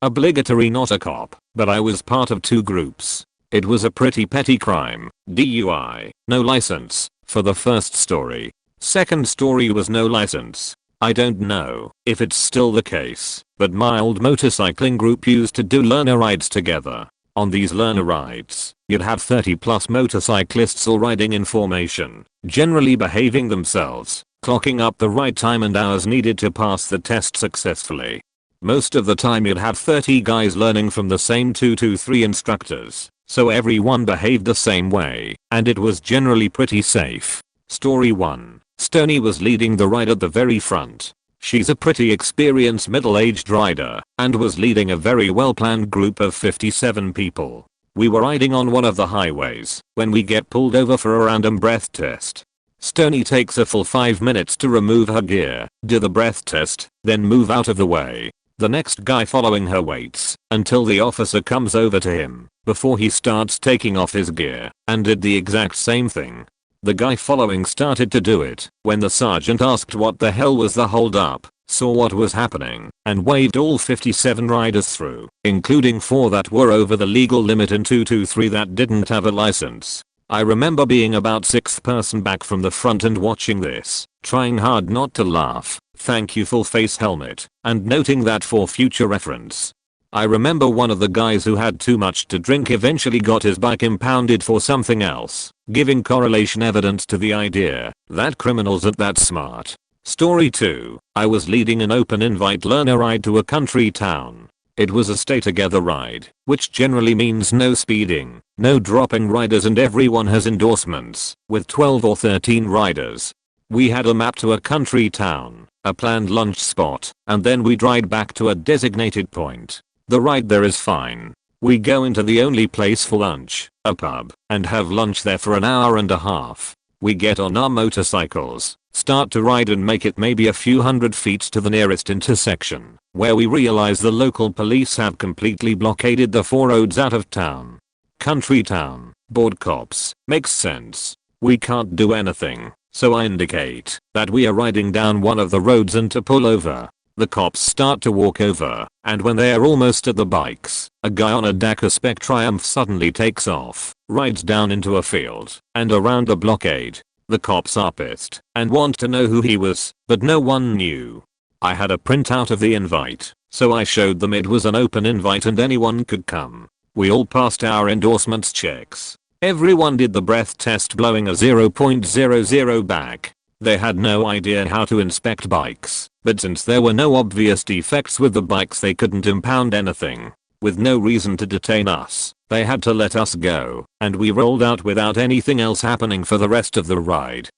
Obligatory not a cop, but I was part of 2 groups. It was a pretty petty crime, DUI, no license, for the first story. Second story was no license. I don't know if it's still the case, but my old motorcycling group used to do learner rides together. On these learner rides, you'd have 30 plus motorcyclists all riding in formation, generally behaving themselves, clocking up the right time and hours needed to pass the test successfully. Most of the time you'd have 30 guys learning from the same 2 to 3 instructors, so everyone behaved the same way, and it was generally pretty safe. Story 1. Stoney was leading the ride at the very front. She's a pretty experienced middle-aged rider and was leading a very well-planned group of 57 people. We were riding on one of the highways when we get pulled over for a random breath test. Stoney takes a full 5 minutes to remove her gear, do the breath test, then move out of the way. The next guy following her waits until the officer comes over to him before he starts taking off his gear and did the exact same thing. The guy following started to do it when the sergeant asked what the hell was the holdup, saw what was happening, and waved all 57 riders through, including 4 that were over the legal limit and 2 to 3 that didn't have a license. I remember being about 6th person back from the front and watching this, trying hard not to laugh, thank you full face helmet, and noting that for future reference. I remember one of the guys who had too much to drink eventually got his bike impounded for something else, giving correlation evidence to the idea that criminals aren't that smart. Story 2. I was leading an open invite learner ride to a country town. It was a stay together ride, which generally means no speeding, no dropping riders, and everyone has endorsements, with 12 or 13 riders. We had a map to a country town, a planned lunch spot, and then we'd ride back to a designated point. The ride there is fine. We go into the only place for lunch, a pub, and have lunch there for an hour and a half. We get on our motorcycles, start to ride and make it maybe a few hundred feet to the nearest intersection, where we realize the local police have completely blockaded the 4 roads out of town. Country town, bored cops, makes sense. We can't do anything, so I indicate that we are riding down one of the roads and to pull over. The cops start to walk over, and when they are almost at the bikes, a guy on a Dakar Spec Triumph suddenly takes off, rides down into a field, and around the blockade. The cops are pissed, and want to know who he was, but no one knew. I had a printout of the invite, so I showed them it was an open invite and anyone could come. We all passed our endorsements checks. Everyone did the breath test blowing a 0.00 back. They had no idea how to inspect bikes, but since there were no obvious defects with the bikes they couldn't impound anything. With no reason to detain us, they had to let us go, and we rolled out without anything else happening for the rest of the ride.